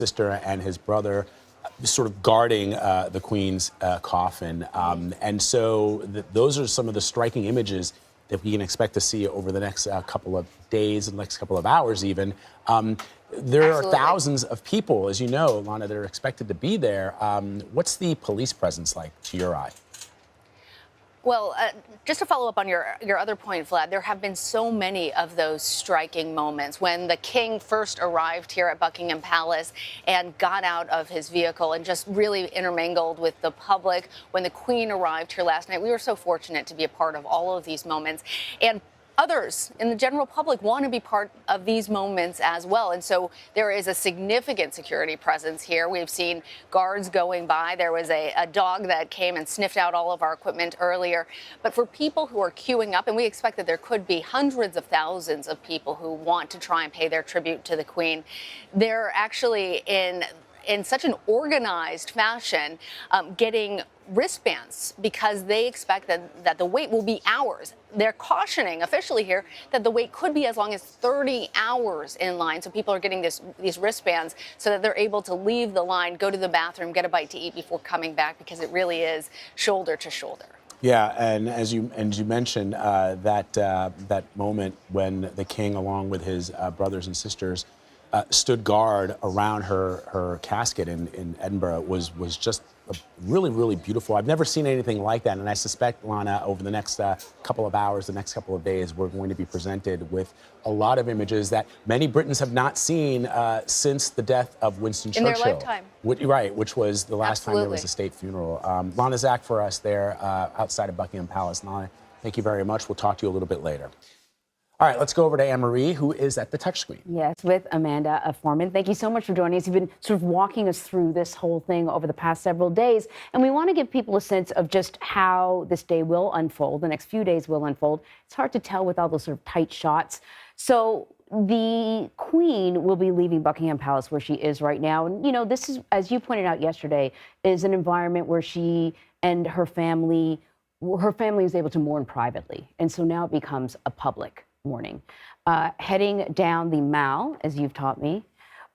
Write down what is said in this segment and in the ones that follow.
sister and his brother sort of guarding the Queen's coffin. And so those are some of the striking images that we can expect to see over the next couple of days and next couple of hours even. There are thousands of people, as you know, Lana, that are expected to be there. What's the police presence like to your eye? Well, just to follow up on your other point, Vlad, there have been so many of those striking moments when the king first arrived here at Buckingham Palace and got out of his vehicle and just really intermingled with the public. When the Queen arrived here last night, we were so fortunate to be a part of all of these moments. And others in the general public want to be part of these moments as well. And so there is a significant security presence here. We've seen guards going by. There was a dog that came and sniffed out all of our equipment earlier. But for people who are queuing up, and we expect that there could be hundreds of thousands of people who want to try and pay their tribute to the Queen, they're actually in such an organized fashion getting wristbands because they expect that the wait will be hours. They're cautioning officially here that the wait could be as long as 30 hours in line. So people are getting these wristbands so that they're able to leave the line, go to the bathroom, get a bite to eat before coming back, because it really is shoulder to shoulder. Yeah, and as you mentioned, that moment when the king, along with his brothers and sisters, stood guard around her casket in Edinburgh was just really, really beautiful. I've never seen anything like that, and I suspect, Lana, over the next couple of hours, the next couple of days, we're going to be presented with a lot of images that many Britons have not seen since the death of Winston Churchill. In their lifetime. Right, which was the last time there was Absolutely. a state funeral. Lana Zach for us there outside of Buckingham Palace. Lana, thank you very much. We'll talk to you a little bit later. All right, let's go over to Anne-Marie, who is at the touchscreen. Yes, with Amanda Foreman. Thank you so much for joining us. You've been sort of walking us through this whole thing over the past several days, and we want to give people a sense of just how this day will unfold, the next few days will unfold. It's hard to tell with all those sort of tight shots. So the Queen will be leaving Buckingham Palace, where she is right now. And, you know, this is, as you pointed out yesterday, is an environment where she and her family is able to mourn privately. And so now it becomes a public mourning. Heading down the Mall, as you've taught me,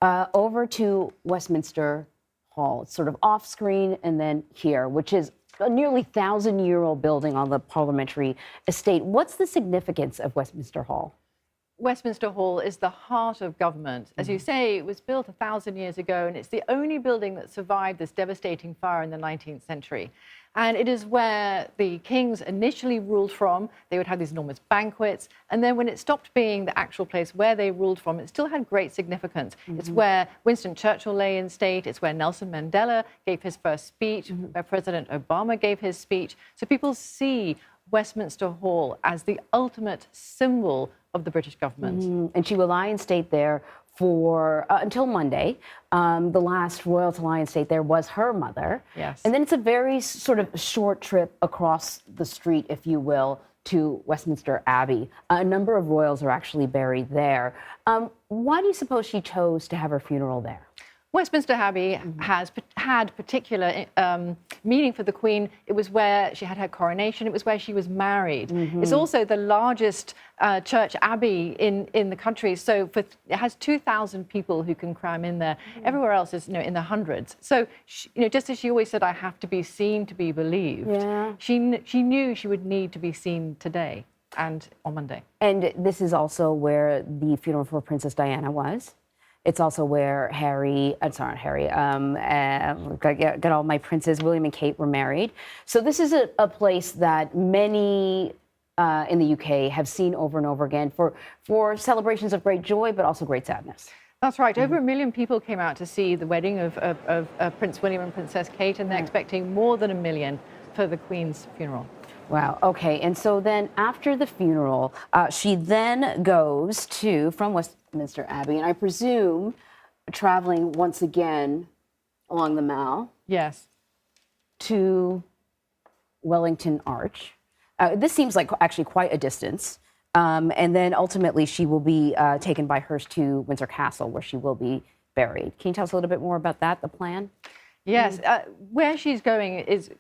over to Westminster Hall. It's sort of off screen, and then here, which is a nearly 1,000-year-old building on the Parliamentary estate. What's the significance of Westminster Hall? Westminster Hall is the heart of government. As you say, it was built 1,000 years ago, and it's the only building that survived this devastating fire in the 19th century. And it is where the kings initially ruled from. They would have these enormous banquets. And then when it stopped being the actual place where they ruled from, it still had great significance. It's where Winston Churchill lay in state. It's where Nelson Mandela gave his first speech, where President Obama gave his speech. So people see Westminster Hall as the ultimate symbol of the British government. And she will lie in state there for until Monday. The last royal to lie in state there was her mother. Yes. And then it's a very sort of short trip across the street, if you will, to Westminster Abbey. A number of royals are actually buried there. Why do you suppose she chose to have her funeral there? Westminster Abbey has had particular meaning for the Queen. It was where she had her coronation. It was where she was married. It's also the largest church abbey in the country. So it has 2,000 people who can cram in there. Everywhere else is, in the hundreds. So just as she always said, I have to be seen to be believed. Yeah. She knew she would need to be seen today and on Monday. And this is also where the funeral for Princess Diana was. It's also where got all my princes, William and Kate, were married. So this is a place that many in the UK have seen over and over again for celebrations of great joy, but also great sadness. That's right. Over 1 million people came out to see the wedding of Prince William and Princess Kate, and they're expecting more than 1 million for the Queen's funeral. Wow. Okay. And so then after the funeral, she then goes from Westminster Abbey, and I presume traveling once again along the Mall. Yes. To Wellington Arch. This seems like actually quite a distance. And then ultimately she will be taken by hearse to Windsor Castle, where she will be buried. Can you tell us a little bit more about that, the plan? Yes, where she's going is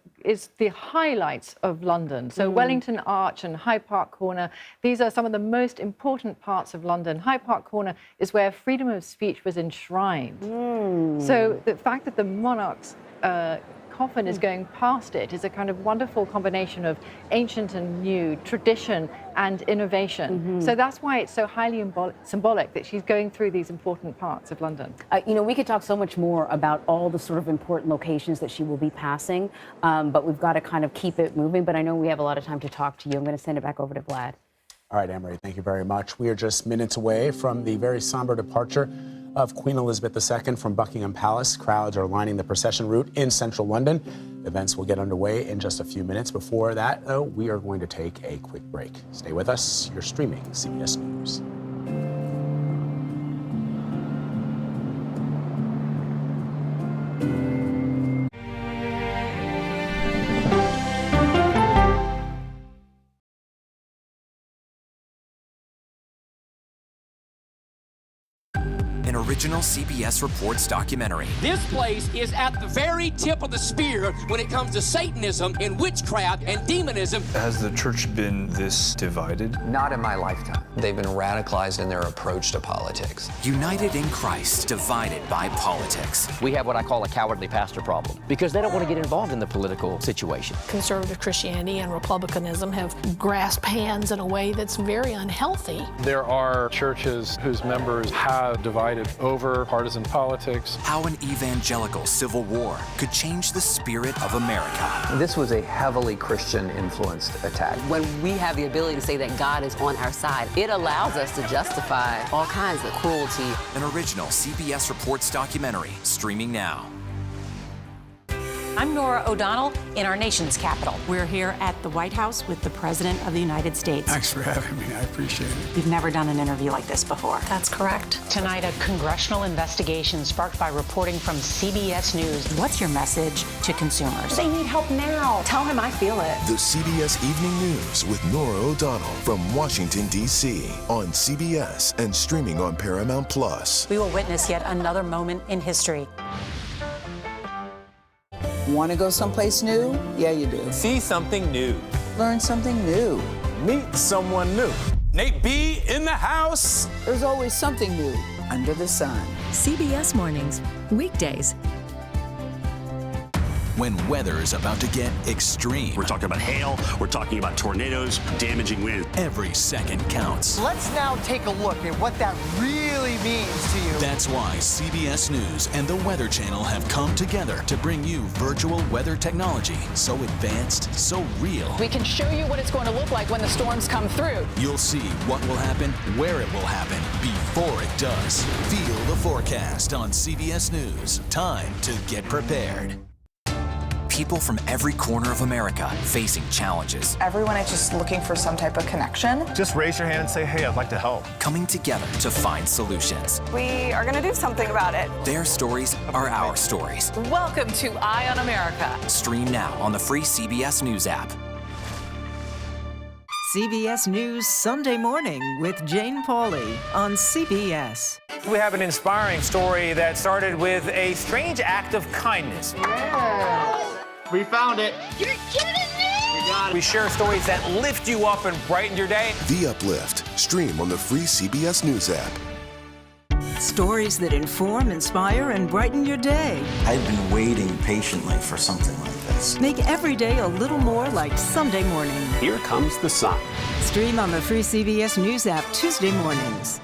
the highlights of London. So Wellington Arch and Hyde Park Corner, these are some of the most important parts of London. Hyde Park Corner is where freedom of speech was enshrined. So the fact that the monarch's coffin is going past it is a kind of wonderful combination of ancient and new, tradition and innovation. So that's why it's so highly symbolic that she's going through these important parts of London. You know, we could talk so much more about all the sort of important locations that she will be passing, but we've got to kind of keep it moving. But I know we have a lot of time to talk to you. I'm going to send it back over to Vlad. All right, Anne-Marie, thank you very much. We are just minutes away from the very somber departure of Queen Elizabeth II from Buckingham Palace. Crowds are lining the procession route in central London. Events will get underway in just a few minutes. Before that, though, we are going to take a quick break. Stay with us. You're streaming CBS News. Original CBS Reports documentary. This place is at the very tip of the spear when it comes to Satanism and witchcraft and demonism. Has the church been this divided? Not in my lifetime. They've been radicalized in their approach to politics. United in Christ, divided by politics. We have what I call a cowardly pastor problem because they don't want to get involved in the political situation. Conservative Christianity and Republicanism have grasped hands in a way that's very unhealthy. There are churches whose members have divided over partisan politics. How an evangelical civil war could change the spirit of America. This was a heavily Christian-influenced attack. When we have the ability to say that God is on our side, it allows us to justify all kinds of cruelty. An original CBS Reports documentary, streaming now. I'm Nora O'Donnell in our nation's capital. We're here at the White House with the President of the United States. Thanks for having me. I appreciate it. We've never done an interview like this before. That's correct. Tonight, a congressional investigation sparked by reporting from CBS News. What's your message to consumers? They need help now. Tell him I feel it. The CBS Evening News with Nora O'Donnell from Washington, D.C. on CBS and streaming on Paramount Plus. We will witness yet another moment in history. Want to go someplace new? Yeah, you do. See something new. Learn something new. Meet someone new. Nate B in the house. There's always something new under the sun. CBS Mornings, weekdays. When weather is about to get extreme. We're talking about hail, we're talking about tornadoes, damaging winds. Every second counts. Let's now take a look at what that really means to you. That's why CBS News and the Weather Channel have come together to bring you virtual weather technology so advanced, so real. We can show you what it's going to look like when the storms come through. You'll see what will happen, where it will happen, before it does. Feel the forecast on CBS News. Time to get prepared. People from every corner of America facing challenges. Everyone is just looking for some type of connection. Just raise your hand and say, hey, I'd like to help. Coming together to find solutions. We are going to do something about it. Their stories are our stories. Welcome to Eye on America. Stream now on the free CBS News app. CBS News Sunday Morning with Jane Pauley on CBS. We have an inspiring story that started with a strange act of kindness. Yeah. We found it. You're kidding me? We share stories that lift you up and brighten your day. The Uplift. Stream on the free CBS News app. Stories that inform, inspire, and brighten your day. I've been waiting patiently for something like this. Make every day a little more like Sunday morning. Here comes the sun. Stream on the free CBS News app Tuesday mornings.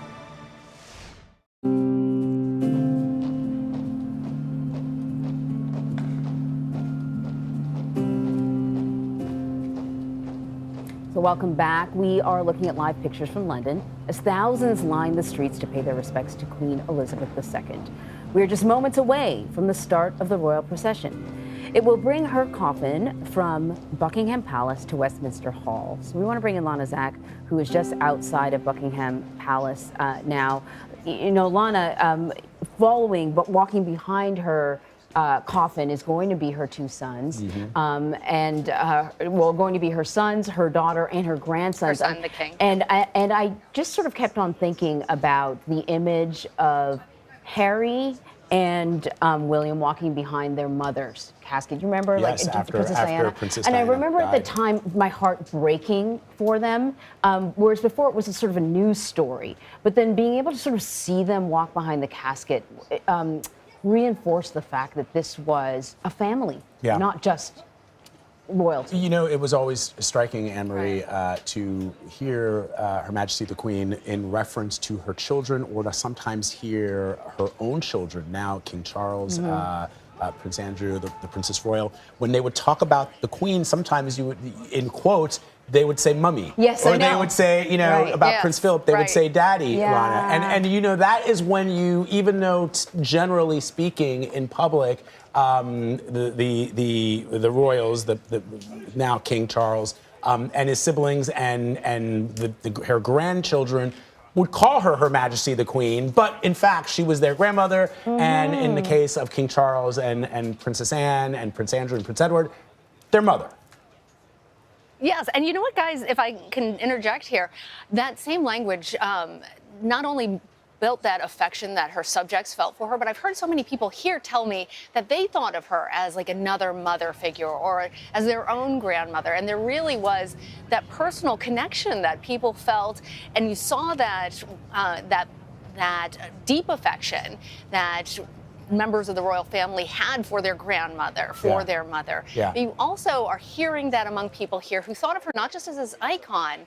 So welcome back. We are looking at live pictures from London as thousands line the streets to pay their respects to Queen Elizabeth II. We are just moments away from the start of the royal procession. It will bring her coffin from Buckingham Palace to Westminster Hall. So we want to bring in Lana Zak, who is just outside of Buckingham Palace now. You know, Lana, walking behind her coffin is going to be her two sons, going to be her sons, her daughter, and her grandsons. Her son, the king. And I just sort of kept on thinking about the image of Harry and William walking behind their mother's casket. You remember, Yes, like after Princess Diana? Princess and Diana I remember died. at the time my heart breaking for them, whereas before it was a sort of a news story. But then being able to sort of see them walk behind the casket reinforced the fact that this was a family, not just royalty. You know, it was always striking, Anne-Marie, to hear Her Majesty the Queen in reference to her children, or to sometimes hear her own children, now King Charles, Prince Andrew, the Princess Royal. When they would talk about the Queen, sometimes you would, in quotes, they would say mummy. Yes, or I know. they would say, you know, about Prince Philip, they would say daddy, Lana. And you know, that is when you, even though generally speaking in public, the royals, the now King Charles, and his siblings and her grandchildren would call her Her Majesty the Queen, but in fact she was their grandmother. And in the case of King Charles and Princess Anne and Prince Andrew and Prince Edward, their mother. Yes, and you know what, guys, if I can interject here, that same language not only built that affection that her subjects felt for her, but I've heard so many people here tell me that they thought of her as like another mother figure or as their own grandmother, and there really was that personal connection that people felt, and you saw that that deep affection that members of the royal family had for their grandmother, for their mother. But you also are hearing that among people here who thought of her not just as this icon,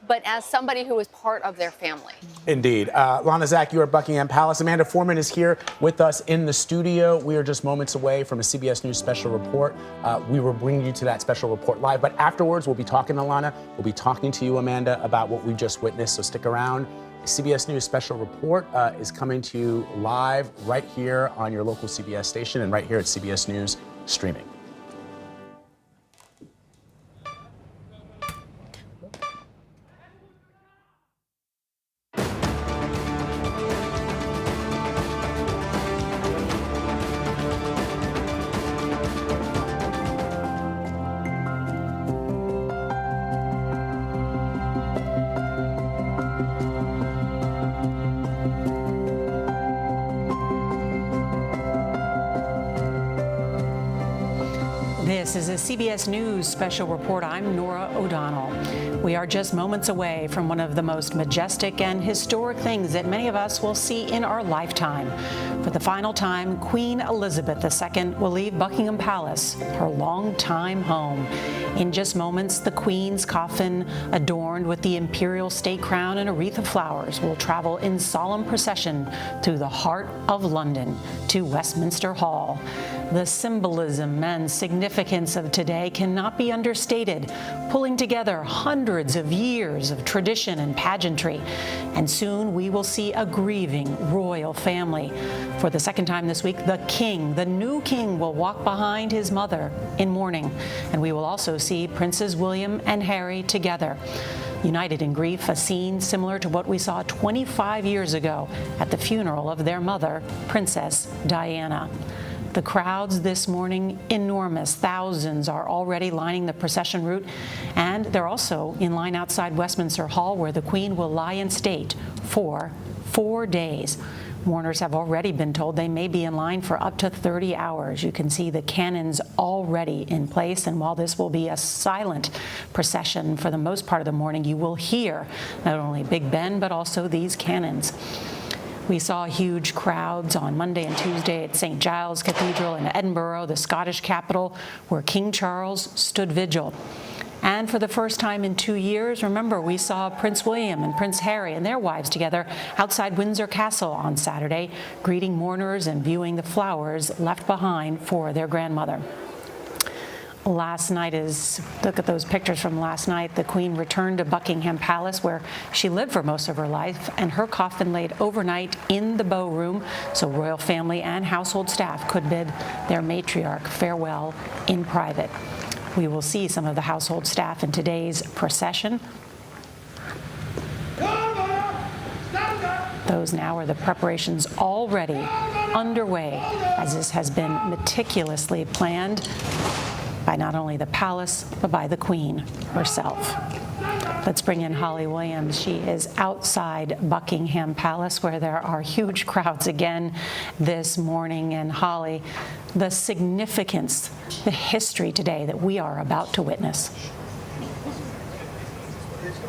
but as somebody who was part of their family. Indeed. Lana, Zach, you are at Buckingham Palace. Amanda Foreman is here with us in the studio. We are just moments away from a CBS News special report. We will bring you to that special report live, but afterwards we'll be talking to Lana. We'll be talking to you, Amanda, about what we just witnessed, so stick around. CBS News special report is coming to you live right here on your local CBS station and right here at CBS News Streaming. This is a CBS News special report. I'm Nora O'Donnell. We are just moments away from one of the most majestic and historic things that many of us will see in our lifetime. For the final time, Queen Elizabeth II will leave Buckingham Palace, her longtime home. In just moments, the Queen's coffin, adorned with the imperial state crown and a wreath of flowers, will travel in solemn procession through the heart of London to Westminster Hall. The symbolism and significance of today cannot be understated, pulling together hundreds of years of tradition and pageantry. And soon we will see a grieving royal family. For the second time this week, the king, the new king, will walk behind his mother in mourning. And we will also see Princes William and Harry together, united in grief, a scene similar to what we saw 25 years ago at the funeral of their mother, Princess Diana. The crowds this morning, enormous. Thousands are already lining the procession route, and they're also in line outside Westminster Hall, where the Queen will lie in state for 4 days. Mourners have already been told they may be in line for up to 30 hours. You can see the cannons already in place, and while this will be a silent procession for the most part of the morning, you will hear not only Big Ben, but also these cannons. We saw huge crowds on Monday and Tuesday at St. Giles Cathedral in Edinburgh, the Scottish capital, where King Charles stood vigil. And for the first time in 2 years, remember, we saw Prince William and Prince Harry and their wives together outside Windsor Castle on Saturday, greeting mourners and viewing the flowers left behind for their grandmother. Last night look at those pictures from last night. The Queen returned to Buckingham Palace, where she lived for most of her life, and her coffin laid overnight in the Bow Room, so royal family and household staff could bid their matriarch farewell in private. We will see some of the household staff in today's procession. Those now are the preparations already underway, as this has been meticulously planned by not only the palace, but by the Queen herself. Let's bring in Holly Williams. She is outside Buckingham Palace, where there are huge crowds again this morning. And Holly, the significance, the history today that we are about to witness.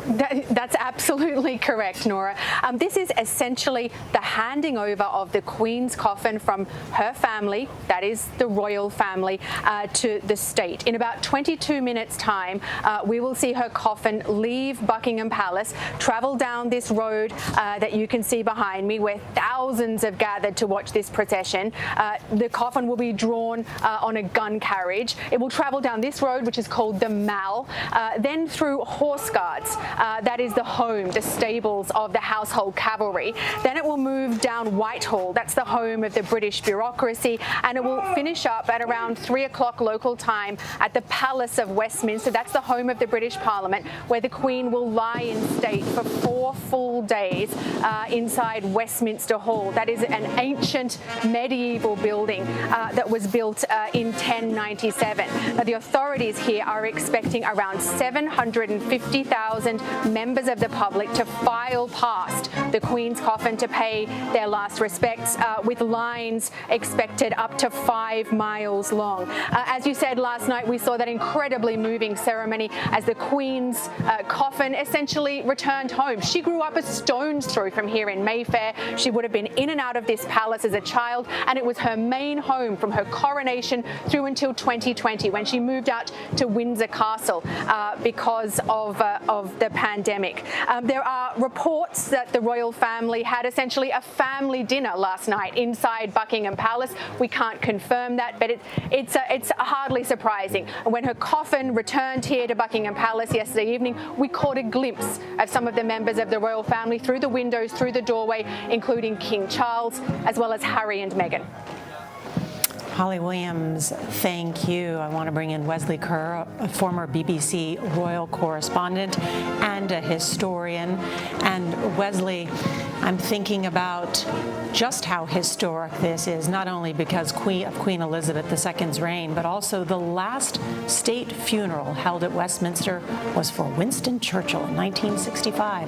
That's absolutely correct, Nora. This is essentially the handing over of the Queen's coffin from her family, that is the royal family, to the state. In about 22 minutes' time, we will see her coffin leave Buckingham Palace, travel down this road that you can see behind me, where thousands have gathered to watch this procession. The coffin will be drawn on a gun carriage. It will travel down this road, which is called the Mall, then through horse guards. That is the home, the stables of the household cavalry. Then it will move down Whitehall. That's the home of the British bureaucracy. And it will finish up at around 3 o'clock local time at the Palace of Westminster. That's the home of the British Parliament, where the Queen will lie in state for 4 full days inside Westminster Hall. That is an ancient medieval building that was built in 1097. Now, the authorities here are expecting around 750,000 members of the public to file past the Queen's coffin to pay their last respects, with lines expected up to 5 miles long. As you said last night, we saw that incredibly moving ceremony as the Queen's coffin essentially returned home. She grew up a stone's throw from here in Mayfair. She would have been in and out of this palace as a child, and it was her main home from her coronation through until 2020, when she moved out to Windsor Castle because of the pandemic. There are reports that the royal family had essentially a family dinner last night inside Buckingham Palace. We can't confirm that, but it's hardly surprising. When her coffin returned here to Buckingham Palace yesterday evening, we caught a glimpse of some of the members of the royal family through the windows, through the doorway, including King Charles, as well as Harry and Meghan. Holly Williams, thank you. I want to bring in Wesley Kerr, a former BBC royal correspondent and a historian. And Wesley, I'm thinking about just how historic this is, not only because of Queen Elizabeth II's reign, but also the last state funeral held at Westminster was for Winston Churchill in 1965.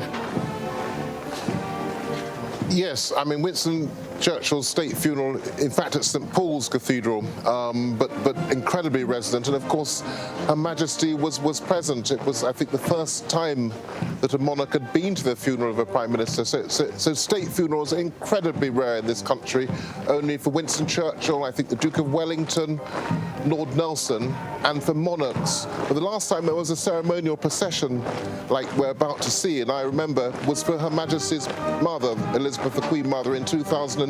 Yes, I mean, Winston Churchill's state funeral, in fact, at St. Paul's Cathedral, but incredibly resonant. And of course, Her Majesty was present. It was, I think, the first time that a monarch had been to the funeral of a Prime Minister. So state funerals are incredibly rare in this country. Only for Winston Churchill, I think the Duke of Wellington, Lord Nelson, and for monarchs. But the last time there was a ceremonial procession like we're about to see, and I remember, was for Her Majesty's mother, Elizabeth, the Queen Mother, in 2002.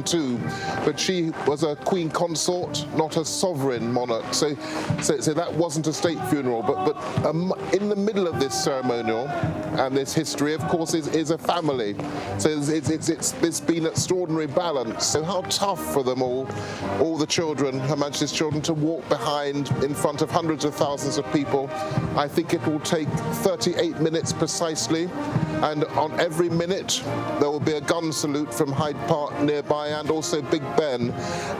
But she was a Queen Consort, not a sovereign monarch. So that wasn't a state funeral. But in the middle of this ceremonial and this history, of course, is a family. So it's been extraordinary balance. So how tough for them all the children, Her Majesty's children, to walk behind in front of hundreds of thousands of people. I think it will take 38 minutes precisely, and on every minute there will be a gun salute from Hyde Park nearby, and also Big Ben,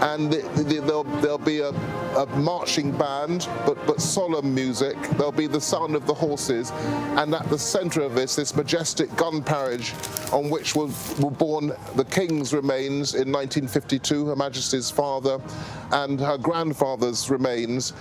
and there'll be a marching band, but solemn music. There'll be the sound of the horses, and at the centre of this majestic gun carriage on which were borne the King's remains in 1952, Her Majesty's father, and her grandfather's remains,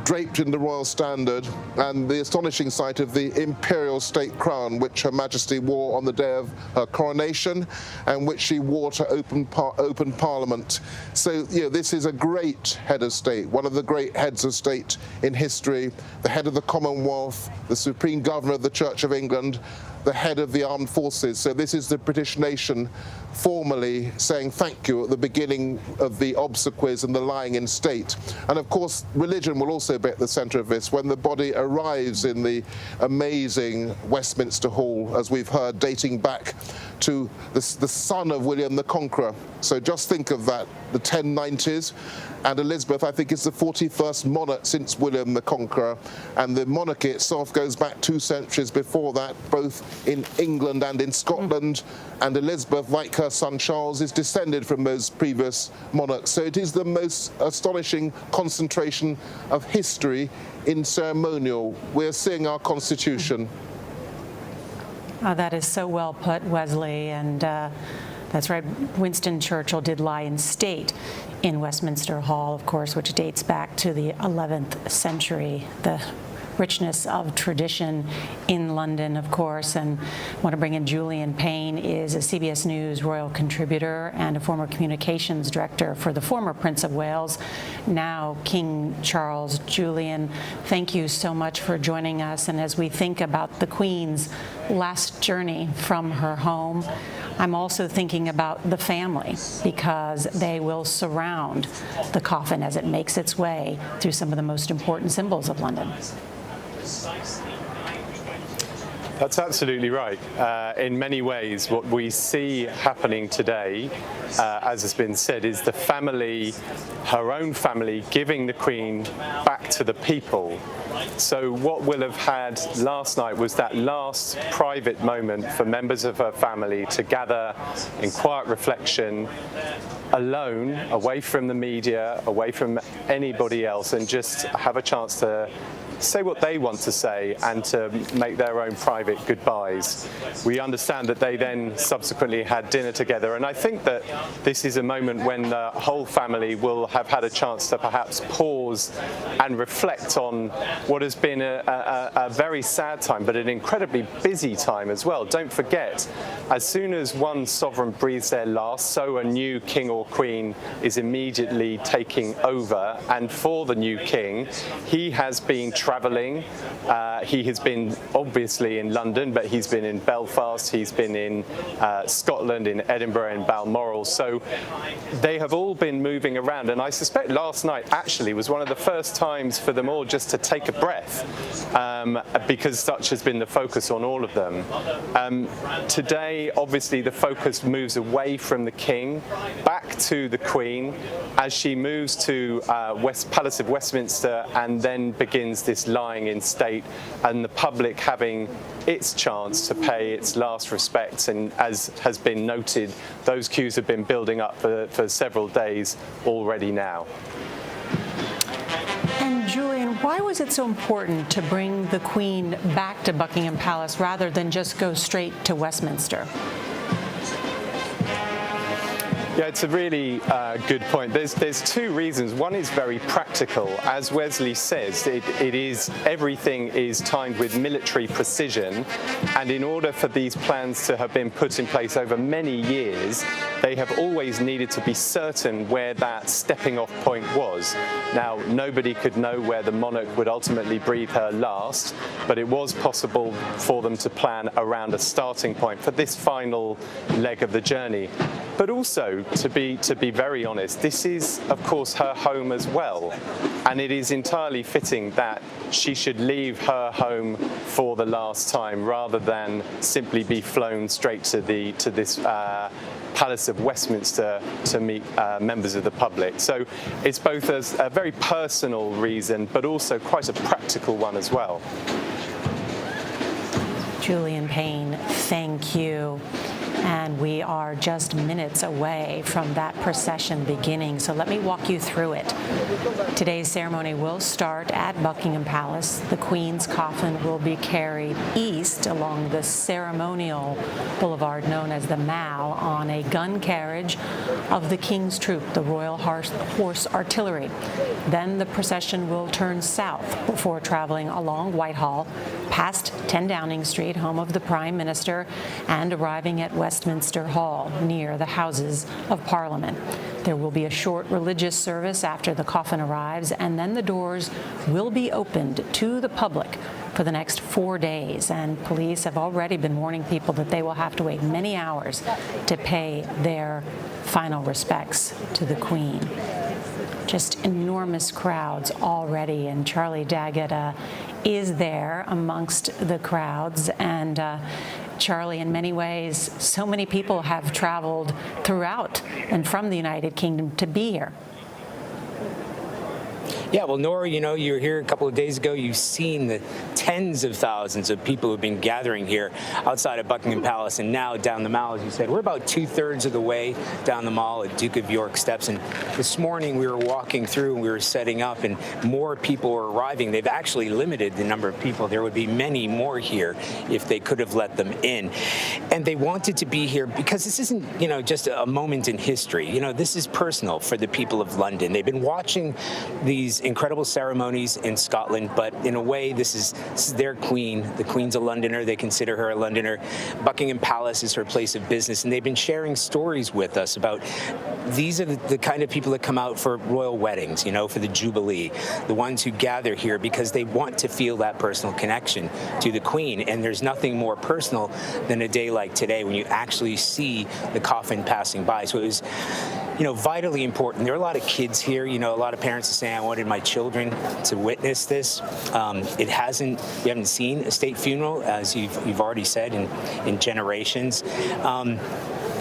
draped in the royal standard, and the astonishing sight of the Imperial State Crown, which Her Majesty wore on the day of her coronation, and which she wore to open Parliament. So, this is a great head of state, one of the great heads of state in history, the head of the Commonwealth, the Supreme Governor of the Church of England, the head of the armed forces. So this is the British nation formally saying thank you at the beginning of the obsequies and the lying in state. And of course, religion will also be at the centre of this when the body arrives in the amazing Westminster Hall, as we've heard, dating back to the son of William the Conqueror. So just think of that, the 1090s. And Elizabeth, I think, is the 41st monarch since William the Conqueror. And the monarchy itself goes back 2 centuries before that, both in England and in Scotland. And Elizabeth, like her son Charles, is descended from those previous monarchs. So it is the most astonishing concentration of history in ceremonial. We're seeing our Constitution. That is so well put, Wesley, and that's right. Winston Churchill did lie in state in Westminster Hall, of course, which dates back to the 11th century. The richness of tradition in London, of course, and I want to bring in Julian Payne, is a CBS News royal contributor and a former communications director for the former Prince of Wales, now King Charles. Julian, thank you so much for joining us. And as we think about the Queen's last journey from her home, I'm also thinking about the family, because they will surround the coffin as it makes its way through some of the most important symbols of London. That's absolutely right. In many ways, what we see happening today, as has been said, is the family, her own family, giving the Queen back to the people. So what we'll have had last night was that last private moment for members of her family to gather in quiet reflection, alone, away from the media, away from anybody else, and just have a chance to say what they want to say and to make their own private goodbyes. We understand that they then subsequently had dinner together, and I think that this is a moment when the whole family will have had a chance to perhaps pause and reflect on what has been a very sad time, but an incredibly busy time as well. Don't forget, as soon as one sovereign breathes their last, so a new king or queen is immediately taking over, and for the new king, he has been travelling. He has been obviously in London, but he's been in Belfast, he's been in Scotland, in Edinburgh, in Balmoral. So they have all been moving around, and I suspect last night actually was one of the first times for them all just to take a breath, because such has been the focus on all of them. Today, obviously, the focus moves away from the king, back to the Queen, as she moves to Palace of Westminster, and then begins this lying in state, and the public having its chance to pay its last respects. And as has been noted, those queues have been building up for several days already now. And Julian, why was it so important to bring the Queen back to Buckingham Palace rather than just go straight to Westminster? Yeah, it's a really good point. There's two reasons. One is very practical. As Wesley says, everything is timed with military precision, and in order for these plans to have been put in place over many years, they have always needed to be certain where that stepping off point was. Now, nobody could know where the monarch would ultimately breathe her last, but it was possible for them to plan around a starting point for this final leg of the journey. But also, to be very honest, this is, of course, her home as well. And it is entirely fitting that she should leave her home for the last time, rather than simply be flown straight to this Palace of Westminster to meet members of the public. So it's both a very personal reason, but also quite a practical one as well. Julian Payne, thank you. And we are just minutes away from that procession beginning, so let me walk you through it. Today's ceremony will start at Buckingham Palace. The Queen's coffin will be carried east along the ceremonial boulevard known as the Mall on a gun carriage of the King's Troop, the Royal Horse Artillery. Then the procession will turn south before traveling along Whitehall, past 10 Downing Street, home of the Prime Minister, and arriving at Westminster Hall near the Houses of Parliament. There will be a short religious service after the coffin arrives, and then the doors will be opened to the public for the next 4 days. And police have already been warning people that they will have to wait many hours to pay their final respects to the Queen. Just enormous crowds already, and Charlie Daggett is there amongst the crowds. And Charlie, in many ways, so many people have traveled throughout and from the United Kingdom to be here. Yeah, well, Nora, you were here a couple of days ago. You've seen the tens of thousands of people who've been gathering here outside of Buckingham Palace and now down the Mall, as you said. We're about 2/3 of the way down the Mall at Duke of York Steps. And this morning we were walking through and we were setting up and more people were arriving. They've actually limited the number of people. There would be many more here if they could have let them in. And they wanted to be here because this isn't, just a moment in history. This is personal for the people of London. They've been watching these incredible ceremonies in Scotland, but in a way, this is their queen. The Queen's a Londoner. They consider her a Londoner. Buckingham Palace is her place of business, and they've been sharing stories with us about these are the kind of people that come out for royal weddings, for the Jubilee, the ones who gather here because they want to feel that personal connection to the Queen. And there's nothing more personal than a day like today when you actually see the coffin passing by. So it was, vitally important. There are a lot of kids here. A lot of parents are saying, I wanted my children to witness this. We haven't seen a state funeral, as you've already said, in generations.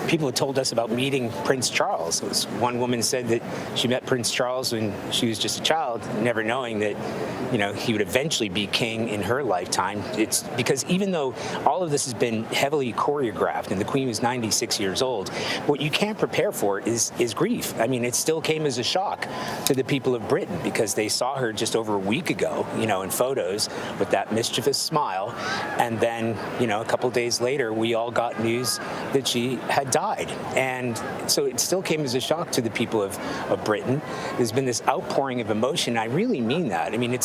People have told us about meeting Prince Charles. One woman said that she met Prince Charles when she was just a child, never knowing that, he would eventually be king in her lifetime. It's because even though all of this has been heavily choreographed and the Queen was 96 years old, what you can't prepare for is grief. I mean, it still came as a shock to the people of Britain because they saw her just over a week ago, in photos with that mischievous smile. And then, a couple days later, we all got news that she had died. And so it still came as a shock to the people of Britain. There's been this outpouring of emotion. I really mean that. I mean,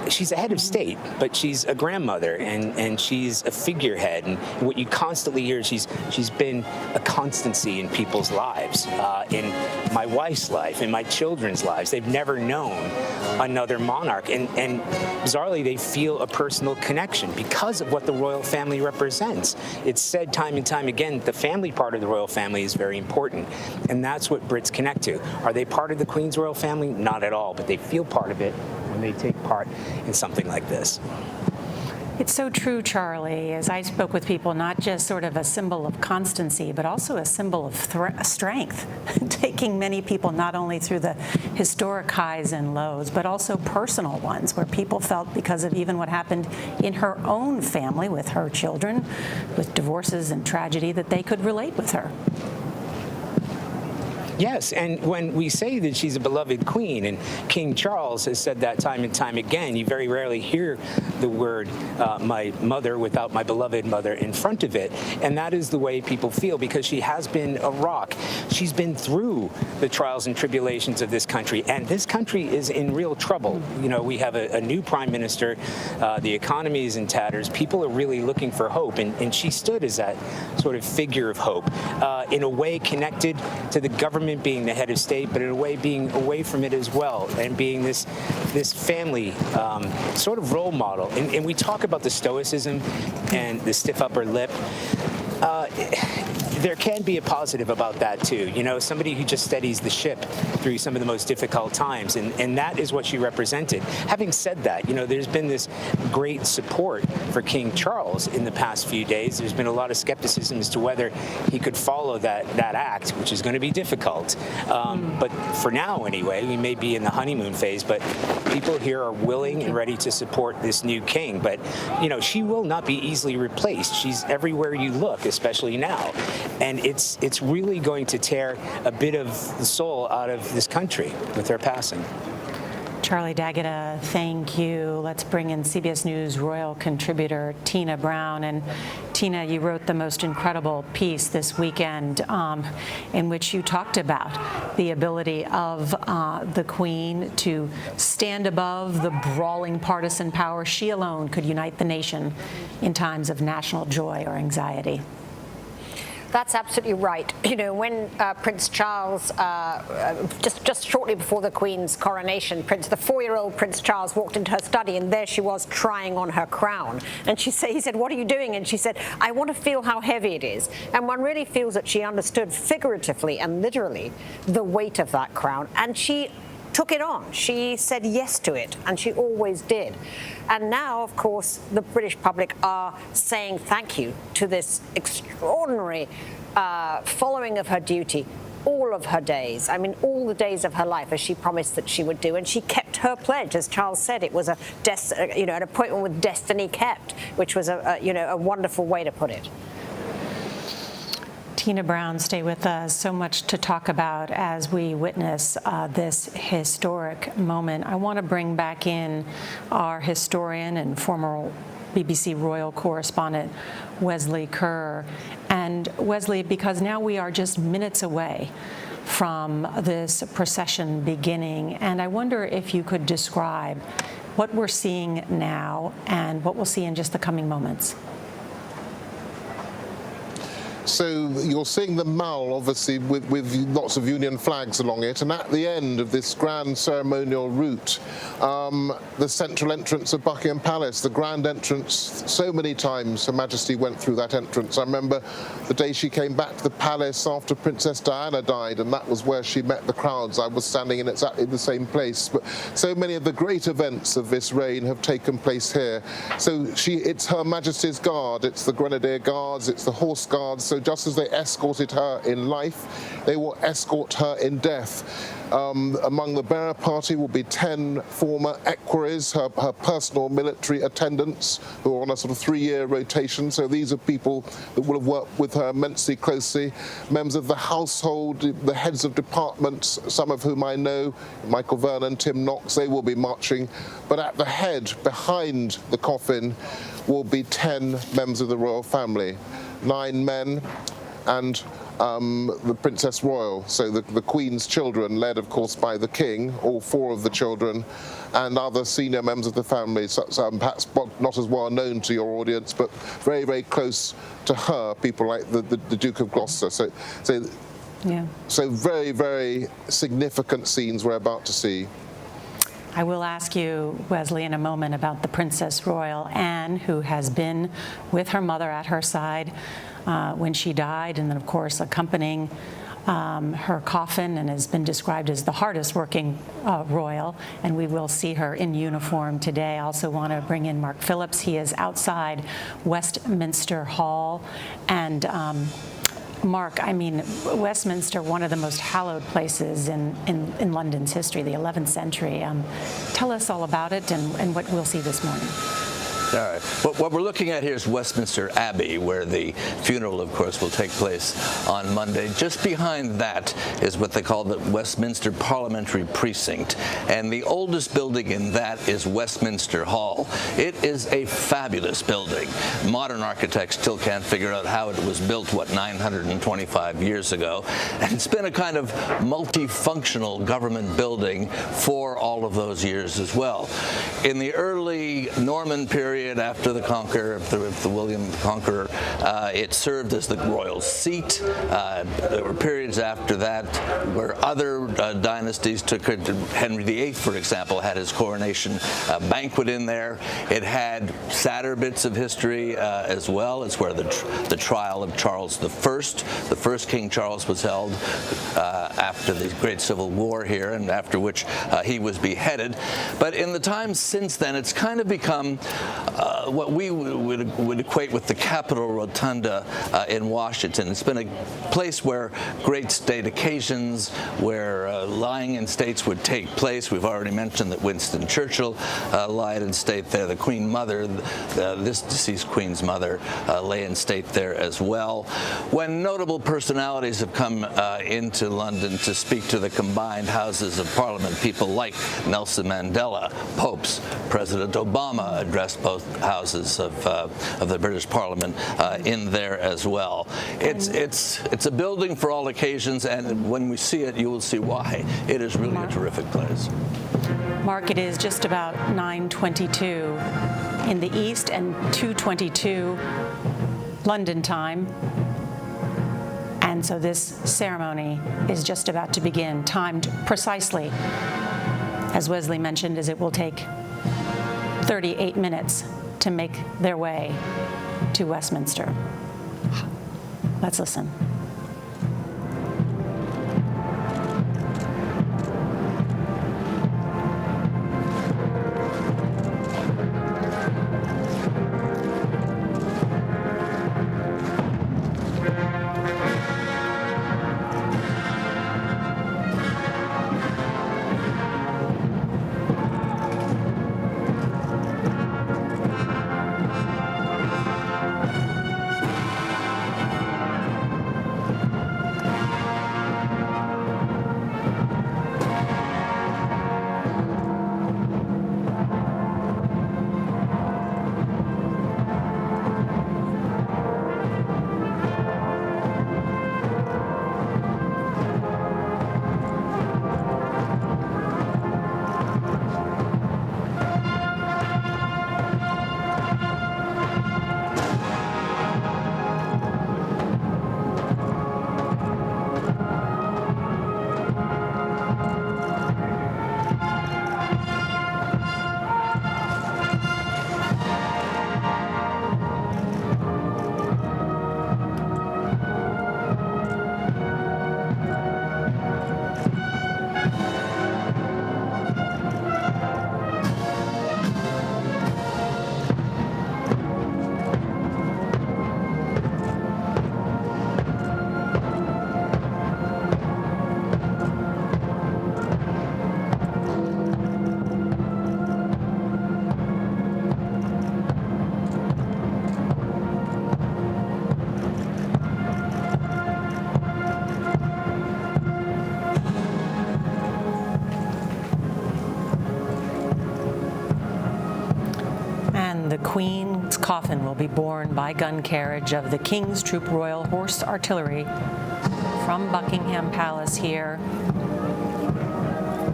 she's a head of state, but she's a grandmother and she's a figurehead. And what you constantly hear, she's been a constancy in people's lives, in my wife's life, in my children's lives. They've never known another monarch. And bizarrely, they feel a personal connection because of what the royal family represents. It's said time and time again, the family part of the royal family is very important. And that's what Brits connect to. Are they part of the Queen's royal family? Not at all, but they feel part of it when they take part in something like this. It's so true, Charlie, as I spoke with people, not just sort of a symbol of constancy, but also a symbol of strength, taking many people not only through the historic highs and lows, but also personal ones where people felt because of even what happened in her own family with her children, with divorces and tragedy, that they could relate with her. Yes, and when we say that she's a beloved queen, and King Charles has said that time and time again, you very rarely hear the word my mother without my beloved mother in front of it. And that is the way people feel because she has been a rock. She's been through the trials and tribulations of this country, and this country is in real trouble. We have a new prime minister. The economy is in tatters. People are really looking for hope, and she stood as that sort of figure of hope, in a way connected to the government being the head of state, but in a way being away from it as well, and being this family sort of role model. And we talk about the stoicism and the stiff upper lip. There can be a positive about that too. Somebody who just steadies the ship through some of the most difficult times, and that is what she represented. Having said that, there's been this great support for King Charles in the past few days. There's been a lot of skepticism as to whether he could follow that act, which is going to be difficult. But for now, anyway, we may be in the honeymoon phase, but people here are willing and ready to support this new king. But, she will not be easily replaced. She's everywhere you look, especially now. And it's really going to tear a bit of the soul out of this country with her passing. Charlie D'Agata, thank you. Let's bring in CBS News royal contributor Tina Brown. And Tina, you wrote the most incredible piece this weekend in which you talked about the ability of the Queen to stand above the brawling partisan power. She alone could unite the nation in times of national joy or anxiety. That's absolutely right. When Prince Charles, just shortly before the Queen's coronation, the 4-year-old Prince Charles walked into her study, and there she was trying on her crown. And he said, "What are you doing?" And she said, "I want to feel how heavy it is." And one really feels that she understood figuratively and literally the weight of that crown, and she took it on. She said yes to it, and she always did. And now, of course, the British public are saying thank you to this extraordinary following of her duty, all of her days. I mean, all the days of her life, as she promised that she would do, and she kept her pledge. As Charles said, it was an appointment with destiny kept, which was a wonderful way to put it. Tina Brown, stay with us. So much to talk about as we witness this historic moment. I want to bring back in our historian and former BBC Royal correspondent, Wesley Kerr. And Wesley, because now we are just minutes away from this procession beginning, and I wonder if you could describe what we're seeing now and what we'll see in just the coming moments. So you're seeing the Mall, obviously, with lots of Union flags along it, and at the end of this grand ceremonial route, the central entrance of Buckingham Palace, the grand entrance. So many times Her Majesty went through that entrance. I remember the day she came back to the palace after Princess Diana died, and that was where she met the crowds. I was standing in exactly the same place. But so many of the great events of this reign have taken place here. So it's Her Majesty's Guard, it's the Grenadier Guards, it's the Horse Guards. So just as they escorted her in life, they will escort her in death. Among the bearer party will be 10 former equerries, her personal military attendants, who are on a sort of 3-year rotation. So these are people that will have worked with her immensely closely. Members of the household, the heads of departments, some of whom I know, Michael Vernon, Tim Knox, they will be marching. But at the head, behind the coffin, will be 10 members of the royal family. 9 men and the Princess Royal, so the Queen's children, led of course by the King, all 4 of the children, and other senior members of the family, perhaps not as well known to your audience, but very, very close to her, people like the Duke of Gloucester. So very, very significant scenes we're about to see. I will ask you, Wesley, in a moment about the Princess Royal Anne, who has been with her mother at her side when she died, and then, of course, accompanying her coffin, and has been described as the hardest working royal, and we will see her in uniform today. I also want to bring in Mark Phillips. He is outside Westminster Hall, and Mark, I mean, Westminster, one of the most hallowed places in London's history, the 11th century. Tell us all about it and what we'll see this morning. All right. What we're looking at here is Westminster Abbey, where the funeral, of course, will take place on Monday. Just behind that is what they call the Westminster Parliamentary Precinct. And the oldest building in that is Westminster Hall. It is a fabulous building. Modern architects still can't figure out how it was built, 925 years ago. And it's been a kind of multifunctional government building for all of those years as well. In the early Norman period, after the Conqueror, the William the Conqueror, it served as the royal seat. There were periods after that where other dynasties took it. Henry VIII, for example, had his coronation banquet in there. It had sadder bits of history as well. It's where the trial of Charles I, the first King Charles, was held after the Great Civil War here, and after which he was beheaded. But in the times since then, it's kind of become what we would equate with the Capitol Rotunda in Washington. It's been a place where great state occasions, where lying in states would take place. We've already mentioned that Winston Churchill lied in state there. The Queen Mother, this deceased Queen's mother, lay in state there as well. When notable personalities have come into London to speak to the combined Houses of Parliament, people like Nelson Mandela, popes, President Obama addressed both houses of the British Parliament in there as well. It's a building for all occasions, and when we see it, you will see why. It is really a terrific place. Mark, it is just about 9:22 in the east and 2:22 London time. And so this ceremony is just about to begin, timed precisely, as Wesley mentioned, as it will take 38 minutes to make their way to Westminster. Let's listen. the Queen's coffin will be borne by gun carriage of the King's Troop Royal Horse Artillery from Buckingham Palace here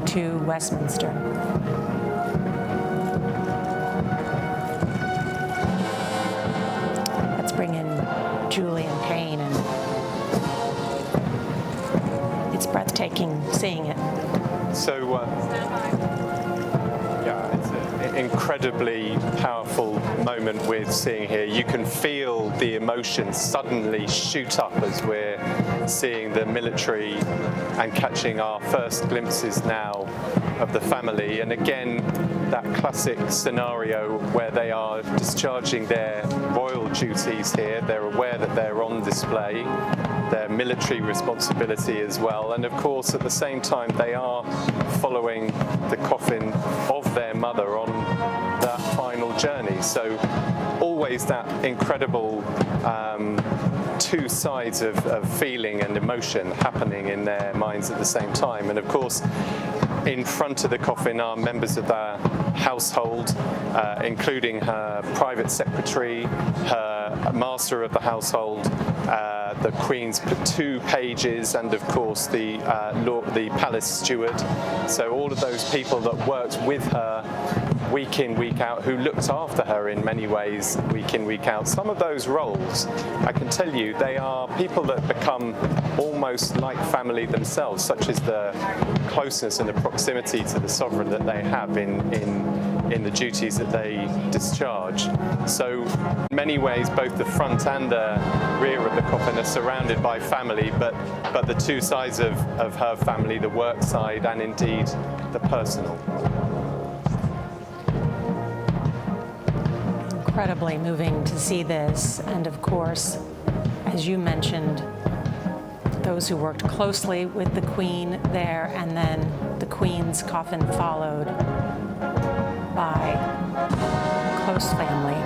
to Westminster. Let's bring in Julian Payne, and it's breathtaking seeing it. So, yeah, it's an incredibly powerful moment we're seeing here. You can feel the emotion suddenly shoot up as we're seeing the military and catching our first glimpses now of the family. And again, that classic scenario where they are discharging their royal duties here. They're aware that they're on display, their military responsibility as well. And of course, at the same time, they are following the coffin of their mother on that final journey. So always that incredible two sides of feeling and emotion happening in their minds at the same time. And of course, in front of the coffin are members of their household, including her private secretary, her master of the household, the Queen's two pages, and of course the palace steward. So all of those people that worked with her week in, week out, who looked after her in many ways week in, week out. Some of those roles, I can tell you, they are people that become almost like family themselves, such as the closeness and the proximity to the sovereign that they have in the duties that they discharge. So in many ways, both the front and the rear of the coffin are surrounded by family, but the two sides of her family, the work side and indeed the personal. Incredibly moving to see this, and of course, as you mentioned, those who worked closely with the Queen there, and then the Queen's coffin followed by close family.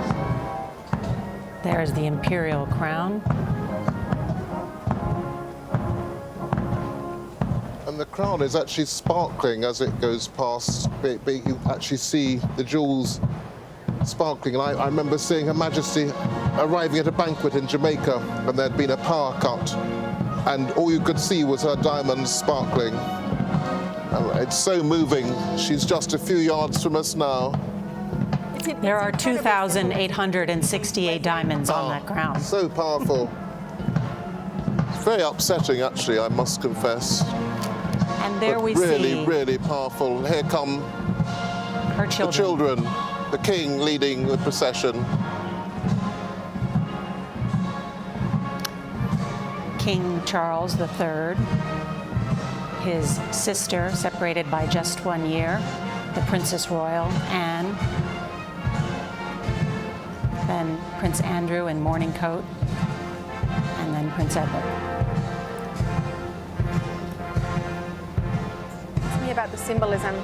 There's the Imperial Crown. And the crown is actually sparkling as it goes past. You actually see the jewels sparkling. And I remember seeing Her Majesty arriving at a banquet in Jamaica, and there'd been a power cut, and all you could see was her diamonds sparkling. It's so moving. She's just a few yards from us now. There are 2,868 diamonds on that crown. So powerful. It's very upsetting, actually, I must confess. And there we really, see really powerful. Here come her children. The children. The King leading the procession. King Charles III, his sister, separated by just 1 year, the Princess Royal Anne, then Prince Andrew in mourning coat, and then Prince Edward. Tell me about the symbolism.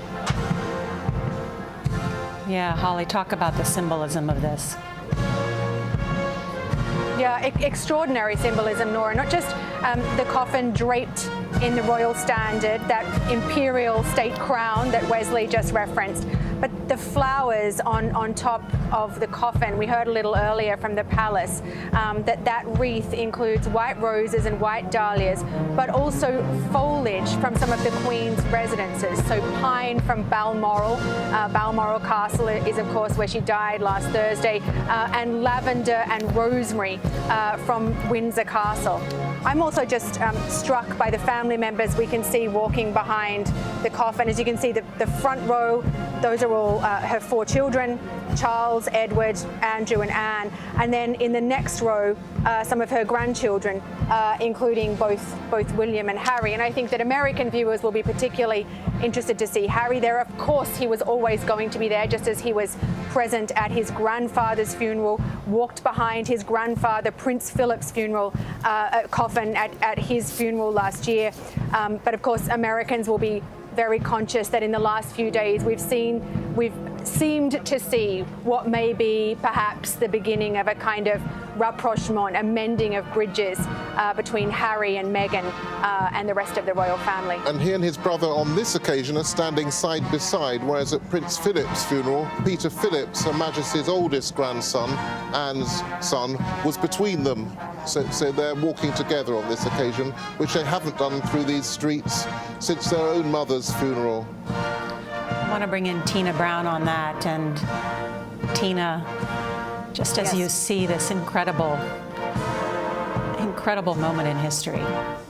Yeah, Holly, talk about the symbolism of this. Yeah, extraordinary symbolism, Nora. Not just the coffin draped in the royal standard, that imperial state crown that Wesley just referenced, but the flowers on top of the coffin. We heard a little earlier from the palace that wreath includes white roses and white dahlias, but also foliage from some of the Queen's residences. So pine from Balmoral. Balmoral Castle is, of course, where she died last Thursday, and lavender and rosemary from Windsor Castle. I'm also just struck by the family members we can see walking behind the coffin. As you can see, the front row, those are all her four children, Charles, Edward, Andrew and Anne. And then in the next row, some of her grandchildren, including both William and Harry. And I think that American viewers will be particularly interested to see Harry there. Of course, he was always going to be there, just as he was present at his grandfather's funeral, walked behind his grandfather, Prince Philip's funeral, coffin at his funeral last year. But of course, Americans will be very conscious that in the last few days we've seemed to see what may be perhaps the beginning of a kind of rapprochement, a mending of bridges between Harry and Meghan and the rest of the royal family. And he and his brother on this occasion are standing side by side, whereas at Prince Philip's funeral, Peter Phillips, Her Majesty's oldest grandson, Anne's son, was between them. So they're walking together on this occasion, which they haven't done through these streets since their own mother's funeral. I want to bring in Tina Brown on that. And Tina, just as you see this incredible moment in history,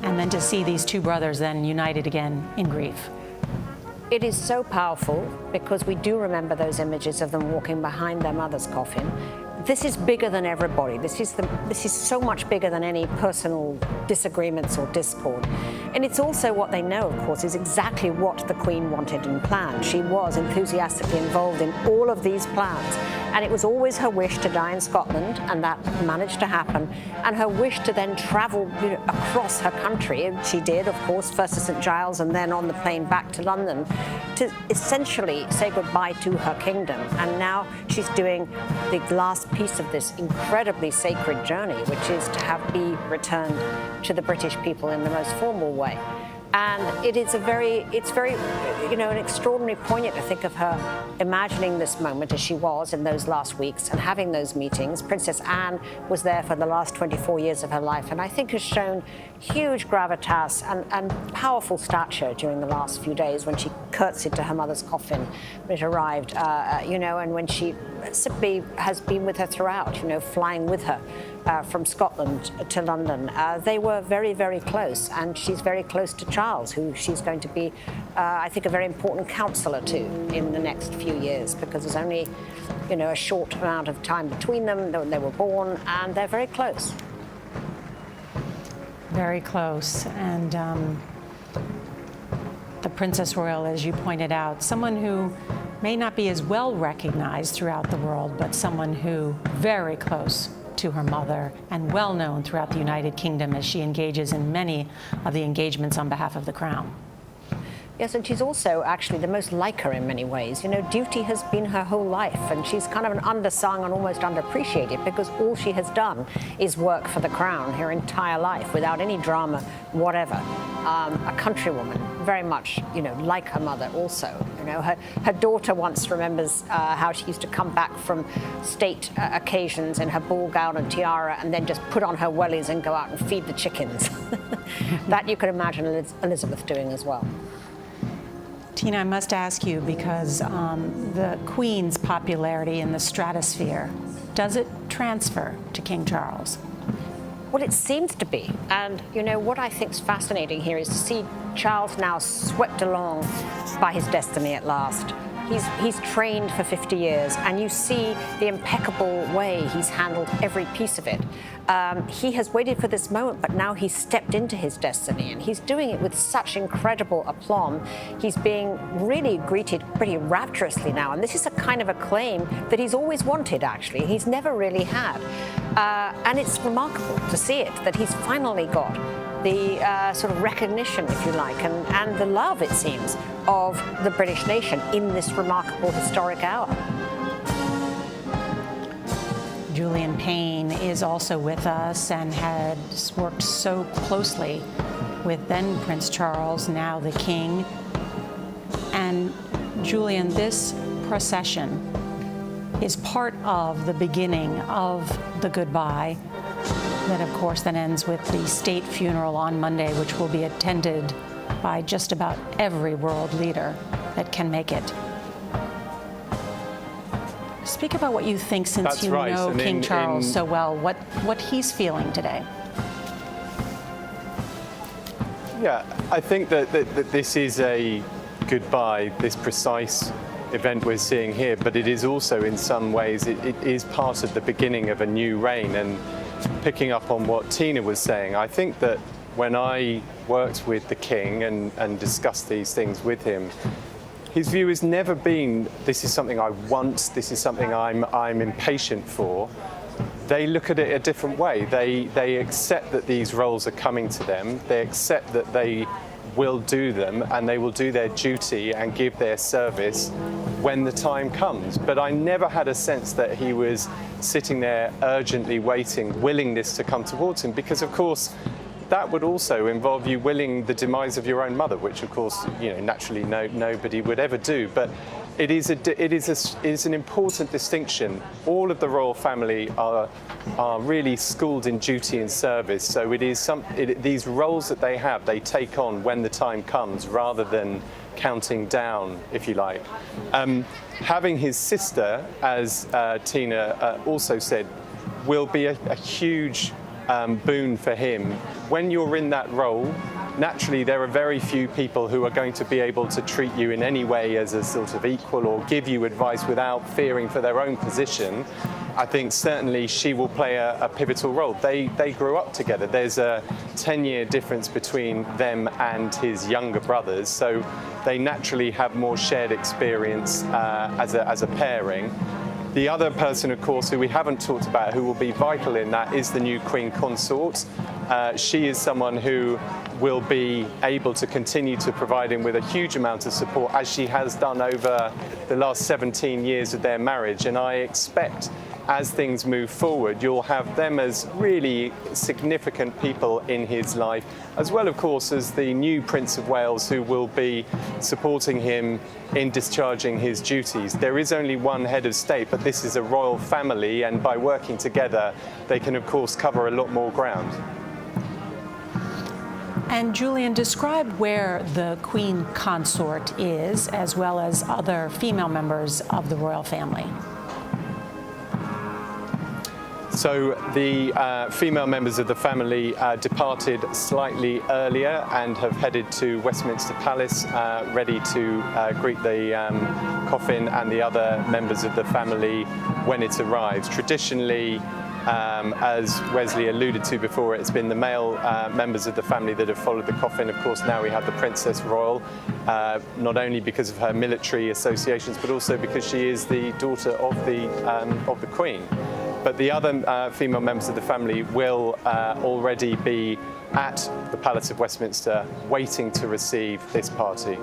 and then to see these two brothers then united again in grief. It is so powerful because we do remember those images of them walking behind their mother's coffin. This is bigger than everybody. This is so much bigger than any personal disagreements or discord. And it's also what they know, of course, is exactly what the Queen wanted and planned. She was enthusiastically involved in all of these plans. And it was always her wish to die in Scotland, and that managed to happen. And her wish to then travel across her country. And she did, of course, first to St. Giles and then on the plane back to London to essentially say goodbye to her kingdom. And now she's doing the last piece of this incredibly sacred journey, which is to be returned to the British people in the most formal way. And it's very, an extraordinary poignant to think of her imagining this moment as she was in those last weeks and having those meetings. Princess Anne was there for the last 24 years of her life, and I think has shown huge gravitas and powerful stature during the last few days when she curtsied to her mother's coffin when it arrived, and when she simply has been with her throughout, flying with her. From Scotland to London. They were very, very close, and she's very close to Charles, who she's going to be, I think, a very important counsellor to in the next few years, because there's only, a short amount of time between them when they were born, and they're very close. Very close. And the Princess Royal, as you pointed out, someone who may not be as well recognized throughout the world, but someone who very close to her mother and well known throughout the United Kingdom as she engages in many of the engagements on behalf of the Crown. Yes, and she's also actually the most like her in many ways. Duty has been her whole life, and she's kind of an undersung and almost underappreciated because all she has done is work for the Crown her entire life without any drama, whatever. A countrywoman, very much, like her mother also. Her daughter once remembers how she used to come back from state occasions in her ball gown and tiara and then just put on her wellies and go out and feed the chickens. That you could imagine Elizabeth doing as well. Tina, I must ask you, because the Queen's popularity in the stratosphere, does it transfer to King Charles? Well, it seems to be. And, what I think is fascinating here is to see Charles now swept along by his destiny at last. He's trained for 50 years, and you see the impeccable way he's handled every piece of it. He has waited for this moment, but now he's stepped into his destiny, and he's doing it with such incredible aplomb. He's being really greeted pretty rapturously now, and this is a kind of acclaim that he's always wanted, actually. He's never really had. And it's remarkable to see it, that he's finally got the sort of recognition, if you like, and the love, it seems, of the British nation in this remarkable historic hour. Julian Payne is also with us and has worked so closely with then Prince Charles, now the King. And Julian, this procession is part of the beginning of the goodbye that, of course, then ends with the state funeral on Monday, which will be attended by just about every world leader that can make it. Speak about what you think, since That's you right. know And King Charles so well, what he's feeling today. Yeah, I think that this is a goodbye, this precise event we're seeing here, but it is also, in some ways, it is part of the beginning of a new reign. And picking up on what Tina was saying, I think that when I worked with the King and discussed these things with him, his view has never been, this is something I want, this is something I'm impatient for. They look at it a different way. They accept that these roles are coming to them. They accept that they will do them, and they will do their duty and give their service when the time comes. But I never had a sense that he was sitting there urgently waiting, willing this to come towards him, because of course that would also involve you willing the demise of your own mother, which of course, naturally nobody would ever do. But it is an important distinction. All of the royal family are really schooled in duty and service. So it is these roles that they have, they take on when the time comes, rather than counting down, if you like. Having his sister, as Tina also said, will be a huge boon for him. When you're in that role, naturally there are very few people who are going to be able to treat you in any way as a sort of equal or give you advice without fearing for their own position. I think certainly she will play a pivotal role. They grew up together. There's a 10-year difference between them and his younger brothers, so they naturally have more shared experience as a pairing. The other person, of course, who we haven't talked about, who will be vital in that, is the new Queen Consort. She is someone who will be able to continue to provide him with a huge amount of support, as she has done over the last 17 years of their marriage. And I expect, as things move forward, you'll have them as really significant people in his life, as well, of course, as the new Prince of Wales, who will be supporting him in discharging his duties. There is only one head of state, but this is a royal family, and by working together, they can, of course, cover a lot more ground. And Julian, describe where the Queen Consort is, as well as other female members of the royal family. So the female members of the family departed slightly earlier and have headed to Westminster Palace, ready to greet the coffin and the other members of the family when it arrives. Traditionally, as Wesley alluded to before, it's been the male members of the family that have followed the coffin. Of course, now we have the Princess Royal, not only because of her military associations, but also because she is the daughter of the Queen. But the other female members of the family will already be at the Palace of Westminster, waiting to receive this party.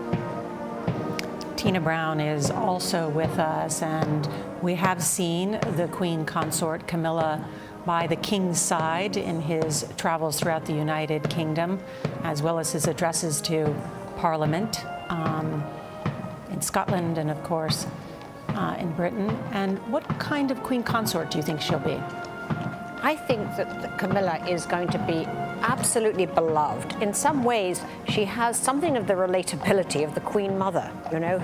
Tina Brown is also with us, and we have seen the Queen Consort, Camilla, by the King's side in his travels throughout the United Kingdom, as well as his addresses to Parliament in Scotland and, of course, in Britain. And what kind of Queen Consort do you think she'll be? I think that Camilla is going to be absolutely beloved. In some ways, she has something of the relatability of the Queen Mother,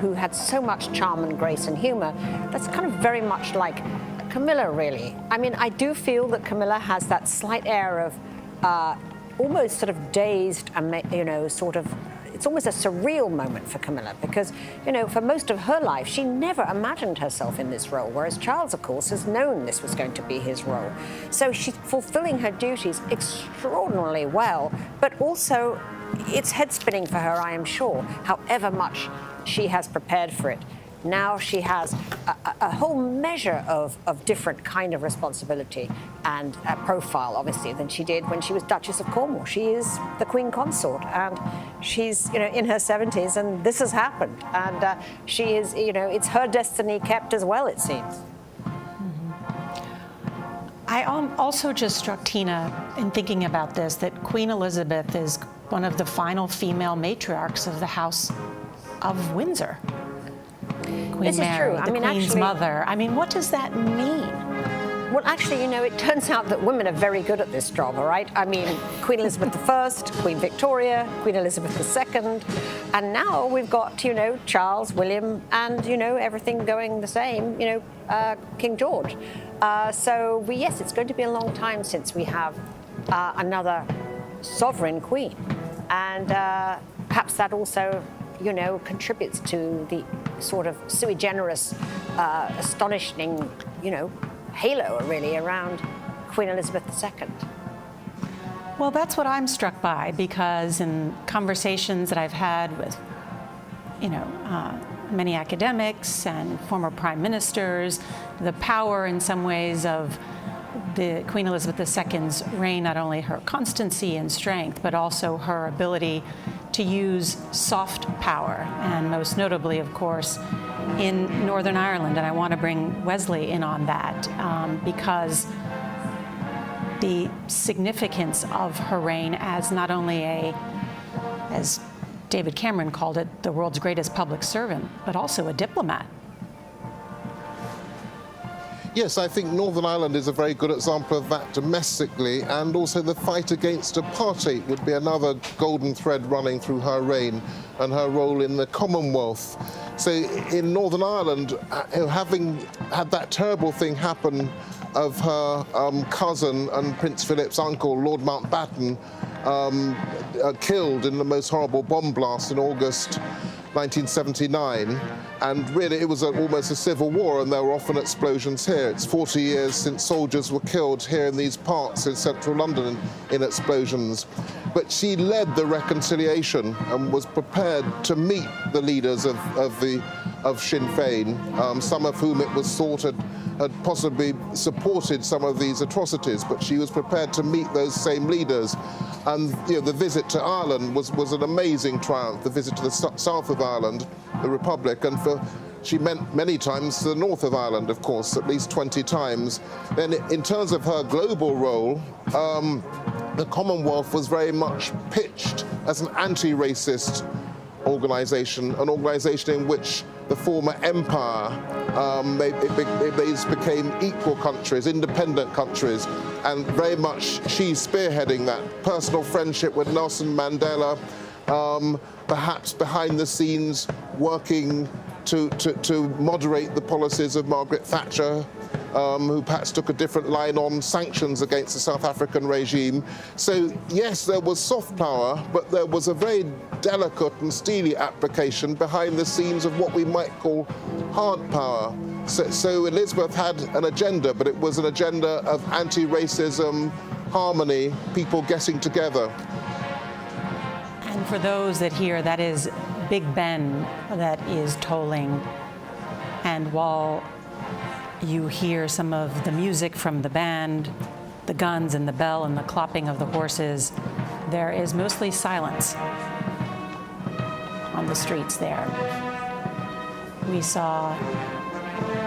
who had so much charm and grace and humor. That's kind of very much like Camilla, really. I mean, I do feel that Camilla has that slight air of almost sort of dazed, it's almost a surreal moment for Camilla because, for most of her life, she never imagined herself in this role, whereas Charles, of course, has known this was going to be his role. So she's fulfilling her duties extraordinarily well, but also it's head-spinning for her, I am sure, however much she has prepared for it. Now she has a whole measure of different kind of responsibility and profile, obviously, than she did when she was Duchess of Cornwall. She is the Queen Consort, and she's, in her 70s, and this has happened. And she is, it's her destiny kept as well, it seems. I also just struck Tina in thinking about this, that Queen Elizabeth is one of the final female matriarchs of the House of Windsor. Queen Mary, the Queen's mother. I mean, what does that mean? Well, actually, it turns out that women are very good at this job, all right? I mean, Queen Elizabeth I, Queen Victoria, Queen Elizabeth II, and now we've got, Charles, William, and, everything going the same, King George. Yes, it's going to be a long time since we have another sovereign queen. And perhaps that also, contributes to the sort of sui generis, astonishing, halo really around Queen Elizabeth II. Well, that's what I'm struck by, because in conversations that I've had with, many academics and former prime ministers, the power in some ways of the Queen Elizabeth II's reign, not only her constancy and strength, but also her ability to use soft power, and most notably, of course, in Northern Ireland. And I want to bring Wesley in on that because the significance of her reign as not only as David Cameron called it, the world's greatest public servant, but also a diplomat. Yes, I think Northern Ireland is a very good example of that domestically, and also the fight against apartheid would be another golden thread running through her reign and her role in the Commonwealth. So in Northern Ireland, having had that terrible thing happen of her cousin and Prince Philip's uncle, Lord Mountbatten, killed in the most horrible bomb blast in August 1979, and really it was almost a civil war, and there were often explosions here. It's 40 years since soldiers were killed here in these parts in central London in explosions. But she led the reconciliation and was prepared to meet the leaders of Sinn Féin, some of whom it was thought had possibly supported some of these atrocities, but she was prepared to meet those same leaders. And the visit to Ireland was an amazing triumph, the visit to the south of Ireland, the Republic, and she meant many times to the north of Ireland, of course, at least 20 times. Then in terms of her global role, the Commonwealth was very much pitched as an anti-racist organisation, an organisation in which the former empire, these became equal countries, independent countries, and very much she spearheading that personal friendship with Nelson Mandela, perhaps behind the scenes working to moderate the policies of Margaret Thatcher, who perhaps took a different line on sanctions against the South African regime. So yes, there was soft power, but there was a very delicate and steely application behind the scenes of what we might call hard power. So Elizabeth had an agenda, but it was an agenda of anti-racism, harmony, people getting together. And for those that hear, that is Big Ben that is tolling. And while you hear some of the music from the band, the guns and the bell and the clopping of the horses, there is mostly silence on the streets there. We saw,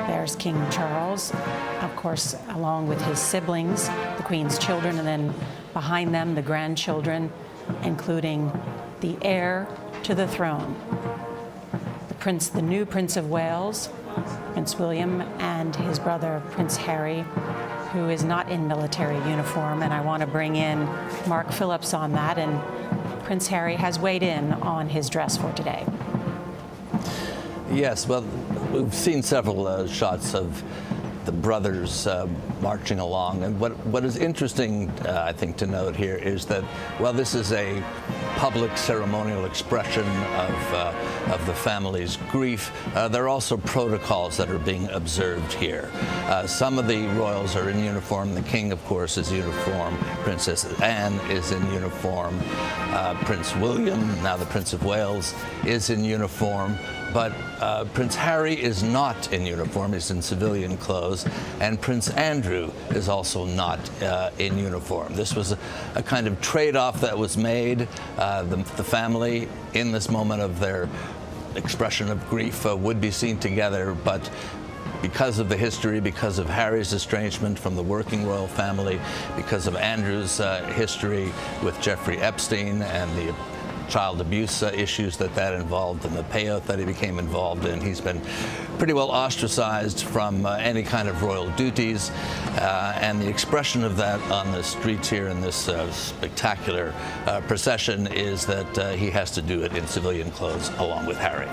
there's King Charles, of course, along with his siblings, the Queen's children, and then behind them, the grandchildren, including the heir to the throne, the new Prince of Wales, Prince William, and his brother, Prince Harry, who is not in military uniform. And I want to bring in Mark Phillips on that. And Prince Harry has weighed in on his dress for today. Yes, well, we've seen several shots of the brothers marching along. And what is interesting, I think, to note here is that, while this is a public ceremonial expression of the family's grief, there are also protocols that are being observed here. Some of the royals are in uniform. The king, of course, is uniform. Princess Anne is in uniform. Prince William, now the Prince of Wales, is in uniform. But Prince Harry is not in uniform. He's in civilian clothes. And Prince Andrew is also not in uniform. This was a kind of trade-off that was made. The family, in this moment of their expression of grief, would be seen together. But because of the history, because of Harry's estrangement from the working royal family, because of Andrew's history with Jeffrey Epstein and the child abuse issues that involved and the payout that he became involved in, he's been pretty well ostracized from any kind of royal duties. And the expression of that on the streets here in this spectacular procession is that he has to do it in civilian clothes along with Harry.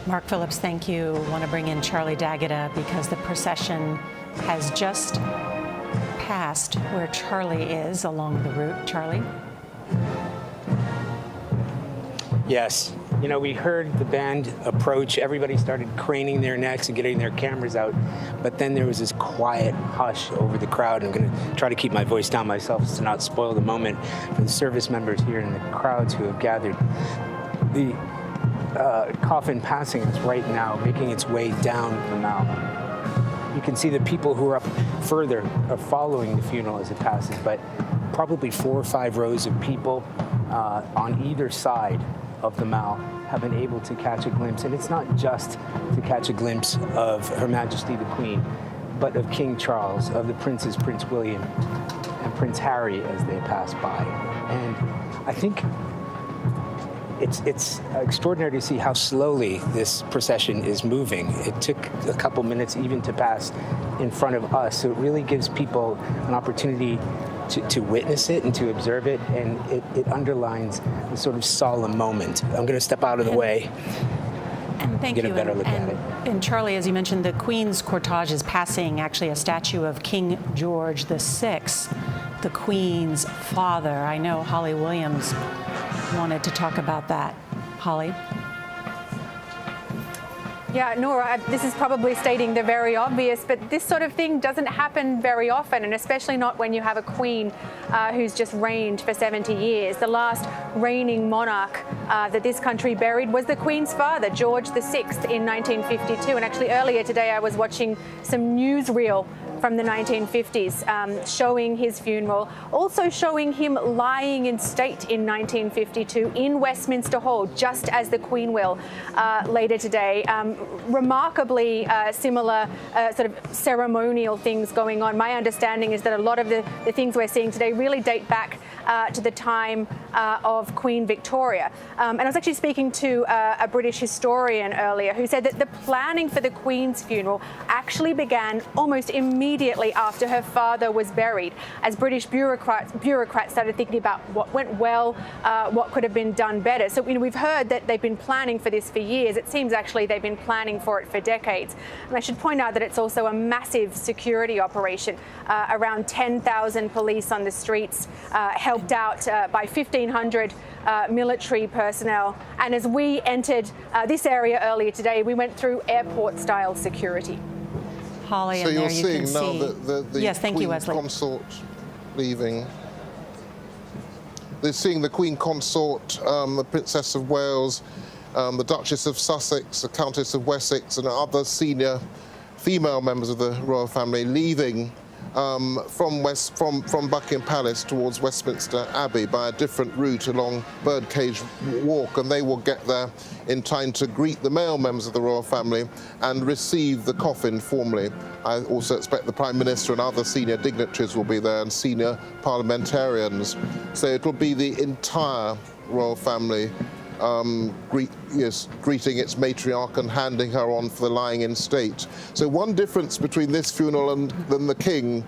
Mark Phillips, thank you. I want to bring in Charlie D'Agata because the procession has just passed where Charlie is along the route. Charlie? Yes. You know, we heard the band approach. Everybody started craning their necks and getting their cameras out. But then there was this quiet hush over the crowd. I'm going to try to keep my voice down myself to not spoil the moment for the service members here and the crowds who have gathered. The coffin passing is right now making its way down the Mall. You can see the people who are up further are following the funeral as it passes, but probably 4 or 5 rows of people on either side of the Mall have been able to catch a glimpse. And it's not just to catch a glimpse of Her Majesty the Queen, but of King Charles, of the princes, Prince William and Prince Harry as they pass by. And I think it's extraordinary to see how slowly this procession is moving. It took a couple minutes even to pass in front of us, so it really gives people an opportunity to witness it and to observe it, and it underlines a sort of solemn moment. I'm going to step out of the way and get a better look at it. And Charlie, as you mentioned, the Queen's cortege is passing actually a statue of King George VI, the Queen's father. I know Holly Williams wanted to talk about that. Holly? Yeah, Nora, this is probably stating the very obvious, but this sort of thing doesn't happen very often, and especially not when you have a queen who's just reigned for 70 years. The last reigning monarch that this country buried was the Queen's father, George VI, in 1952. And actually earlier today I was watching some newsreel from the 1950s, showing his funeral, also showing him lying in state in 1952 in Westminster Hall, just as the Queen will later today. Remarkably similar sort of ceremonial things going on. My understanding is that a lot of the things we're seeing today really date back to the time of Queen Victoria. And I was actually speaking to a British historian earlier who said that the planning for the Queen's funeral actually began almost immediately after her father was buried, as British bureaucrats started thinking about what went well, what could have been done better. So we've heard that they've been planning for this for years. It seems actually they've been planning for it for decades. And I should point out that it's also a massive security operation. Around 10,000 police on the streets, helped out by 1,500 military personnel. And as we entered this area earlier today, we went through airport-style security. Holly, so and you're there you seeing can now see. the Yes, thank Queen you, Wesley. Consort leaving. They're seeing the Queen Consort, the Princess of Wales, the Duchess of Sussex, the Countess of Wessex, and other senior female members of the royal family leaving from Buckingham Palace towards Westminster Abbey by a different route along Birdcage Walk, and they will get there in time to greet the male members of the royal family and receive the coffin formally. I also expect the Prime Minister and other senior dignitaries will be there, and senior parliamentarians. So it will be the entire royal family greeting its matriarch and handing her on for the lying in state. So one difference between this funeral and the King,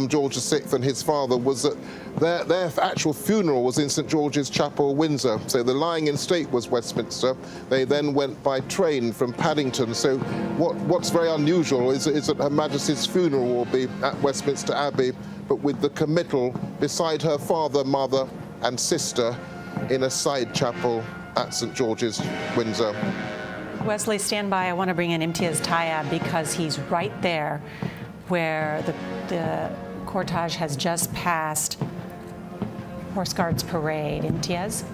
George VI, and his father was that their actual funeral was in St George's Chapel, Windsor. So the lying in state was Westminster. They then went by train from Paddington. So what's very unusual is that Her Majesty's funeral will be at Westminster Abbey, but with the committal beside her father, mother, and sister in a side chapel at St George's, Windsor. Wesley, stand by. I want to bring in Imtiaz Tayyab because he's right there where the cortege has just passed Horse Guards Parade. Imtiaz?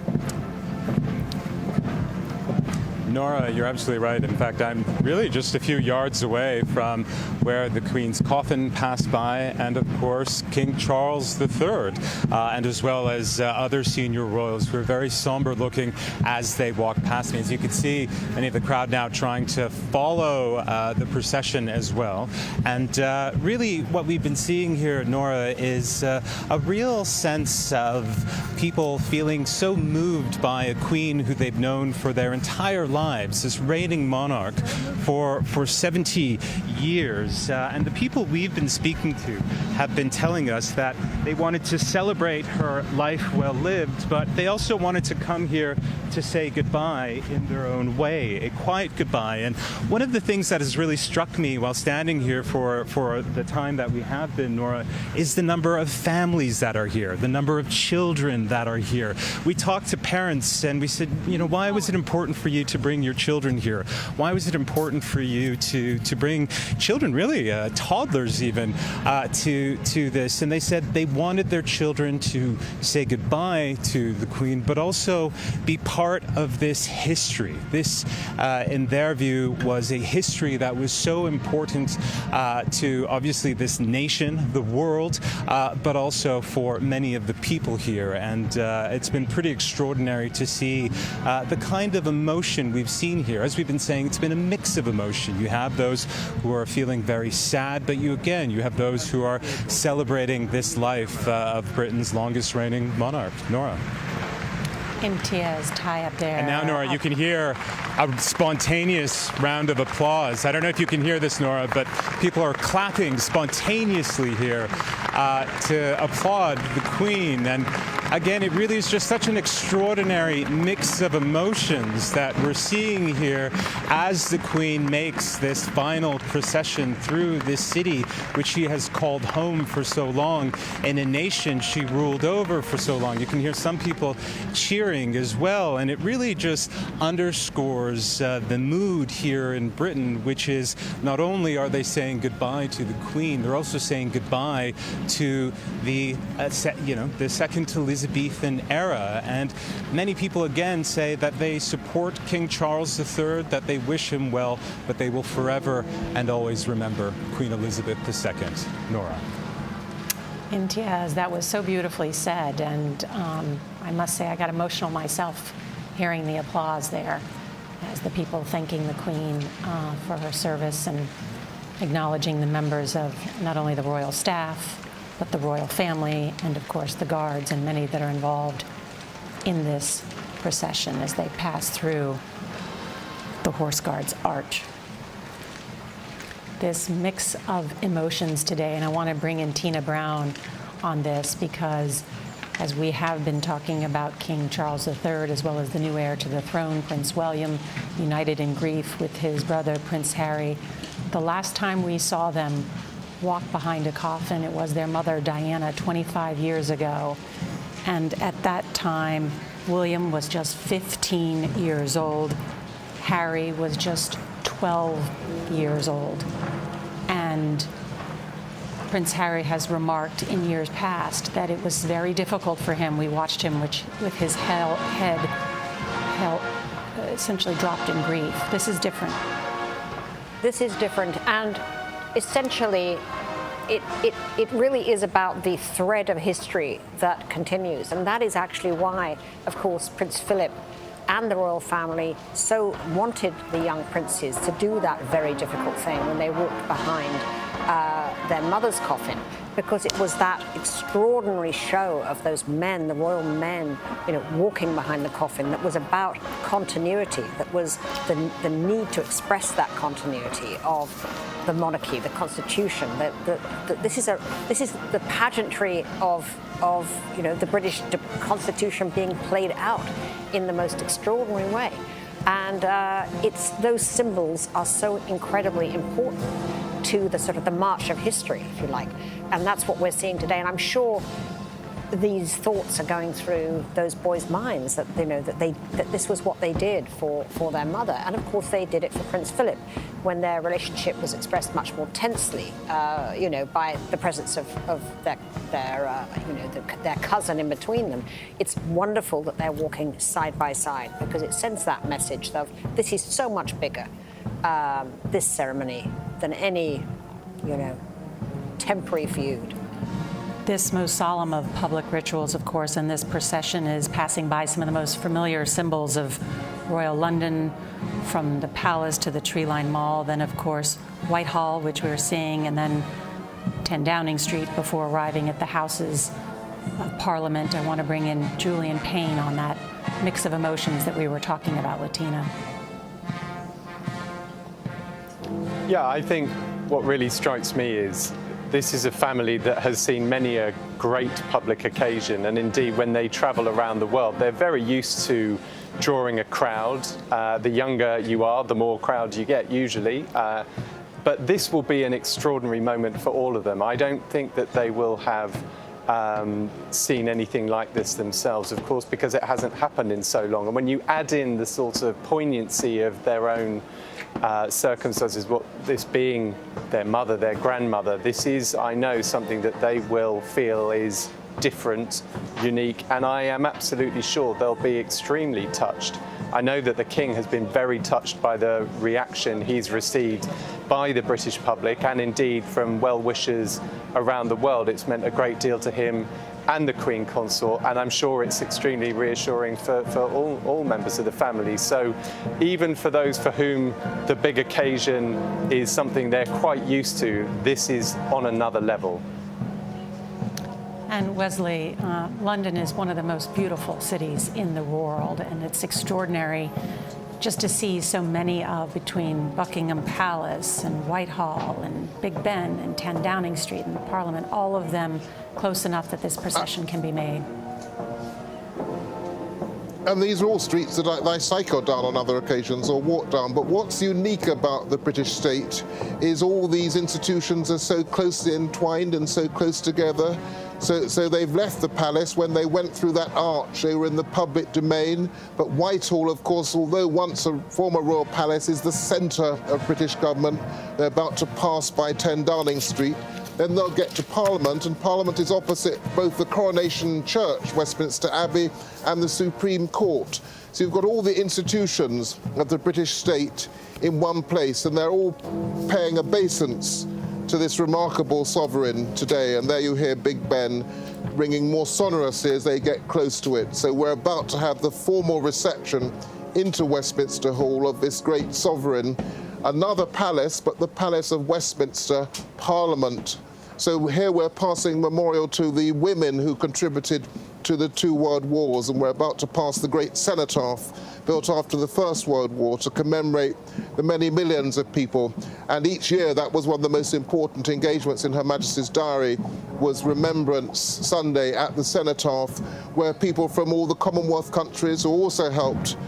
Nora, you're absolutely right. In fact, I'm really just a few yards away from where the Queen's coffin passed by, and of course, King Charles III, and as well as other senior royals who are very somber looking as they walk past me. As you can see, many of the crowd now trying to follow the procession as well. And really what we've been seeing here, Nora, is a real sense of people feeling so moved by a queen who they've known for their entire lives, this reigning monarch for 70 years. And the people we've been speaking to have been telling us that they wanted to celebrate her life well lived, but they also wanted to come here to say goodbye in their own way, a quiet goodbye. And one of the things that has really struck me while standing here for the time that we have been, Nora, is the number of families that are here, the number of children that are here. We talked to parents and we said, you know, why was it important for you to bring bring your children here? Why was it important for you to bring children, really toddlers even, to this? And they said they wanted their children to say goodbye to the Queen, but also be part of this history. This, in their view, was a history that was so important to obviously this nation, the world, but also for many of the people here. And it's been pretty extraordinary to see the kind of emotion we've seen here. As we've been saying, it's been a mix of emotion. You have those who are feeling very sad, but you have those who are celebrating this life of Britain's longest reigning monarch. Nora. Imtiaz tie up there. And now, Nora, you can hear a spontaneous round of applause. I don't know if you can hear this, Nora, but people are clapping spontaneously here to applaud the Queen. And again, it really is just such an extraordinary mix of emotions that we're seeing here as the Queen makes this final procession through this city, which she has called home for so long, in a nation she ruled over for so long. You can hear some people cheering as well, and it really just underscores the mood here in Britain, which is not only are they saying goodbye to the Queen, they're also saying goodbye to the the second Elizabethan era. And many people again say that they support King Charles III, that they wish him well, but they will forever and always remember Queen Elizabeth II. Nora. Imtiaz, that was so beautifully said, and I must say I got emotional myself hearing the applause there as the people thanking the Queen for her service and acknowledging the members of not only the royal staff, but the royal family and, of course, the guards and many that are involved in this procession as they pass through the Horse Guards Arch. This mix of emotions today, and I want to bring in Tina Brown on this because as we have been talking about King Charles III as well as the new heir to the throne, Prince William, united in grief with his brother, Prince Harry, the last time we saw them walk behind a coffin, it was their mother, Diana, 25 years ago. And at that time, William was just 15 years old. Harry was just 12 years old. And Prince Harry has remarked in years past that it was very difficult for him. We watched him with his head essentially dropped in grief. This is different. This is different, and essentially it really is about the thread of history that continues, and that is actually why, of course, Prince Philip and the royal family so wanted the young princes to do that very difficult thing when they walked behind their mother's coffin, because it was that extraordinary show of those men, the royal men, walking behind the coffin, that was about continuity, that was the need to express that continuity of the monarchy, the constitution. This is the pageantry of the British Constitution being played out in the most extraordinary way, and those symbols are so incredibly important to the sort of the march of history, if you like, and that's what we're seeing today. And I'm sure these thoughts are going through those boys' minds that that this was what they did for their mother, and of course they did it for Prince Philip when their relationship was expressed much more tensely, by the presence of their cousin in between them. It's wonderful that they're walking side by side because it sends that message of this is so much bigger, this ceremony, than any temporary feud. This most solemn of public rituals, of course, and this procession is passing by some of the most familiar symbols of royal London, from the palace to the tree-lined mall, then, of course, Whitehall, which we're seeing, and then 10 Downing Street before arriving at the Houses of Parliament. I want to bring in Julian Payne on that mix of emotions that we were talking about, Latina. Yeah, I think what really strikes me is this is a family that has seen many a great public occasion, and indeed when they travel around the world, they're very used to drawing a crowd. The younger you are, the more crowd you get usually. But this will be an extraordinary moment for all of them. I don't think that they will have seen anything like this themselves, of course, because it hasn't happened in so long. And when you add in the sort of poignancy of their own circumstances, what this being their mother, their grandmother, this is, I know, something that they will feel is different, unique, and I am absolutely sure they'll be extremely touched. I know that the King has been very touched by the reaction he's received by the British public and indeed from well-wishers around the world. It's meant a great deal to him and the Queen Consort, and I'm sure it's extremely reassuring for all members of the family. So even for those for whom the big occasion is something they're quite used to, this is on another level. And Wesley, London is one of the most beautiful cities in the world, and it's extraordinary just to see so many of between Buckingham Palace and Whitehall and Big Ben and 10 Downing Street and the Parliament, all of them close enough that this procession can be made. And these are all streets that I cycle down on other occasions or walk down. But what's unique about the British state is all these institutions are so closely entwined and so close together. So they've left the palace. When they went through that arch, they were in the public domain. But Whitehall, of course, although once a former royal palace, is the centre of British government. They're about to pass by 10 Downing Street. Then they'll get to Parliament, and Parliament is opposite both the Coronation Church, Westminster Abbey, and the Supreme Court. So you've got all the institutions of the British state in one place, and they're all paying obeisance to this remarkable sovereign today. And there you hear Big Ben ringing more sonorously as they get close to it. So we're about to have the formal reception into Westminster Hall of this great sovereign. Another palace, but the Palace of Westminster, Parliament. So here we're passing memorial to the women who contributed to the 2 world wars, and we're about to pass the Great Cenotaph, built after the First World War, to commemorate the many millions of people. And each year, that was one of the most important engagements in Her Majesty's diary, was Remembrance Sunday at the Cenotaph, where people from all the Commonwealth countries who also helped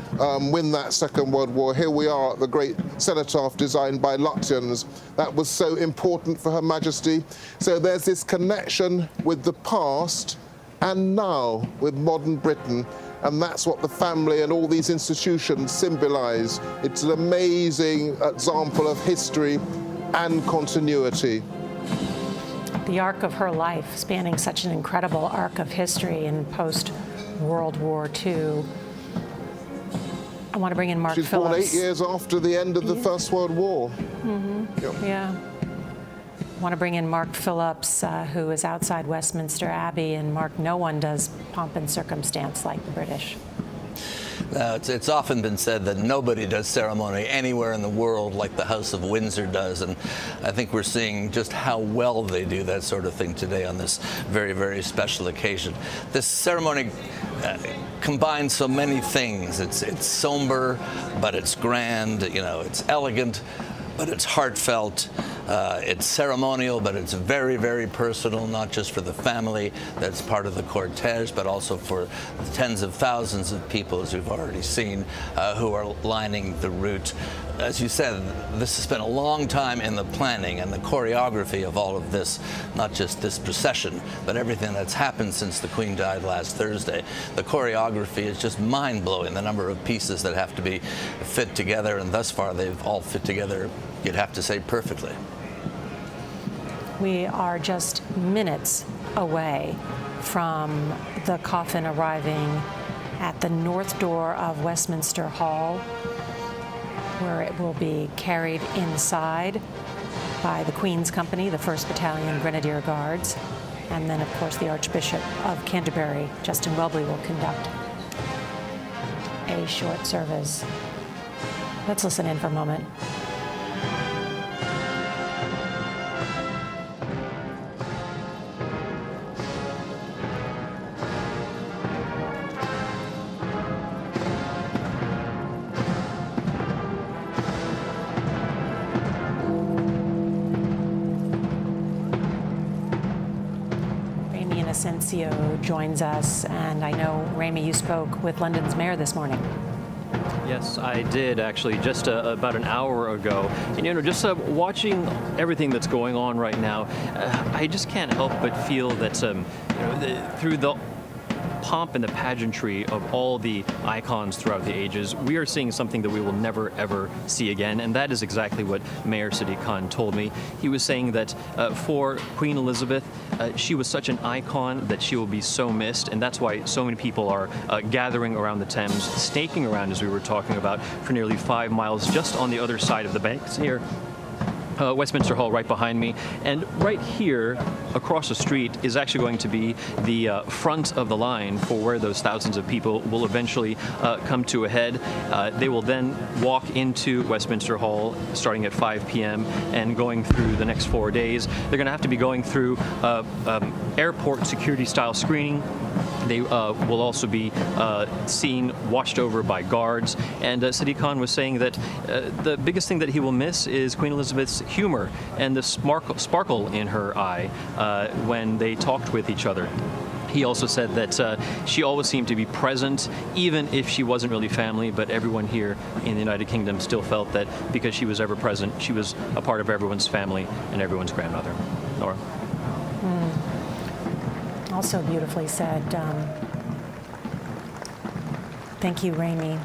win that Second World War. Here we are at the Great Cenotaph, designed by Lutyens. That was so important for Her Majesty. So there's this connection with the past and now with modern Britain. And that's what the family and all these institutions symbolise. It's an amazing example of history and continuity. The arc of her life, spanning such an incredible arc of history in post-World War II. I want to bring in Mark Phillips. She's born 8 years after the end of the First World War. Mm-hmm. Yep. Yeah. I want to bring in Mark Phillips, who is outside Westminster Abbey. And Mark, no one does pomp and circumstance like the British. It's often been said that nobody does ceremony anywhere in the world like the House of Windsor does, and I think we're seeing just how well they do that sort of thing today on this very, very special occasion. This ceremony combines so many things. It's somber, but it's grand. You know, it's elegant, but it's heartfelt. It's ceremonial, but it's very, very personal, not just for the family that's part of the cortege, but also for the tens of thousands of people, as we've already seen, who are lining the route. As you said, this has been a long time in the planning and the choreography of all of this, not just this procession, but everything that's happened since the Queen died last Thursday. The choreography is just mind-blowing, the number of pieces that have to be fit together, and thus far they've all fit together, you'd have to say, perfectly. We are just minutes away from the coffin arriving at the north door of Westminster Hall, where it will be carried inside by the Queen's Company, the 1st Battalion Grenadier Guards, and then, of course, the Archbishop of Canterbury, Justin Welby, will conduct a short service. Let's listen in for a moment. Joins us, and I know, Rami, you spoke with London's mayor this morning. Yes, I did actually, just about an hour ago. And just watching everything that's going on right now, I just can't help but feel that through the pomp and the pageantry of all the icons throughout the ages, we are seeing something that we will never ever see again, and that is exactly what Mayor Sadiq Khan told me. He was saying that for Queen Elizabeth, she was such an icon that she will be so missed, and that's why so many people are gathering around the Thames, snaking around, as we were talking about, for nearly 5 miles just on the other side of the banks here. Westminster Hall right behind me, and right here across the street is actually going to be the front of the line for where those thousands of people will eventually come to a head. They will then walk into Westminster Hall starting at 5 p.m. and going through the next 4 days. They're going to have to be going through airport security style screening. They will also be seen, watched over by guards. And Sadiq Khan was saying that the biggest thing that he will miss is Queen Elizabeth's humor and the sparkle in her eye when they talked with each other. He also said that she always seemed to be present, even if she wasn't really family, but everyone here in the United Kingdom still felt that because she was ever present, she was a part of everyone's family and everyone's grandmother. Nora? Also beautifully said. Thank you, Raimi.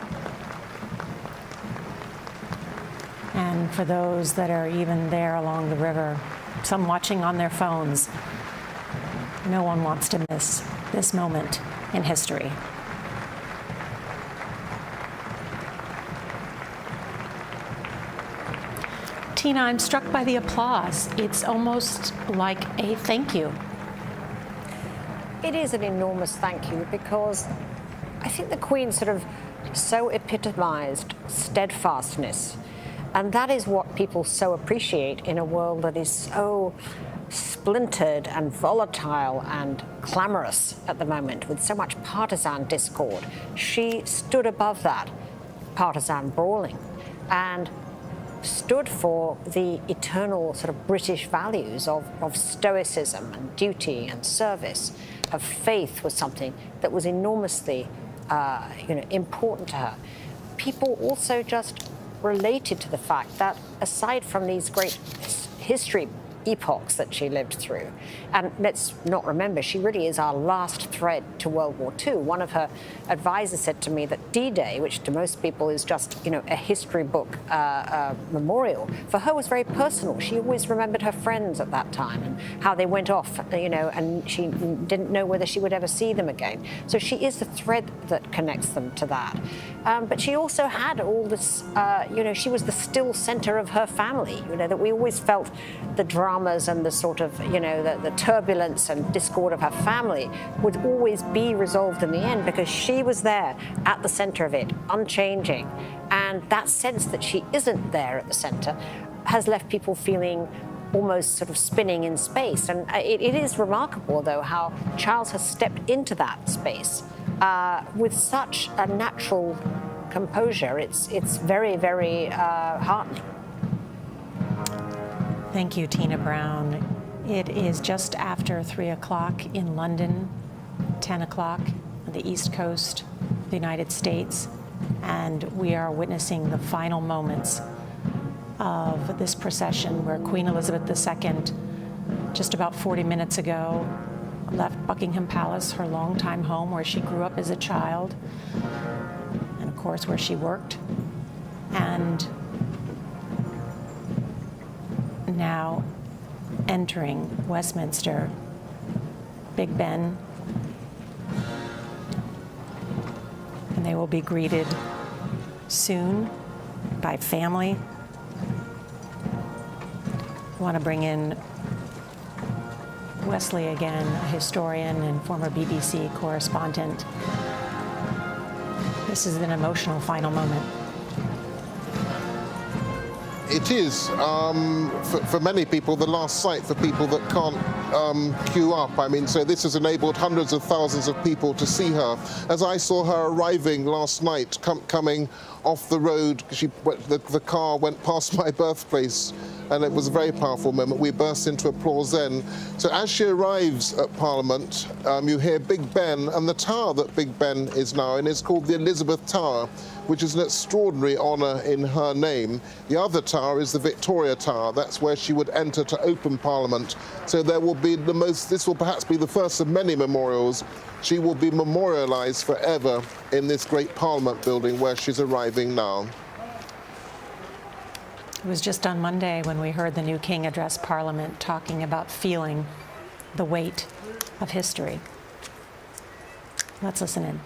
And for those that are even there along the river, some watching on their phones, no one wants to miss this moment in history. Tina, I'm struck by the applause. It's almost like a thank you. It is an enormous thank you because I think the Queen sort of so epitomized steadfastness. And that is what people so appreciate in a world that is so splintered and volatile and clamorous at the moment with so much partisan discord. She stood above that partisan brawling and stood for the eternal sort of British values of stoicism and duty and service. Her faith was something that was enormously important to her. People also just related to the fact that aside from these great history epochs that she lived through, and let's not remember, she really is our last thread to World War II. One of her advisors said to me that D-Day, which to most people is just a history book memorial, for her was very personal. She always remembered her friends at that time and how they went off, and she didn't know whether she would ever see them again. So she is the thread that connects them to that. But she also had all this, she was the still center of her family, that we always felt the dramas and the sort of, the turbulence and discord of her family would always be resolved in the end because she was there at the center of it, unchanging. And that sense that she isn't there at the center has left people feeling almost sort of spinning in space. And it is remarkable, though, how Charles has stepped into that space with such a natural composure. It's very, very heartening. Thank you, Tina Brown. It is just after 3 o'clock in London, 10 o'clock on the East Coast of the United States, and we are witnessing the final moments of this procession where Queen Elizabeth II, just about 40 minutes ago, left Buckingham Palace, her longtime home where she grew up as a child, and of course where she worked, and now entering Westminster, Big Ben, and they will be greeted soon by family. I want to bring in Wesley again, a historian and former BBC correspondent. This is an emotional final moment. It is, for many people, the last sight for people that can't queue up. I mean, so this has enabled hundreds of thousands of people to see her. As I saw her arriving last night, coming off the road, the car went past my birthplace, and it was a very powerful moment. We burst into applause then. So as she arrives at Parliament, you hear Big Ben, and the tower that Big Ben is now in is called the Elizabeth Tower, which is an extraordinary honour in her name. The other tower is the Victoria Tower. That's where she would enter to open Parliament. So there will be this will perhaps be the first of many memorials. She will be memorialised forever in this great Parliament building where she's arriving now. It was just on Monday when we heard the new king address Parliament, talking about feeling the weight of history. Let's listen in.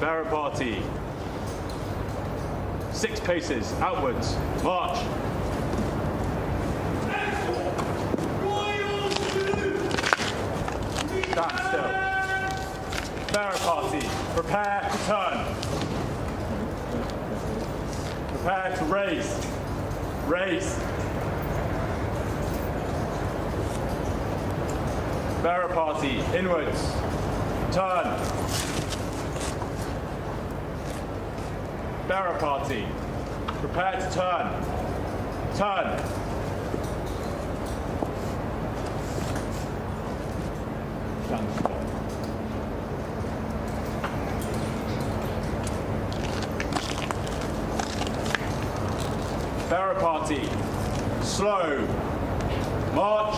Barrow party. 6 paces outwards. March. Stand still. Barrow party. Prepare to turn. Prepare to raise. Raise. Barrow party. Inwards. Turn. Barrow party, prepare to turn. Turn. Stand still. Barrow party, slow. March.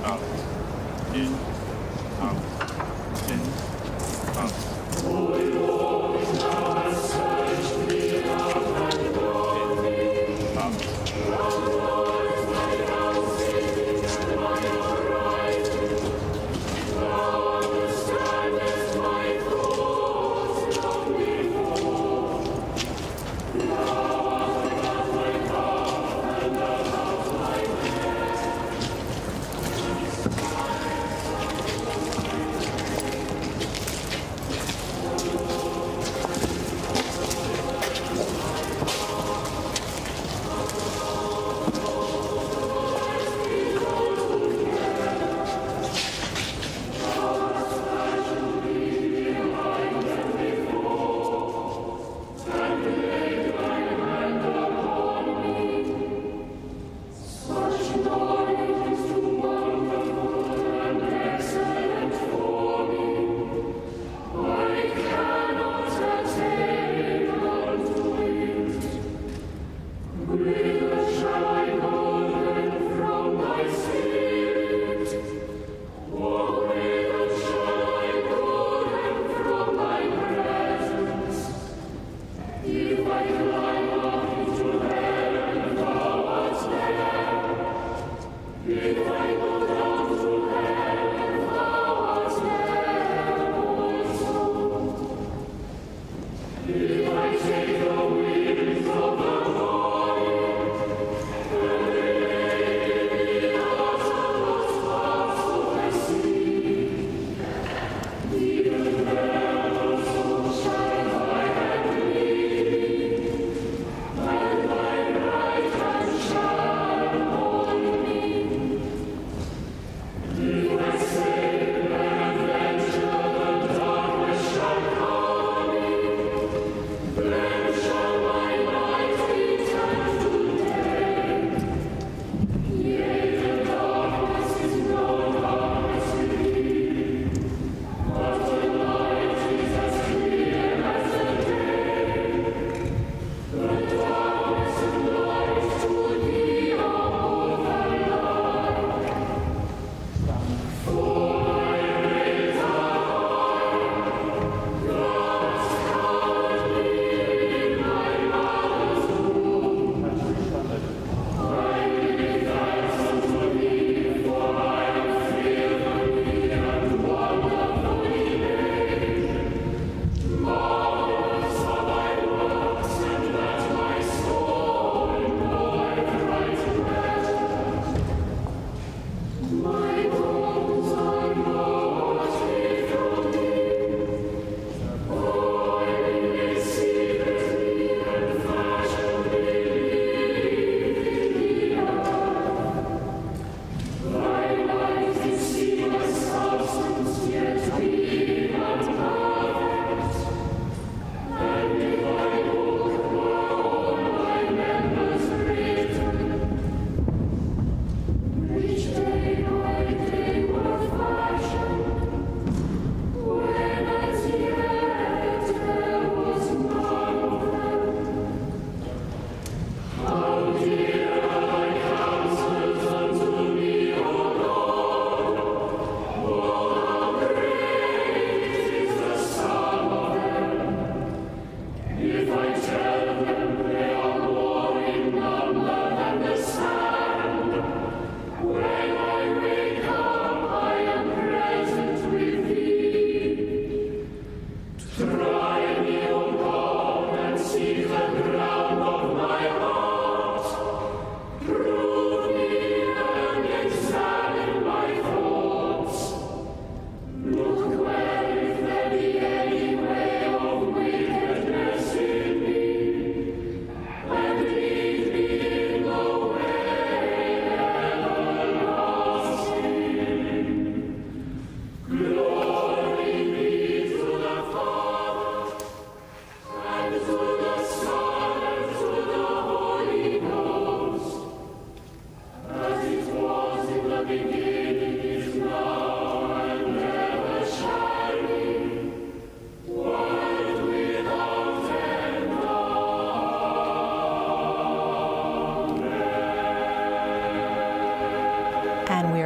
Out. In. Out. In. Out.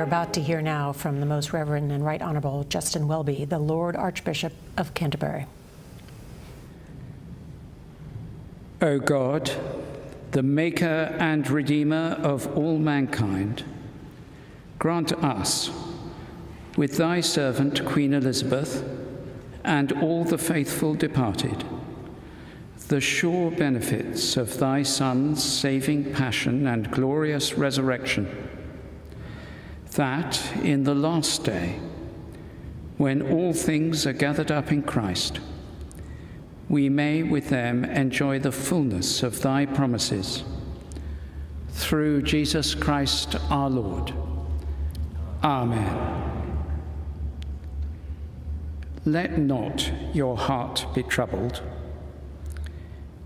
about to hear now from the Most Reverend and Right Honourable Justin Welby, the Lord Archbishop of Canterbury. O God, the Maker and Redeemer of all mankind, grant us, with thy servant Queen Elizabeth and all the faithful departed, the sure benefits of thy Son's saving passion and glorious resurrection, that in the last day, when all things are gathered up in Christ, we may with them enjoy the fullness of thy promises. Through Jesus Christ our Lord. Amen. Let not your heart be troubled.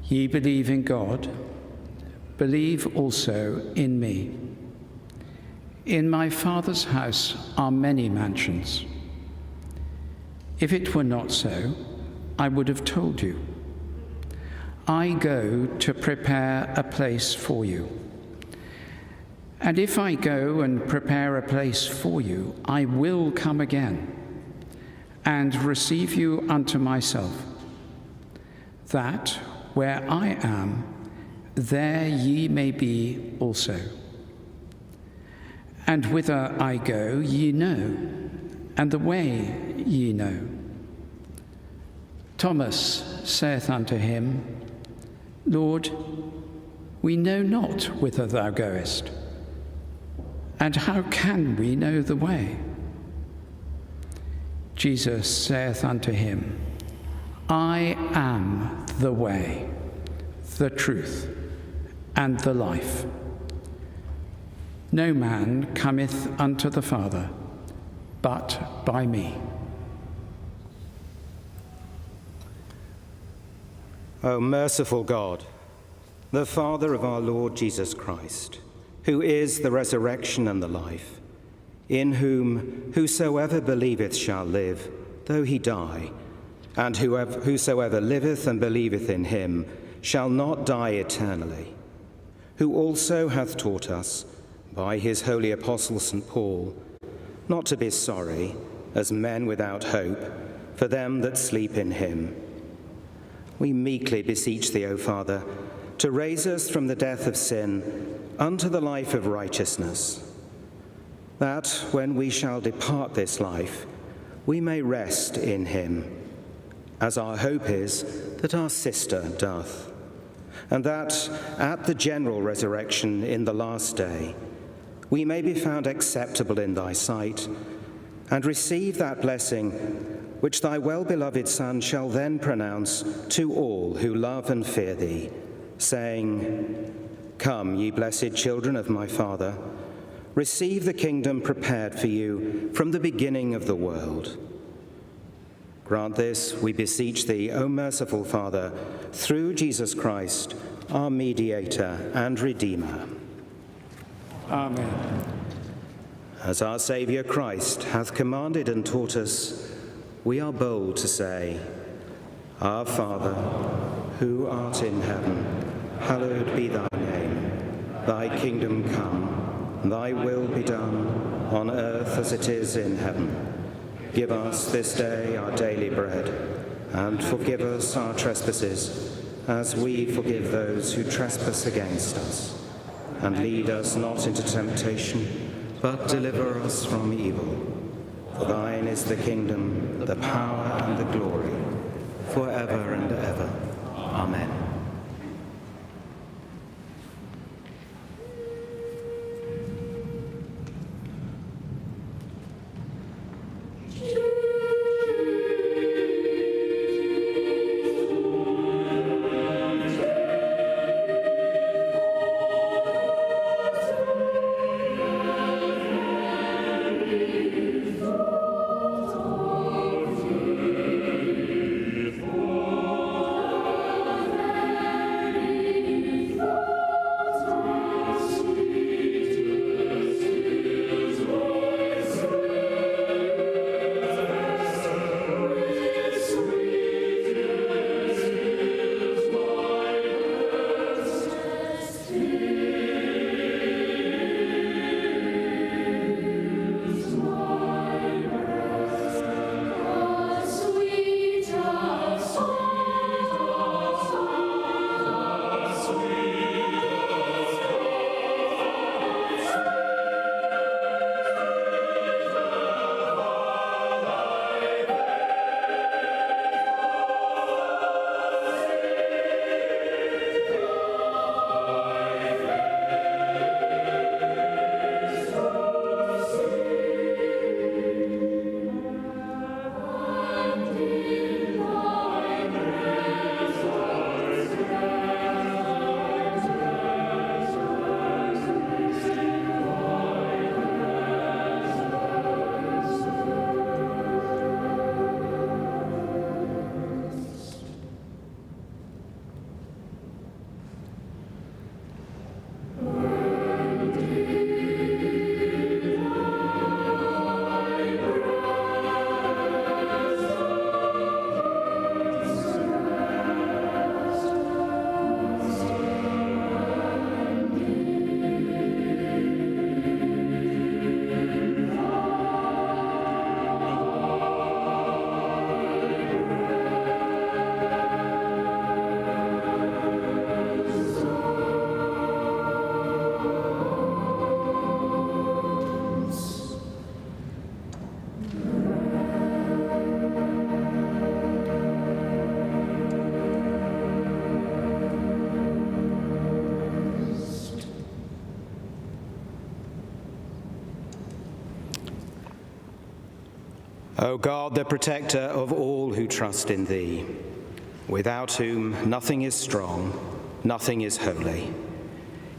Ye believe in God, believe also in me. In my Father's house are many mansions. If it were not so, I would have told you. I go to prepare a place for you. And if I go and prepare a place for you, I will come again and receive you unto myself, that where I am, there ye may be also. And whither I go ye know, and the way ye know. Thomas saith unto him, Lord, we know not whither thou goest, and how can we know the way? Jesus saith unto him, I am the way, the truth, and the life. No man cometh unto the Father, but by me. O merciful God, the Father of our Lord Jesus Christ, who is the resurrection and the life, in whom whosoever believeth shall live, though he die, and whosoever liveth and believeth in him shall not die eternally, who also hath taught us, by his holy apostle St. Paul, not to be sorry, as men without hope, for them that sleep in him. We meekly beseech thee, O Father, to raise us from the death of sin unto the life of righteousness, that when we shall depart this life, we may rest in him, as our hope is that our sister doth, and that at the general resurrection in the last day, we may be found acceptable in thy sight, and receive that blessing which thy well-beloved Son shall then pronounce to all who love and fear thee, saying, Come, ye blessed children of my Father, receive the kingdom prepared for you from the beginning of the world. Grant this, we beseech thee, O merciful Father, through Jesus Christ, our mediator and Redeemer. Amen. As our Saviour Christ hath commanded and taught us, we are bold to say, Our Father, who art in heaven, hallowed be thy name. Thy kingdom come, thy will be done, on earth as it is in heaven. Give us this day our daily bread, and forgive us our trespasses, as we forgive those who trespass against us. And lead us not into temptation, but deliver us from evil. For thine is the kingdom, the power, and the glory, forever and ever. Amen. O God, the protector of all who trust in thee, without whom nothing is strong, nothing is holy,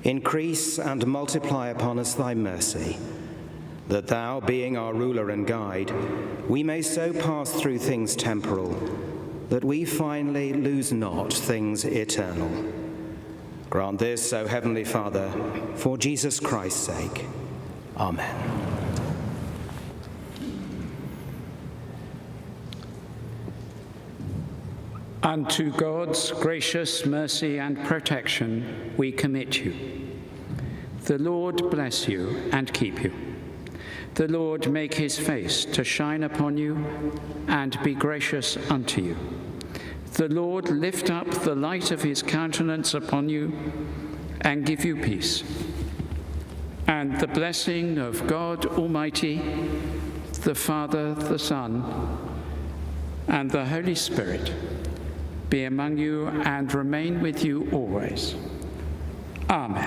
increase and multiply upon us thy mercy, that thou, being our ruler and guide, we may so pass through things temporal, that we finally lose not things eternal. Grant this, O Heavenly Father, for Jesus Christ's sake. Amen. Unto God's gracious mercy and protection we commit you. The Lord bless you and keep you. The Lord make his face to shine upon you and be gracious unto you. The Lord lift up the light of his countenance upon you and give you peace. And the blessing of God Almighty, the Father, the Son, and the Holy Spirit be among you and remain with you always. Amen.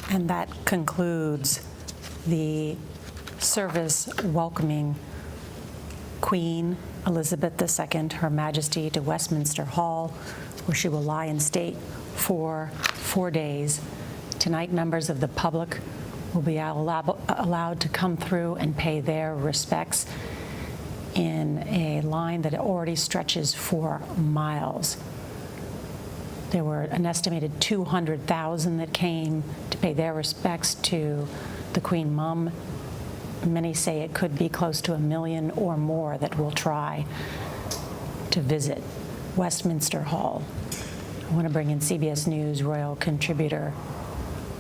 And that concludes the service welcoming Queen Elizabeth II, Her Majesty, to Westminster Hall, where she will lie in state for 4 days. Tonight, members of the public will be allowed to come through and pay their respects in a line that already stretches for miles. There were an estimated 200,000 that came to pay their respects to the Queen Mum. Many say it could be close to 1 million or more that will try to visit Westminster Hall. I want to bring in CBS News royal contributor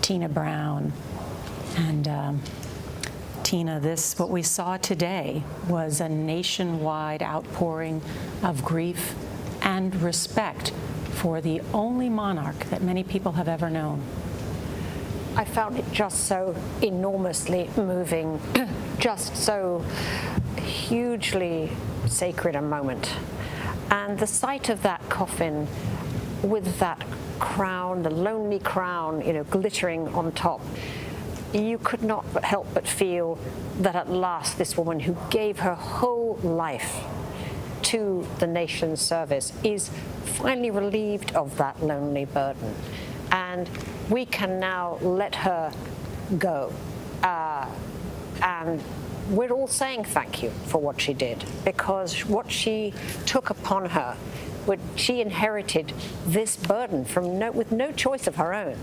Tina Brown. And Tina, what we saw today was a nationwide outpouring of grief and respect for the only monarch that many people have ever known. I found it just so enormously moving, just so hugely sacred a moment. And the sight of that coffin with that crown, the lonely crown, glittering on top, you could not help but feel that at last this woman who gave her whole life to the nation's service is finally relieved of that lonely burden. And we can now let her go. And we're all saying thank you for what she did, because what she took upon her, she inherited this burden with no choice of her own.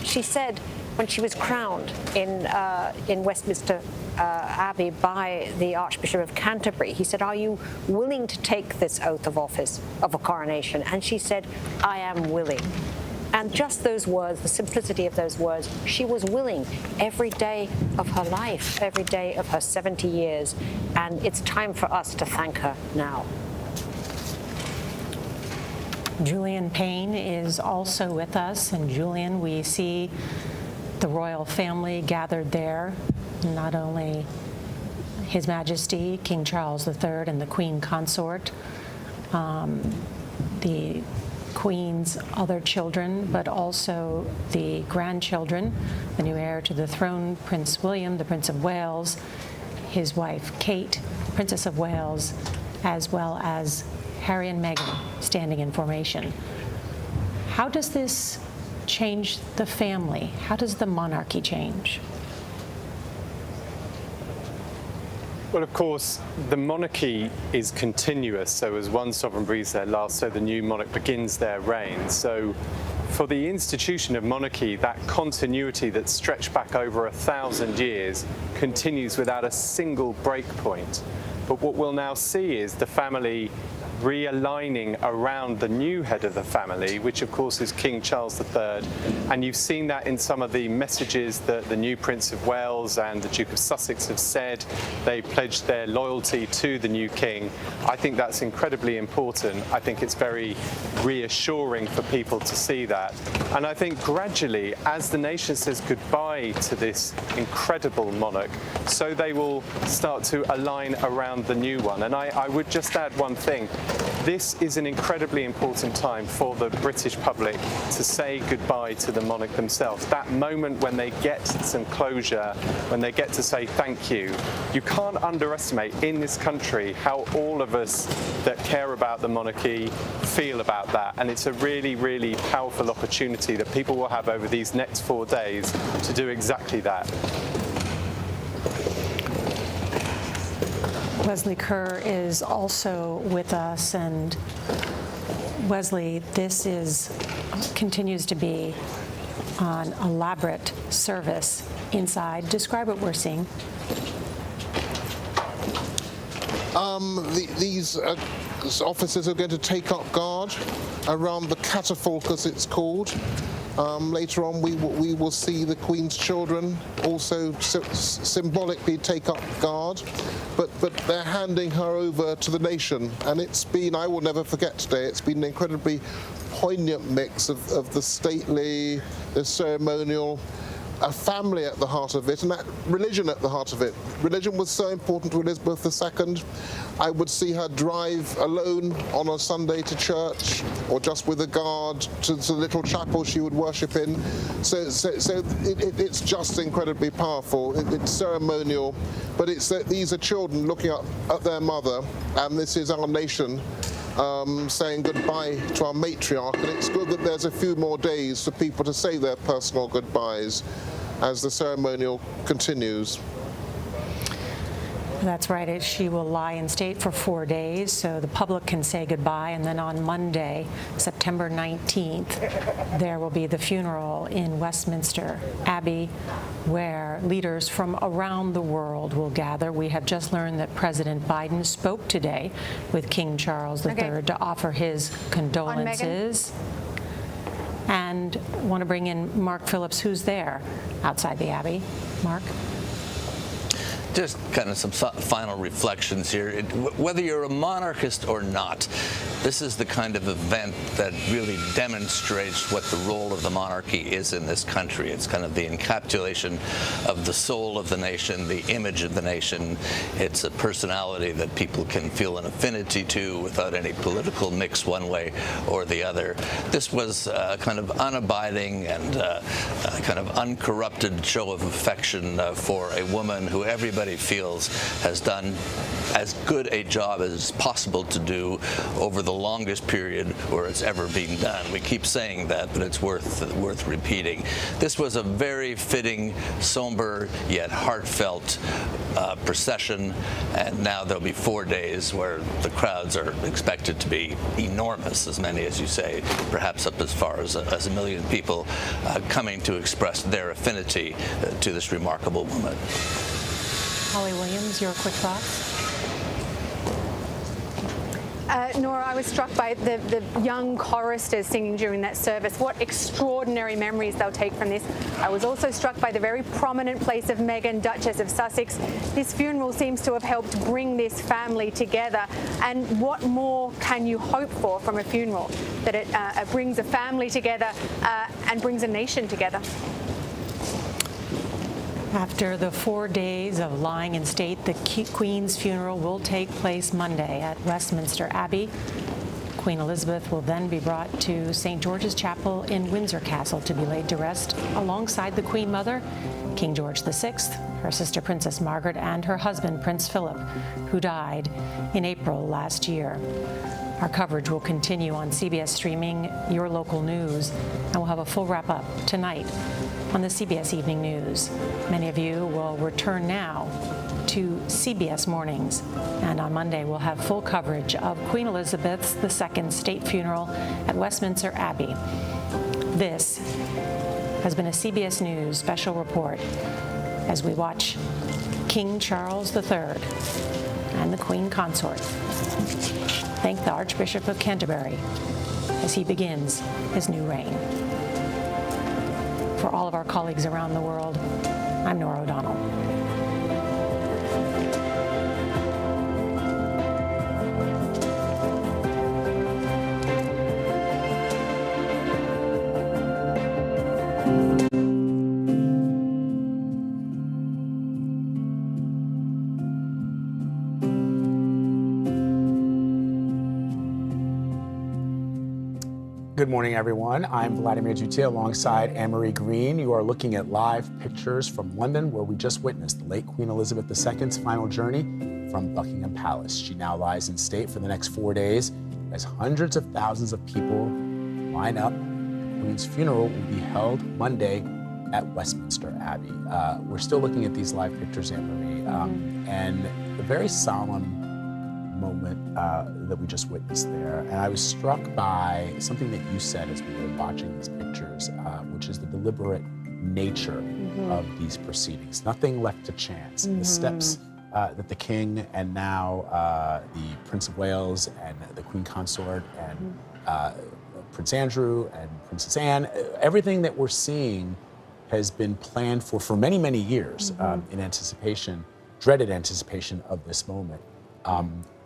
She said when she was crowned in Westminster Abbey by the Archbishop of Canterbury, he said, "Are you willing to take this oath of office of a coronation?" And she said, "I am willing." And just those words, the simplicity of those words, she was willing every day of her life, every day of her 70 years. And it's time for us to thank her now. Julian Payne is also with us. And Julian, we see the royal family gathered there, not only His Majesty King Charles III and the Queen Consort, the Queen's other children, but also the grandchildren, the new heir to the throne, Prince William, the Prince of Wales, his wife Kate, Princess of Wales, as well as Harry and Meghan standing in formation. How does this change the family? How does the monarchy change? Well, of course, the monarchy is continuous. So as one sovereign breathes their last, so the new monarch begins their reign. So for the institution of monarchy, that continuity that stretched back over 1,000 years continues without a single break point. But what we'll now see is the family realigning around the new head of the family, which of course is King Charles III. And you've seen that in some of the messages that the new Prince of Wales and the Duke of Sussex have said. They pledged their loyalty to the new king. I think that's incredibly important. I think it's very reassuring for people to see that. And I think gradually, as the nation says goodbye to this incredible monarch, so they will start to align around the new one. And I would just add one thing. This is an incredibly important time for the British public to say goodbye to the monarch themselves. That moment when they get some closure, when they get to say thank you. You can't underestimate in this country how all of us that care about the monarchy feel about that. And it's a really, really powerful opportunity that people will have over these next 4 days to do exactly that. Wesley Kerr is also with us, and Wesley, this continues to be an elaborate service inside. Describe what we're seeing. These officers are going to take up guard around the catafalque, as it's called. Later on, we will see the Queen's children also symbolically take up guard, but they're handing her over to the nation. And it's been, I will never forget today, it's been an incredibly poignant mix of the stately, the ceremonial, a family at the heart of it, and that religion at the heart of it. Religion was so important to Elizabeth II. I would see her drive alone on a Sunday to church, or just with a guard to the little chapel she would worship in. So it's just incredibly powerful. It's ceremonial, but it's that these are children looking up at their mother, and this is our nation saying goodbye to our matriarch, and it's good that there's a few more days for people to say their personal goodbyes as the ceremonial continues. That's right. She will lie in state for 4 days, so the public can say goodbye. And then on Monday, September 19th, there will be the funeral in Westminster Abbey, where leaders from around the world will gather. We have just learned that President Biden spoke today with King Charles III to offer his condolences. And want to bring in Mark Phillips, who's there outside the Abbey. Mark? Just kind of some final reflections here. Whether you're a monarchist or not, this is the kind of event that really demonstrates what the role of the monarchy is in this country. It's kind of the encapsulation of the soul of the nation, the image of the nation. It's a personality that people can feel an affinity to without any political mix one way or the other. This was a kind of unabiding and kind of uncorrupted show of affection for a woman who everybody feels has done as good a job as possible to do over the longest period where it's ever been done. We keep saying that, but it's worth repeating. This was a very fitting, somber, yet heartfelt procession, and now there'll be 4 days where the crowds are expected to be enormous, as many as you say, perhaps up as far as 1 million people coming to express their affinity to this remarkable woman. Holly Williams, your quick thoughts? Nora, I was struck by the young choristers singing during that service. What extraordinary memories they'll take from this. I was also struck by the very prominent place of Meghan, Duchess of Sussex. This funeral seems to have helped bring this family together. And what more can you hope for from a funeral? That it brings a family together and brings a nation together. After the 4 days of lying in state, the Queen's funeral will take place Monday at Westminster Abbey. Queen Elizabeth will then be brought to St. George's Chapel in Windsor Castle to be laid to rest alongside the Queen Mother, King George VI, her sister Princess Margaret, and her husband Prince Philip, who died in April last year. Our coverage will continue on CBS Streaming, your local news, and we'll have a full wrap-up tonight on the CBS Evening News. Many of you will return now to CBS Mornings, and on Monday we'll have full coverage of Queen Elizabeth II's state funeral at Westminster Abbey. This has been a CBS News special report as we watch King Charles III and the Queen Consort thank the Archbishop of Canterbury as he begins his new reign. For all of our colleagues around the world, I'm Nora O'Donnell. Good morning, everyone. I'm Vladimir Dutia alongside Anne-Marie Green. You are looking at live pictures from London, where we just witnessed the late Queen Elizabeth II's final journey from Buckingham Palace. She now lies in state for the next 4 days as hundreds of thousands of people line up. The Queen's funeral will be held Monday at Westminster Abbey. We're still looking at these live pictures, Anne-Marie, and a very solemn moment that we just witnessed there. And I was struck by something that you said as we were watching these pictures, which is the deliberate nature of these proceedings. Nothing left to chance. The steps that the King and now the Prince of Wales and the Queen Consort and Prince Andrew and Princess Anne, everything that we're seeing has been planned for many, many years in anticipation, dreaded anticipation of this moment.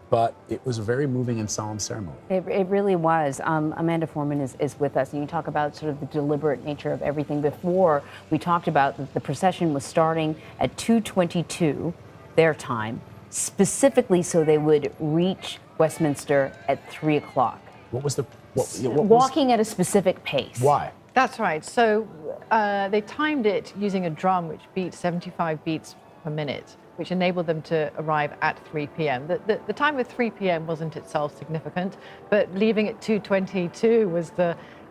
But it was a very moving and solemn ceremony. It really was. Amanda Foreman is with us, and you talk about sort of the deliberate nature of everything. Before, we talked about that the procession was starting at 2:22 their time, specifically so they would reach Westminster at 3 o'clock. What was the... Walking at a specific pace. Why? That's right. So they timed it using a drum which beat 75 beats per minute, which enabled them to arrive at 3 p.m. The time of 3 p.m. wasn't itself significant, but leaving at 2:22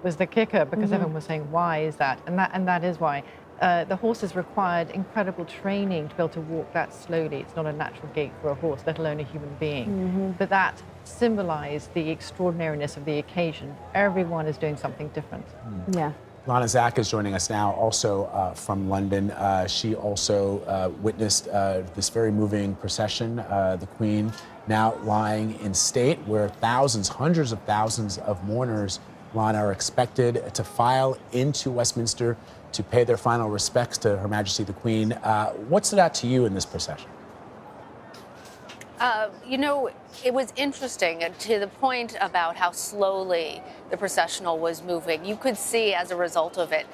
was the kicker, because everyone was saying, why is that? And that is why. The horses required incredible training to be able to walk that slowly. It's not a natural gait for a horse, let alone a human being. But that symbolized the extraordinariness of the occasion. Everyone is doing something different. Yeah. Lana Zak is joining us now, also from London. She also witnessed this very moving procession, the Queen now lying in state, where thousands, hundreds of thousands of mourners, Lana, are expected to file into Westminster to pay their final respects to Her Majesty the Queen. What stood out to you in this procession? You know, it was interesting to the point about how slowly the processional was moving. You could see, as a result of it,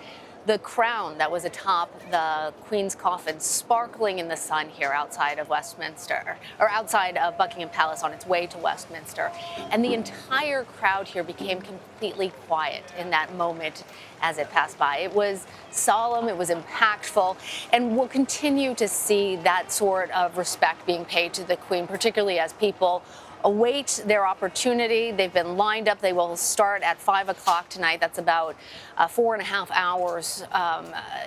the crown that was atop the Queen's coffin sparkling in the sun here outside of Westminster, or outside of Buckingham Palace on its way to Westminster. And the entire crowd here became completely quiet in that moment as it passed by. It was solemn, it was impactful, and we'll continue to see that sort of respect being paid to the Queen, particularly as people await their opportunity. They've been lined up. They will start at 5 o'clock tonight. That's about 4.5 hours.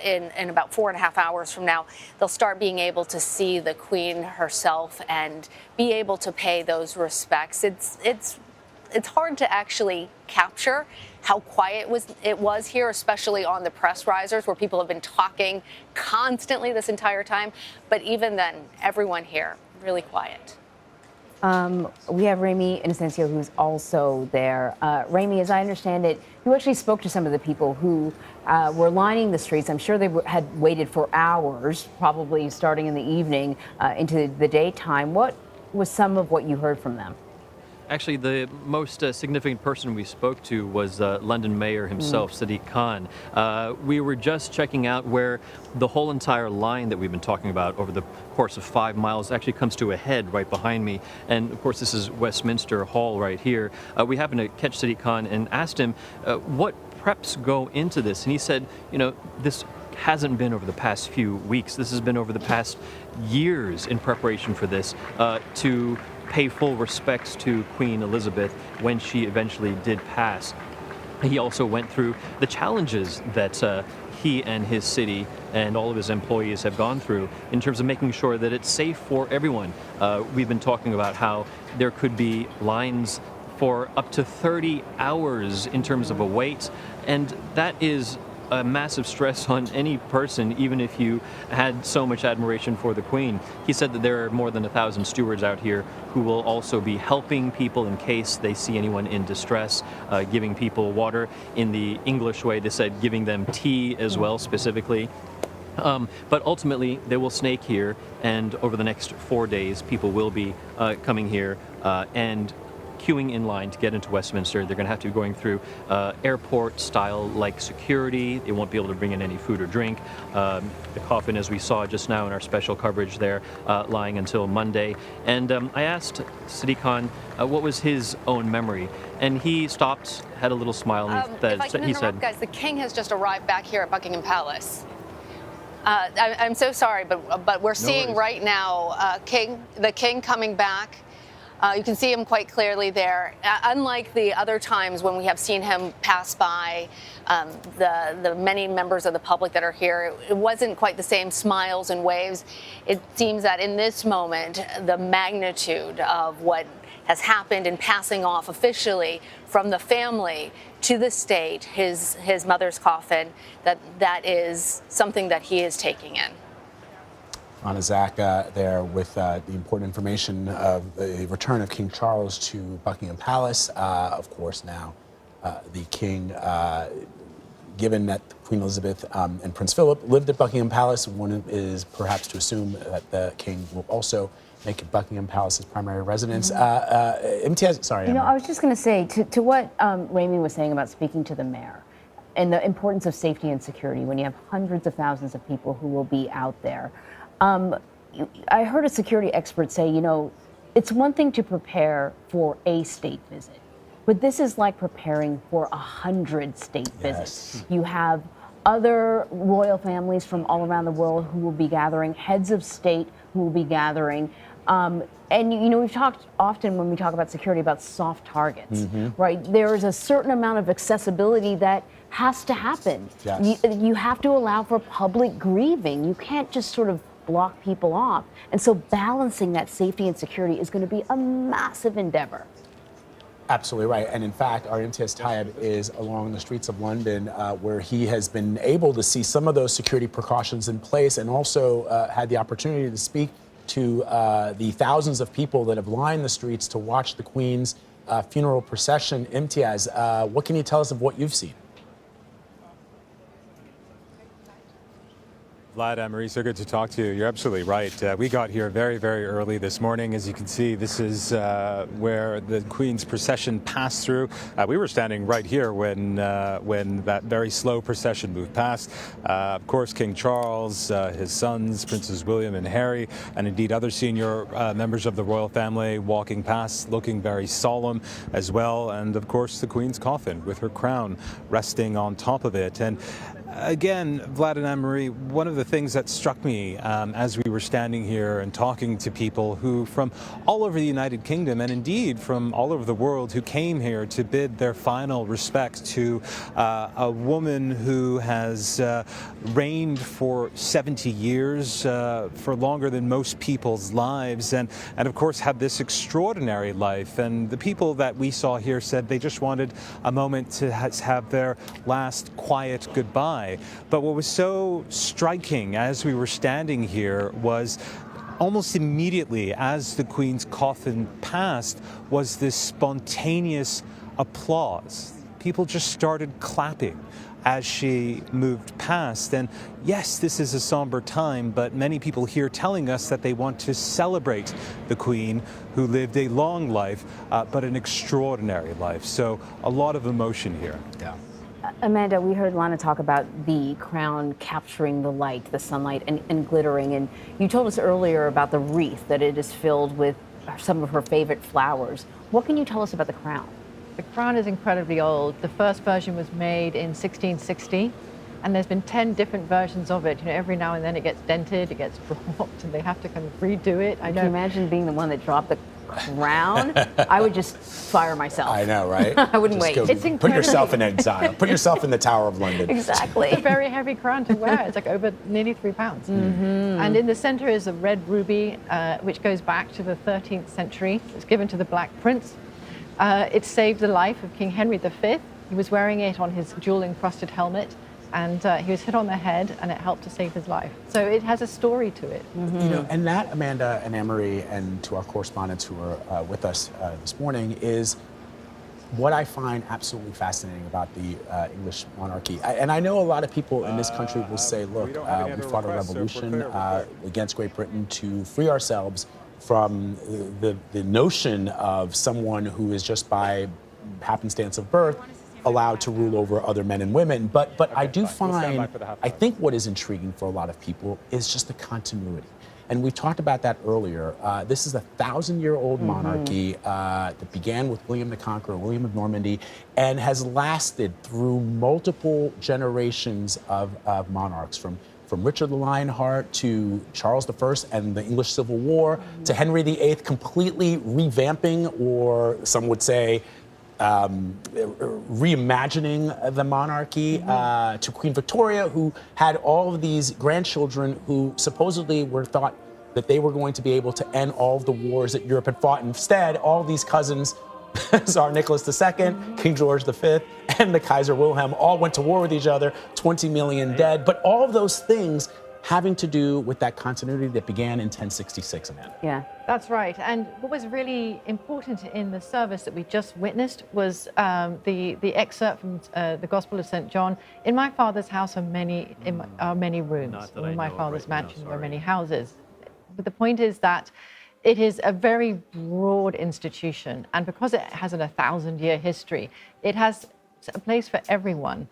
In about 4.5 hours from now, they'll start being able to see the Queen herself and be able to pay those respects. It's hard to actually capture how quiet it was here, especially on the press risers, where people have been talking constantly this entire time. But even then, everyone here really quiet. We have Remy Inocencio, who's also there. Remy, as I understand it, you actually spoke to some of the people who were lining the streets. I'm sure they had waited for hours, probably starting in the evening into the daytime. What was some of what you heard from them? Actually, the most significant person we spoke to was London Mayor himself, Sadiq Khan. We were just checking out where the whole entire line that we've been talking about over the course of 5 miles actually comes to a head right behind me. And of course, this is Westminster Hall right here. We happened to catch Sadiq Khan and asked him what preps go into this. And he said, you know, this hasn't been over the past few weeks. This has been over the past years in preparation for this, to pay full respects to Queen Elizabeth when she eventually did pass. He also went through the challenges that he and his city and all of his employees have gone through in terms of making sure that it's safe for everyone. We've been talking about how there could be lines for up to 30 hours in terms of a wait, and that is a massive stress on any person, even if you had so much admiration for the Queen. He said that there are more than 1,000 stewards out here who will also be helping people in case they see anyone in distress, giving people water in the English way. They said giving them tea as well, specifically. But ultimately, they will snake here, and over the next 4 days, people will be coming here and queuing in line to get into Westminster. They're going to have to be going through airport-style like security. They won't be able to bring in any food or drink. The coffin, as we saw just now in our special coverage there, lying until Monday. And I asked Sadiq Khan what was his own memory, and he stopped, had a little smile, and If I can interrupt, guys, the king has just arrived back here at Buckingham Palace. I'm so sorry, but we're seeing right now the king coming back. You can see him quite clearly there. Unlike the other times when we have seen him pass by the many members of the public that are here, it wasn't quite the same smiles and waves. It seems that in this moment, the magnitude of what has happened in passing off officially from the family to the state, his mother's coffin, that is something that he is taking in. Rana Zach there with the important information of the return of King Charles to Buckingham Palace. Of course, now the king, given that Queen Elizabeth and Prince Philip lived at Buckingham Palace, one is perhaps to assume that the king will also make it Buckingham Palace his primary residence. Imtiaz, sorry. You know, I was just going to say, to what Rami was saying about speaking to the mayor and the importance of safety and security when you have hundreds of thousands of people who will be out there. I heard a security expert say, you know, it's one thing to prepare for a state visit, but this is like preparing for 100 state visits. You have other royal families from all around the world who will be gathering, heads of state who will be gathering. And, you know, we've talked often when we talk about security about soft targets, right? There is a certain amount of accessibility that has to happen. You have to allow for public grieving. You can't just sort of block people off. And so balancing that safety and security is going to be a massive endeavor. Absolutely right. And in fact, our Imtiaz Tayeb is along the streets of London where he has been able to see some of those security precautions in place and also had the opportunity to speak to the thousands of people that have lined the streets to watch the Queen's funeral procession. Imtiaz, what can you tell us of what you've seen? Vlad, Anne-Marie, so good to talk to you. You're absolutely right. We got here very, very early this morning. As you can see, this is where the Queen's procession passed through. We were standing right here when that very slow procession moved past. Of course, King Charles, his sons, Princes William and Harry, and indeed other senior members of the royal family walking past, looking very solemn as well. And of course, the Queen's coffin with her crown resting on top of it. And again, Vlad and Anne-Marie, one of the things that struck me as we were standing here and talking to people who from all over the United Kingdom and indeed from all over the world who came here to bid their final respects to a woman who has reigned for 70 years, for longer than most people's lives, and of course had this extraordinary life. And the people that we saw here said they just wanted a moment to have their last quiet goodbye. But what was so striking as we were standing here was almost immediately as the Queen's coffin passed was this spontaneous applause. People just started clapping as she moved past. And yes, this is a somber time, but many people here telling us that they want to celebrate the Queen, who lived a long life, but an extraordinary life. So a lot of emotion here. Yeah. Amanda, we heard Lana talk about the crown capturing the light, the sunlight, and glittering. And you told us earlier about the wreath, that it is filled with some of her favorite flowers. What can you tell us about the crown? The crown is incredibly old. The first version was made in 1660, and there's been 10 different versions of it. You know, every now and then it gets dented, it gets dropped, and they have to kind of redo it. Can you imagine being the one that dropped the crown? I would just fire myself. I know, right? I wouldn't wait. It's Put yourself in exile. Put yourself in the Tower of London. Exactly. It's a very heavy crown to wear. It's like over nearly 3 pounds. And in the center is a red ruby, which goes back to the 13th century. It's given to the Black Prince. It saved the life of King Henry V. He was wearing it on his jewel-encrusted helmet, and he was hit on the head, and it helped to save his life. So it has a story to it. You know, and that, Amanda and Anne-Marie, and to our correspondents who are with us this morning, is what I find absolutely fascinating about the English monarchy. And I know a lot of people in this country will say, look, we fought a revolution against Great Britain to free ourselves from the notion of someone who is just by happenstance of birth allowed to rule over other men and women. But I do find, I think what is intriguing for a lot of people is just the continuity. And we talked about that earlier. This is a 1,000-year-old monarchy that began with William the Conqueror, William of Normandy, and has lasted through multiple generations of monarchs, from Richard the Lionheart to Charles I and the English Civil War to Henry VIII, completely revamping, or some would say, reimagining the monarchy, to Queen Victoria, who had all of these grandchildren who supposedly were thought that they were going to be able to end all of the wars that Europe had fought. Instead, all these cousins, Tsar Nicholas II, King George V, and the Kaiser Wilhelm all went to war with each other, 20 million dead. But all of those things having to do with that continuity that began in 1066, Amanda. Yeah. That's right. And what was really important in the service that we just witnessed was the excerpt from the Gospel of St. John. In my Father's house are many rooms. In my Father's mansion are many houses. But the point is that it is a very broad institution, and because it has an 1,000-year history, it has a place for everyone.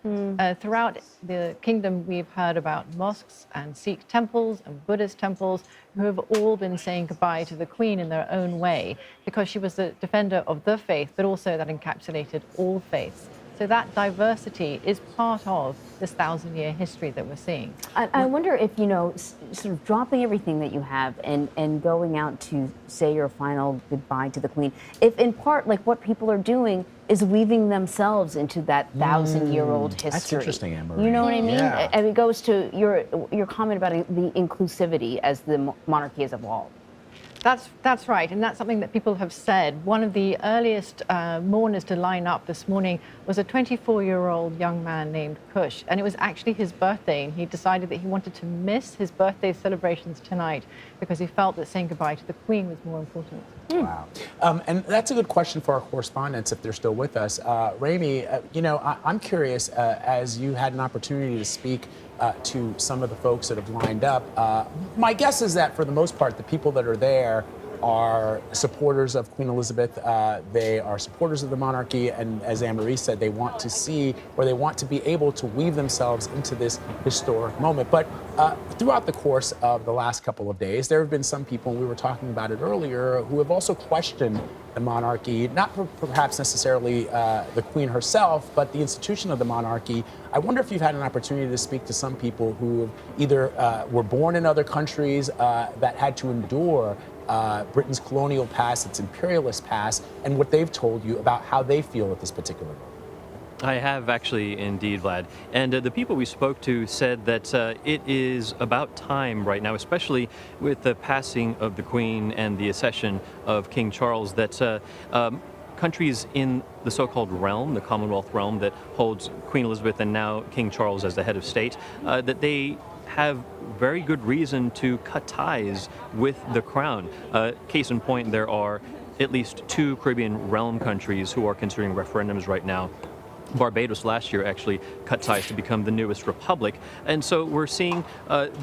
Throughout the kingdom, we've heard about mosques and Sikh temples and Buddhist temples who have all been saying goodbye to the Queen in their own way, because she was the defender of the faith, but also that encapsulated all faiths. So that diversity is part of this 1,000-year history that we're seeing. I wonder if, sort of dropping everything that you have and going out to say your final goodbye to the Queen, if in part, like what people are doing is weaving themselves into that 1,000-year-old history. That's interesting, Anne-Marie. You know what I mean? Yeah. And it goes to your comment about the inclusivity as the monarchy has evolved. That's right, and that's something that people have said. One of the earliest mourners to line up this morning was a 24-year-old young man named Kush, and it was actually his birthday, and he decided that he wanted to miss his birthday celebrations tonight because he felt that saying goodbye to the Queen was more important. Wow. And that's a good question for our correspondents, if they're still with us. Rami, I'm curious, as you had an opportunity to speak to some of the folks that have lined up, my guess is that for the most part, the people that are there are supporters of Queen Elizabeth. They are supporters of the monarchy, and as Anne-Marie said, they want to see, or they want to be able to weave themselves into this historic moment. But throughout the course of the last couple of days, there have been some people, and we were talking about it earlier, who have also questioned the monarchy, not perhaps necessarily the Queen herself, but the institution of the monarchy. I wonder if you've had an opportunity to speak to some people who either were born in other countries that had to endure Britain's colonial past, its imperialist past, and what they've told you about how they feel at this particular moment. I have actually, indeed, Vlad. And the people we spoke to said that it is about time right now, especially with the passing of the Queen and the accession of King Charles, that countries in the so-called realm, the Commonwealth realm that holds Queen Elizabeth and now King Charles as the head of state, that they have very good reason to cut ties with the crown. Case in point, there are at least 2 Caribbean realm countries who are considering referendums right now. Barbados last year actually cut ties to become the newest republic. And so we're seeing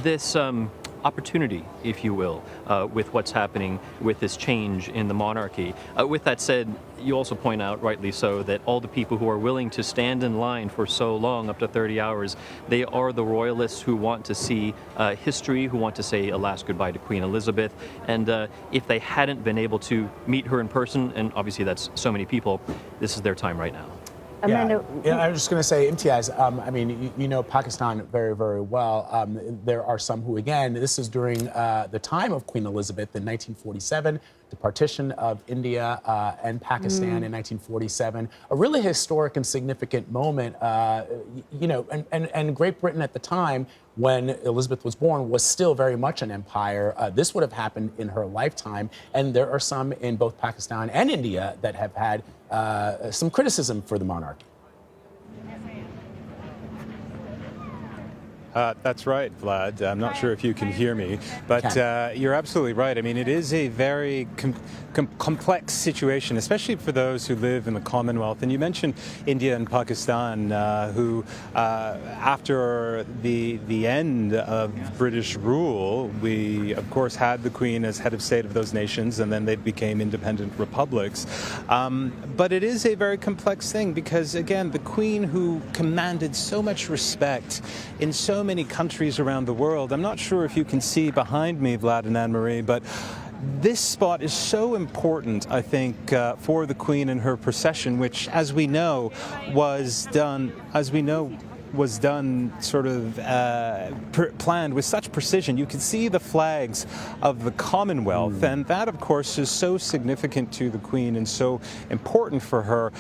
this opportunity, if you will, with what's happening with this change in the monarchy. With that said, you also point out, rightly so, that all the people who are willing to stand in line for so long, up to 30 hours, they are the royalists who want to see history, who want to say a last goodbye to Queen Elizabeth. And if they hadn't been able to meet her in person, and obviously that's so many people, this is their time right now. Amanda, yeah, I was just going to say, Imtiaz, I mean, you know Pakistan very, very well. There are some who, again, this is during the time of Queen Elizabeth in 1947, the partition of India and Pakistan in 1947, a really historic and significant moment. And Great Britain at the time, when Elizabeth was born, was still very much an empire. This would have happened in her lifetime, and there are some in both Pakistan and India that have had some criticism for the monarchy. That's right, Vlad. I'm not sure if you can hear me, but you're absolutely right. I mean, it is a very complex situation, especially for those who live in the Commonwealth. And you mentioned India and Pakistan, who, after the end of British rule, we, of course, had the Queen as head of state of those nations, and then they became independent republics. But it is a very complex thing because, again, the Queen, who commanded so much respect in so many countries around the world. I'm not sure if you can see behind me, Vlad and Anne-Marie, but this spot is so important, I think, for the Queen and her procession, which, as we know, was done sort of planned with such precision. You can see the flags of the Commonwealth, and that, of course, is so significant to the Queen and so important for her.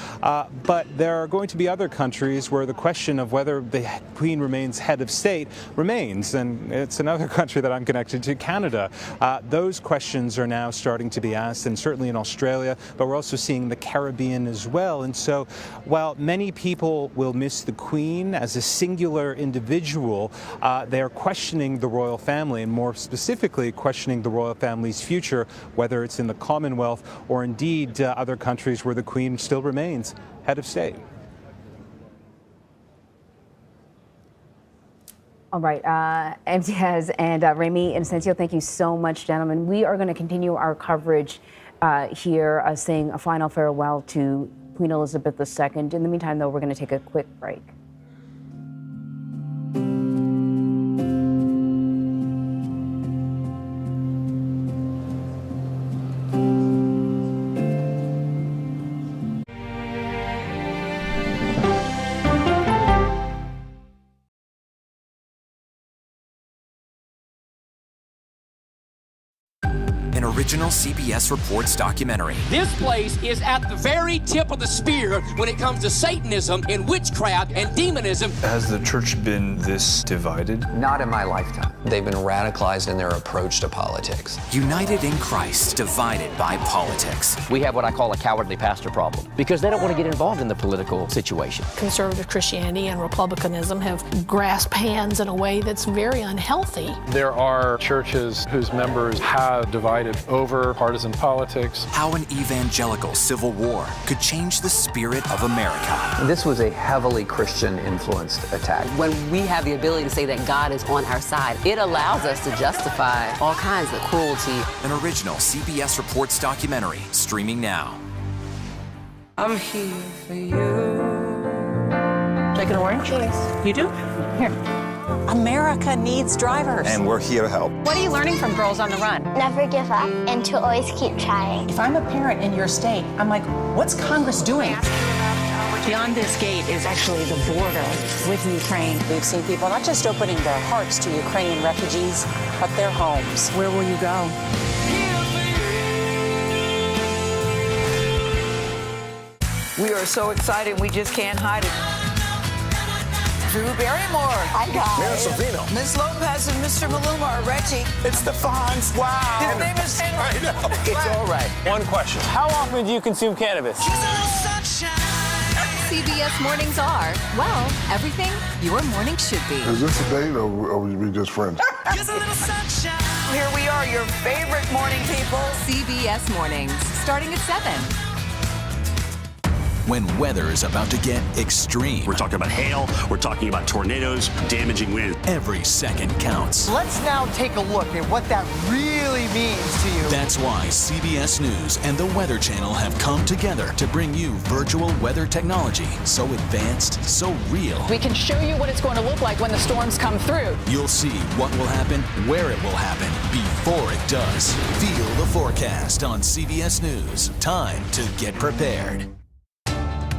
But there are going to be other countries where the question of whether the Queen remains head of state remains, and it's another country that I'm connected to, Canada. Those questions are now starting to be asked, and certainly in Australia, but we're also seeing the Caribbean as well. And so, while many people will miss the Queen as a singular individual, they are questioning the royal family, and more specifically questioning the royal family's future, whether it's in the Commonwealth or indeed other countries where the Queen still remains head of state. All right, MTS and Remy Inocencio, thank you so much, gentlemen. We are going to continue our coverage here, saying a final farewell to Queen Elizabeth II. In the meantime, though, we're going to take a quick break. Original CBS Reports documentary. This place is at the very tip of the spear when it comes to Satanism and witchcraft and demonism. Has the church been this divided? Not in my lifetime. They've been radicalized in their approach to politics. United in Christ, divided by politics. We have what I call a cowardly pastor problem because they don't want to get involved in the political situation. Conservative Christianity and Republicanism have grasped hands in a way that's very unhealthy. There are churches whose members have divided over partisan politics. How an evangelical civil war could change the spirit of America. This was a heavily Christian-influenced attack. When we have the ability to say that God is on our side, it allows us to justify all kinds of cruelty. An original CBS Reports documentary, streaming now. I'm here for you. Take an orange? Yes. You do? Here. America needs drivers. And we're here to help. What are you learning from Girls on the Run? Never give up and to always keep trying. If I'm a parent in your state, I'm like, what's Congress doing? Beyond this gate is actually the border with Ukraine. We've seen people not just opening their hearts to Ukrainian refugees, but their homes. Where will you go? We are so excited, we just can't hide it. Drew Barrymore. Hi, guys. Mayor Savino. Miss Lopez and Mr. Maluma are Reggie. It's the Fonz. Wow. His name is Henry. I know. It's all right. One question. How often do you consume cannabis? CBS mornings are, well, everything your morning should be. Is this a date or we just friends? Here we are, your favorite morning people. CBS mornings, starting at 7. When weather is about to get extreme. We're talking about hail, we're talking about tornadoes, damaging wind. Every second counts. Let's now take a look at what that really means to you. That's why CBS News and the Weather Channel have come together to bring you virtual weather technology so advanced, so real. We can show you what it's going to look like when the storms come through. You'll see what will happen, where it will happen, before it does. Feel the forecast on CBS News. Time to get prepared.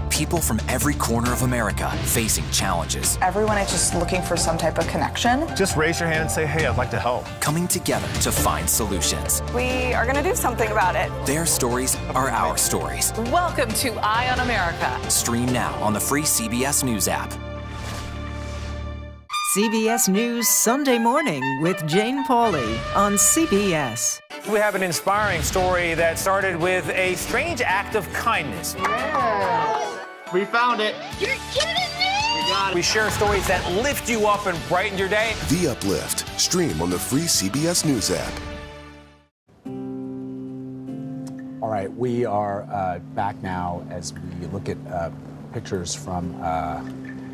People from every corner of America facing challenges. Everyone is just looking for some type of connection. Just raise your hand and say, hey, I'd like to help. Coming together to find solutions. We are going to do something about it. Their stories are our stories. Welcome to Eye on America. Stream now on the free CBS News app. CBS News Sunday Morning with Jane Pauley on CBS. We have an inspiring story that started with a strange act of kindness. Yeah. We found it. You're kidding me! We got on. We share stories that lift you up and brighten your day. The Uplift. Stream on the free CBS News app. All right, we are back now as we look at pictures from,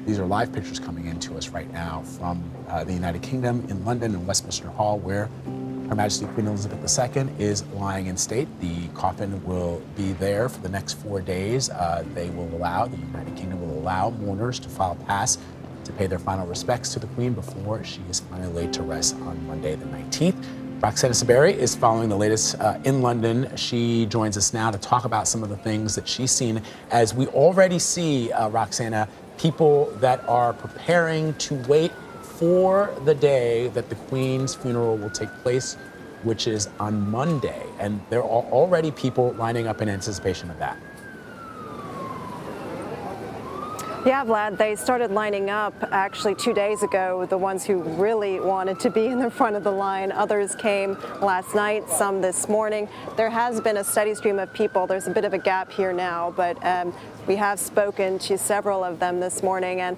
these are live pictures coming into us right now from the United Kingdom in London and Westminster Hall, where Her Majesty Queen Elizabeth II is lying in state. The coffin will be there for the next 4 days. The United Kingdom will allow mourners to file pass to pay their final respects to the Queen before she is finally laid to rest on Monday the 19th. Roxana Saberi is following the latest in London. She joins us now to talk about some of the things that she's seen as we already see, Roxana, people that are preparing to wait for the day that the Queen's funeral will take place, which is on Monday. And there are already people lining up in anticipation of that. Yeah, Vlad, they started lining up actually 2 days ago, the ones who really wanted to be in the front of the line. Others came last night, some this morning. There has been a steady stream of people. There's a bit of a gap here now, but we have spoken to several of them this morning, and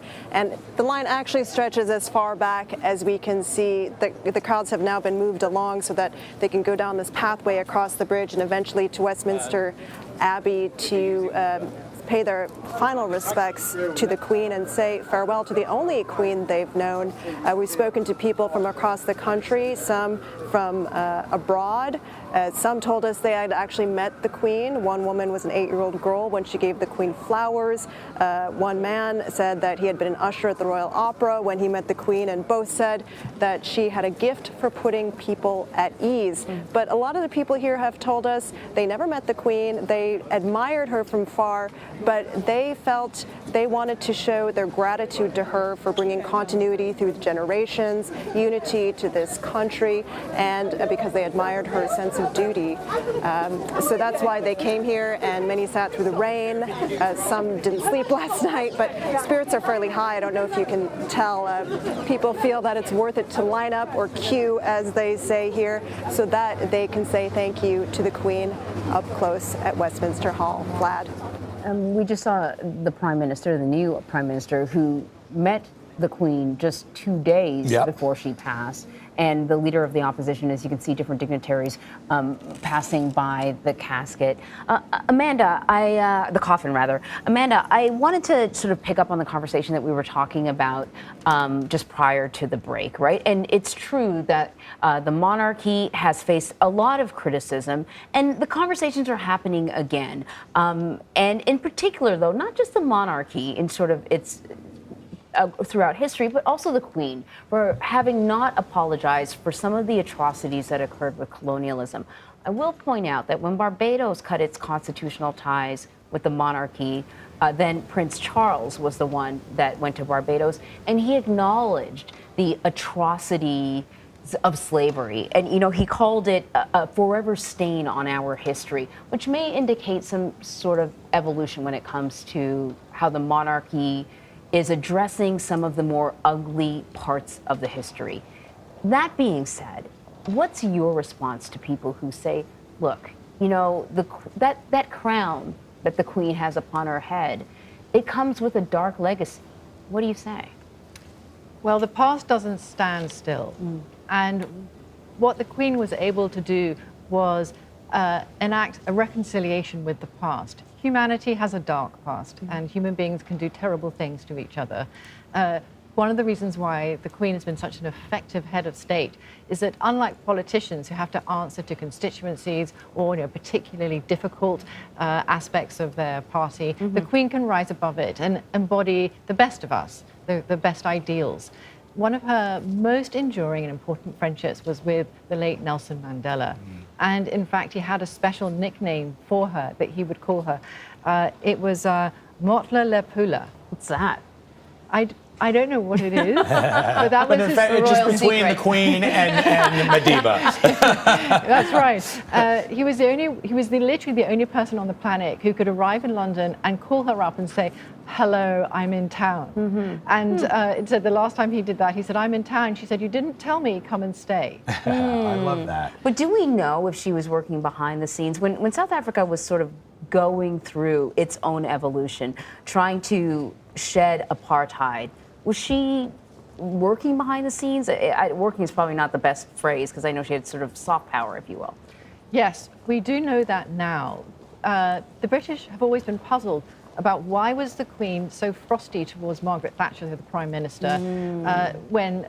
the line actually stretches as far back as we can see. The crowds have now been moved along so that they can go down this pathway across the bridge and eventually to Westminster Abbey to pay their final respects to the Queen and say farewell to the only Queen they've known. We've spoken to people from across the country, some from abroad. Some told us they had actually met the Queen. One woman was an 8-year-old girl when she gave the Queen flowers. One man said that he had been an usher at the Royal Opera when he met the Queen, and both said that she had a gift for putting people at ease. But a lot of the people here have told us they never met the Queen. They admired her from far, but they felt they wanted to show their gratitude to her for bringing continuity through generations, unity to this country, and because they admired her sense of duty. So that's why they came here, and many sat through the rain. Some didn't sleep last night, but spirits are fairly high. I don't know if you can tell. People feel that it's worth it to line up or queue, as they say here, so that they can say thank you to the Queen up close at Westminster Hall. Vlad. We just saw the Prime Minister, the new Prime Minister, who met the Queen just 2 days before she passed. And the leader of the opposition, as you can see, different dignitaries passing by the casket. The coffin, rather. Amanda, I wanted to sort of pick up on the conversation that we were talking about just prior to the break, right? And it's true that the monarchy has faced a lot of criticism, and the conversations are happening again. And in particular, though, not just the monarchy in sort of its throughout history, but also the Queen for having not apologized for some of the atrocities that occurred with colonialism. I will point out that when Barbados cut its constitutional ties with the monarchy, then Prince Charles was the one that went to Barbados, and he acknowledged the atrocity of slavery. And, you know, he called it a forever stain on our history, which may indicate some sort of evolution when it comes to how the monarchy is addressing some of the more ugly parts of the history. That being said, what's your response to people who say, look, you know, that crown that the Queen has upon her head, it comes with a dark legacy? What do you say? Well, the past doesn't stand still. And what the Queen was able to do was enact a reconciliation with the past. Humanity has a dark past, and human beings can do terrible things to each other. One of the reasons why the Queen has been such an effective head of state is that, unlike politicians who have to answer to constituencies or particularly difficult aspects of their party, the Queen can rise above it and embody the best of us, the best ideals. One of her most enduring and important friendships was with the late Nelson Mandela. And in fact, he had a special nickname for her that he would call her. It was Motla Lepula. What's that? I don't know what it is, but that was his royal just between secret. the Queen and Madiba. That's right. He was literally the only person on the planet who could arrive in London and call her up and say, "Hello, I'm in town." And it said the last time he did that, he said, "I'm in town." She said, "You didn't tell me, come and stay." I love that. But do we know if she was working behind the scenes? When South Africa was sort of going through its own evolution, trying to shed apartheid, Was she working behind the scenes? Working is probably not the best phrase, because I know she had sort of soft power, if you will. Yes, we do know that now. The British have always been puzzled about why was the Queen so frosty towards Margaret Thatcher, the Prime Minister, when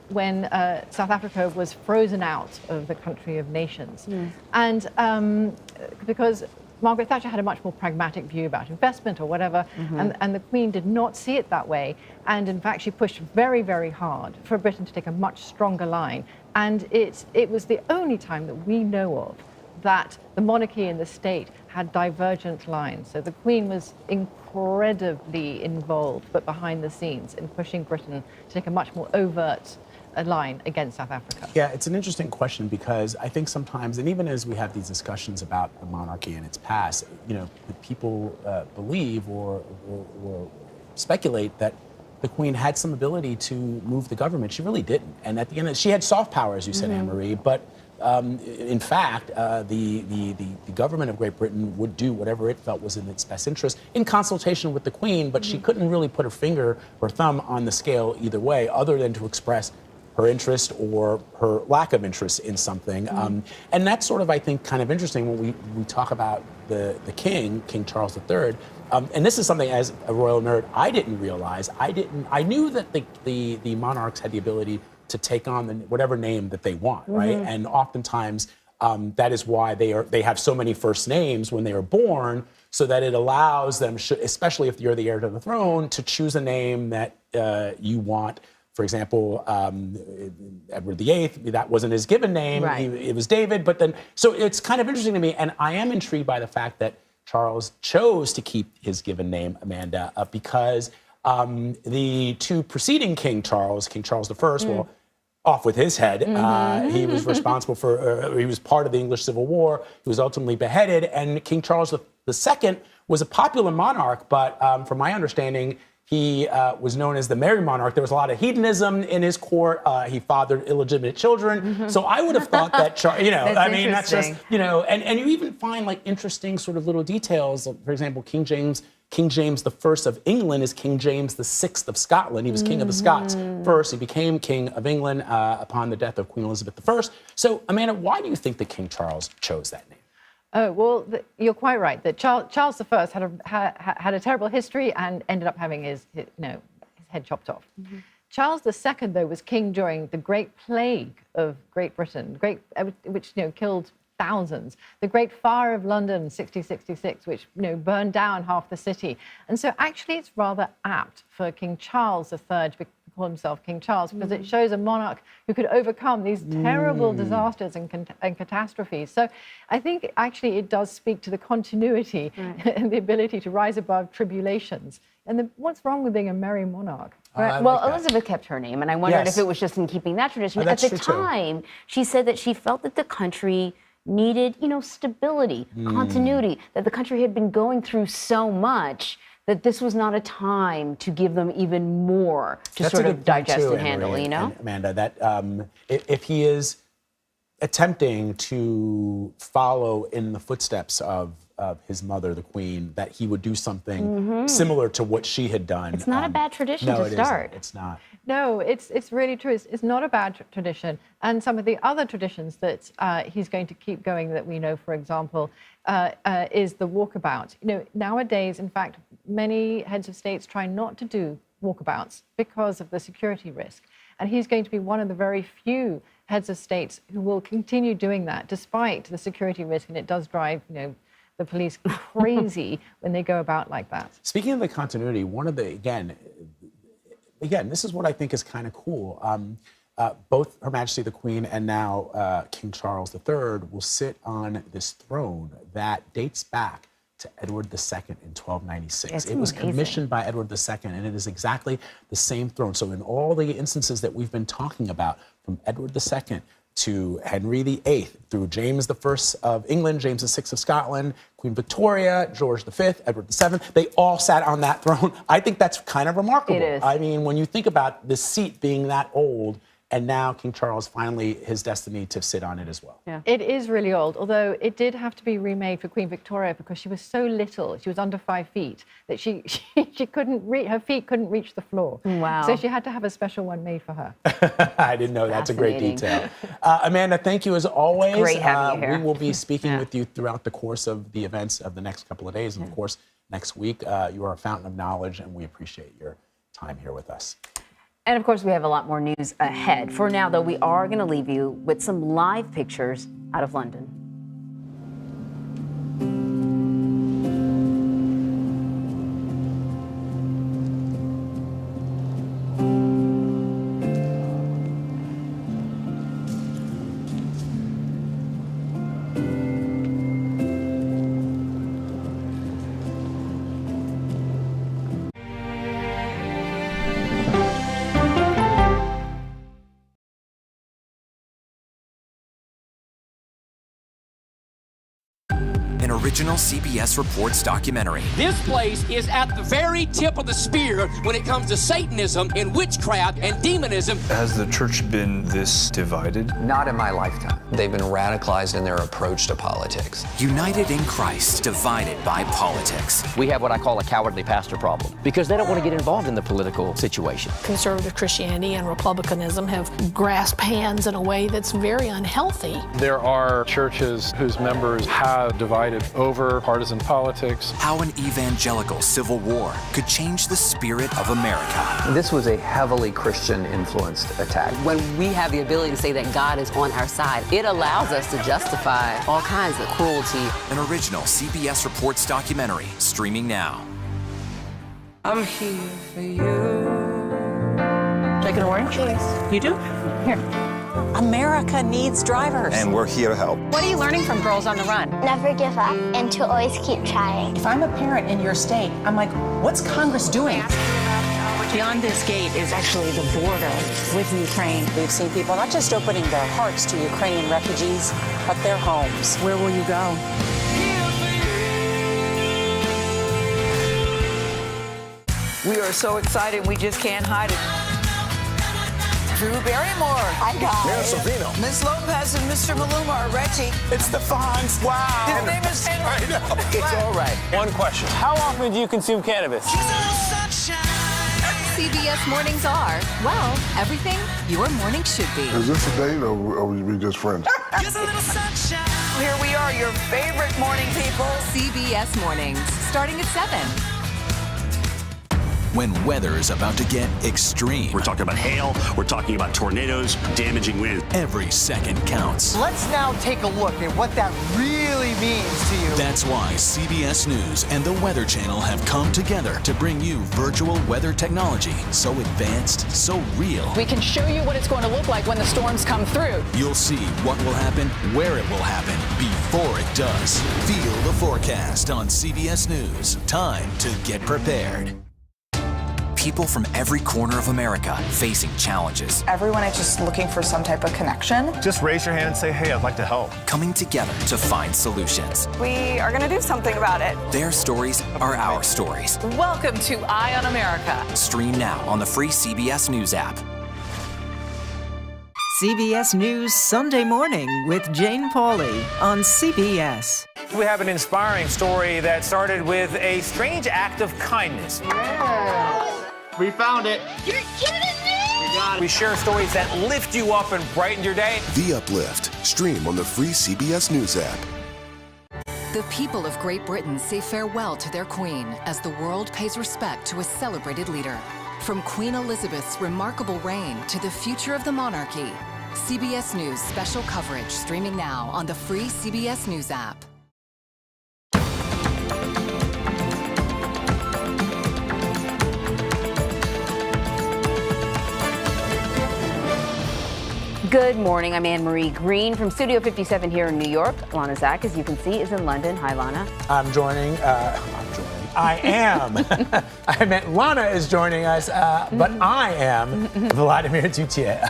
South Africa was frozen out of the country of nations. And because Margaret Thatcher had a much more pragmatic view about investment or whatever, and the Queen did not see it that way. And in fact, she pushed very, very hard for Britain to take a much stronger line. And it was the only time that we know of that the monarchy and the state had divergent lines. So the Queen was incredibly involved, but behind the scenes, in pushing Britain to take a much more overt line against South Africa. Yeah, it's an interesting question, because I think sometimes, and even as we have these discussions about the monarchy and its past, people believe or speculate that the Queen had some ability to move the government. She really didn't. And at the end, she had soft power, as you said, Anne-Marie, but in fact, the government of Great Britain would do whatever it felt was in its best interest in consultation with the Queen, but she couldn't really put her finger or thumb on the scale either way, other than to express her interest or her lack of interest in something. And that's sort of, I think, kind of interesting when we talk about the King Charles III. And this is something, as a royal nerd, I didn't realize. I knew that the monarchs had the ability to take on whatever name that they want, right? And oftentimes that is why they have so many first names when they are born, so that it allows them, especially if you're the heir to the throne, to choose a name that you want. For example, Edward VIII, that wasn't his given name. Right. It was David, but then, so it's kind of interesting to me, and I am intrigued by the fact that Charles chose to keep his given name, Amanda, because the two preceding King Charles I, well, off with his head. He was responsible for, he was part of the English Civil War. He was ultimately beheaded. And King Charles II was a popular monarch, but from my understanding, he was known as the Merry Monarch. There was a lot of hedonism in his court. He fathered illegitimate children. So I would have thought that, that's just, and you even find like interesting sort of little details. For example, King James I of England is King James VI of Scotland. He was King of the Scots first. He became King of England upon the death of Queen Elizabeth I. So, Amanda, why do you think that King Charles chose that name? Oh, well, you're quite right that Charles I had a terrible history and ended up having his head chopped off. Charles II, though, was king during the Great Plague of Great Britain, which killed thousands. The Great Fire of London, 1666, which burned down half the city. And so actually it's rather apt for King Charles III to call himself King Charles, because it shows a monarch who could overcome these terrible disasters and catastrophes. So I think actually it does speak to the continuity and the ability to rise above tribulations. And what's wrong with being a merry monarch? Right. Well, Elizabeth kept her name, and I wondered if it was just in keeping that tradition. At the time, she said that she felt that the country needed, stability, continuity, that the country had been going through so much that this was not a time to give them even more to sort of digest and handle, and Amanda, that if he is attempting to follow in the footsteps of his mother, the Queen, that he would do something similar to what she had done. It's not a bad tradition to start. It's not. No, it's really true. It's not a bad tradition. And some of the other traditions that he's going to keep going that we know, for example, is the walkabout. Nowadays, in fact, many heads of states try not to do walkabouts because of the security risk. And he's going to be one of the very few heads of states who will continue doing that despite the security risk. And it does drive, the police crazy when they go about like that. Speaking of the continuity, one of the, again, this is what I think is kind of cool. Both Her Majesty the Queen and now King Charles III will sit on this throne that dates back to Edward II in 1296. It was commissioned by Edward II, and it is exactly the same throne. So in all the instances that we've been talking about, from Edward II to Henry VIII, through James I of England, James VI of Scotland, Queen Victoria, George V, Edward VII, they all sat on that throne. I think that's kind of remarkable. It is. I mean, when you think about the seat being that old And now King Charles finally, his destiny to sit on it as well. Yeah. It is really old, although it did have to be remade for Queen Victoria because she was so little, she was under 5 feet, that she couldn't reach, her feet couldn't reach the floor. Wow. So she had to have a special one made for her. I didn't know. That's a great detail. Amanda, thank you as always. It's great having you here. We will be speaking with you throughout the course of the events of the next couple of days. And of course, next week, you are a fountain of knowledge, and we appreciate your time here with us. And of course, we have a lot more news ahead. For now, though, we are going to leave you with some live pictures out of London. An original CBS Reports documentary. This place is at the very tip of the spear when it comes to Satanism and witchcraft and demonism. Has the church been this divided? Not in my lifetime. They've been radicalized in their approach to politics. United in Christ, divided by politics. We have what I call a cowardly pastor problem because they don't want to get involved in the political situation. Conservative Christianity and Republicanism have grasped hands in a way that's very unhealthy. There are churches whose members have divided over partisan politics. How an evangelical civil war could change the spirit of America. This was a heavily Christian-influenced attack. When we have the ability to say that God is on our side, it allows us to justify all kinds of cruelty. An original CBS Reports documentary, streaming now. I'm here for you. Take an orange? Yes. You do? Here. America needs drivers. And we're here to help. What are you learning from Girls on the Run? Never give up and to always keep trying. If I'm a parent in your state, I'm like, what's Congress doing? Beyond this gate is actually the border with Ukraine. We've seen people not just opening their hearts to Ukrainian refugees, but their homes. Where will you go? We are so excited, we just can't hide it. Drew Barrymore. Hi, guys. Savino. Miss Lopez and Mr. Maluma are Reggie. It's the Fonz. Wow. His name is Henry. I know. It's all right. One question. How often do you consume cannabis? CBS mornings are, well, everything your morning should be. Is this a date or are we just friends? Here we are, your favorite morning people. CBS mornings, starting at 7. When weather is about to get extreme. We're talking about hail, we're talking about tornadoes, damaging winds. Every second counts. Let's now take a look at what that really means to you. That's why CBS News and the Weather Channel have come together to bring you virtual weather technology so advanced, so real. We can show you what it's going to look like when the storms come through. You'll see what will happen, where it will happen, before it does. Feel the forecast on CBS News. Time to get prepared. People from every corner of America facing challenges. Everyone is just looking for some type of connection. Just raise your hand and say, hey, I'd like to help. Coming together to find solutions. We are going to do something about it. Their stories are our stories. Welcome to Eye on America. Stream now on the free CBS News app. CBS News Sunday Morning with Jane Pauley on CBS. We have an inspiring story that started with a strange act of kindness. We found it. You're kidding me? We share stories that lift you up and brighten your day. The Uplift. Stream on the free CBS News app. The people of Great Britain say farewell to their queen as the world pays respect to a celebrated leader. From Queen Elizabeth's remarkable reign to the future of the monarchy, CBS News special coverage streaming now on the free CBS News app. Good morning. I'm Anne-Marie Green from Studio 57 here in New York. Lana Zach, as you can see, is in London. Hi, Lana. I am. I meant Lana is joining us, but I am Vladimir Duthier.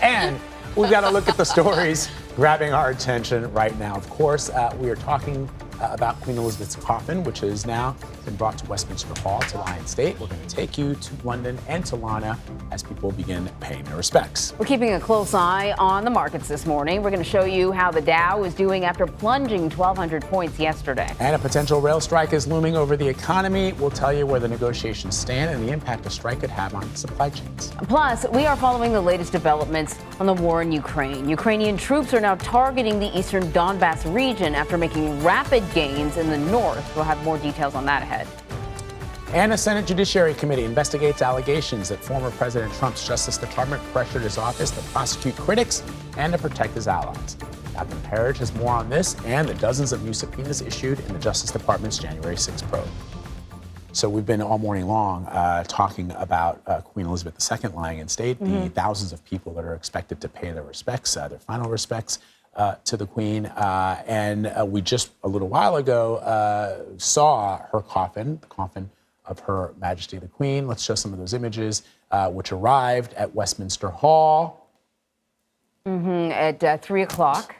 And we've got to look at the stories grabbing our attention right now. Of course, we are talking about Queen Elizabeth's coffin, which has now been brought to Westminster Hall to lie in state. We're going to take you to London and to Lana as people begin paying their respects. We're keeping a close eye on the markets this morning. We're going to show you how the Dow is doing after plunging 1,200 points yesterday. And a potential rail strike is looming over the economy. We'll tell you where the negotiations stand and the impact a strike could have on supply chains. Plus, we are following the latest developments on the war in Ukraine. Ukrainian troops are now targeting the eastern Donbass region after making rapid gains in the north. We'll have more details on that ahead. And a Senate Judiciary Committee investigates allegations that former President Trump's Justice Department pressured his office to prosecute critics and to protect his allies. Captain Parrish has more on this and the dozens of new subpoenas issued in the Justice Department's January 6 probe. So we've been all morning long talking about Queen Elizabeth II lying in state, the thousands of people that are expected to pay their respects, their final respects to the Queen. And we just a little while ago saw her coffin, the coffin of Her Majesty the Queen. Let's show some of those images, which arrived at Westminster Hall. At 3 o'clock.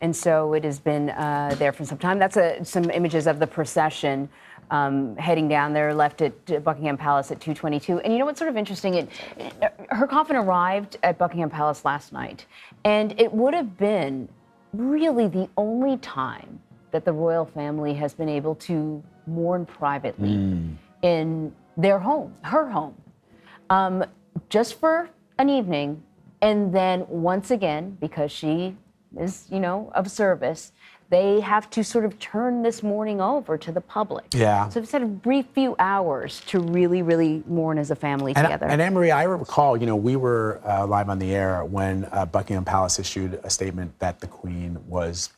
And so it has been there for some time. That's some images of the procession heading down there, left at Buckingham Palace at 2:22. And you know what's sort of interesting? Her coffin arrived at Buckingham Palace last night, and it would have been really the only time that the royal family has been able to mourn privately in their home, her home, just for an evening, and then once again, because she is, of service, they have to sort of turn this mourning over to the public. Yeah. So it's had a brief few hours to really, really mourn as a family together. And Anne-Marie, I recall, we were live on the air when Buckingham Palace issued a statement that the Queen was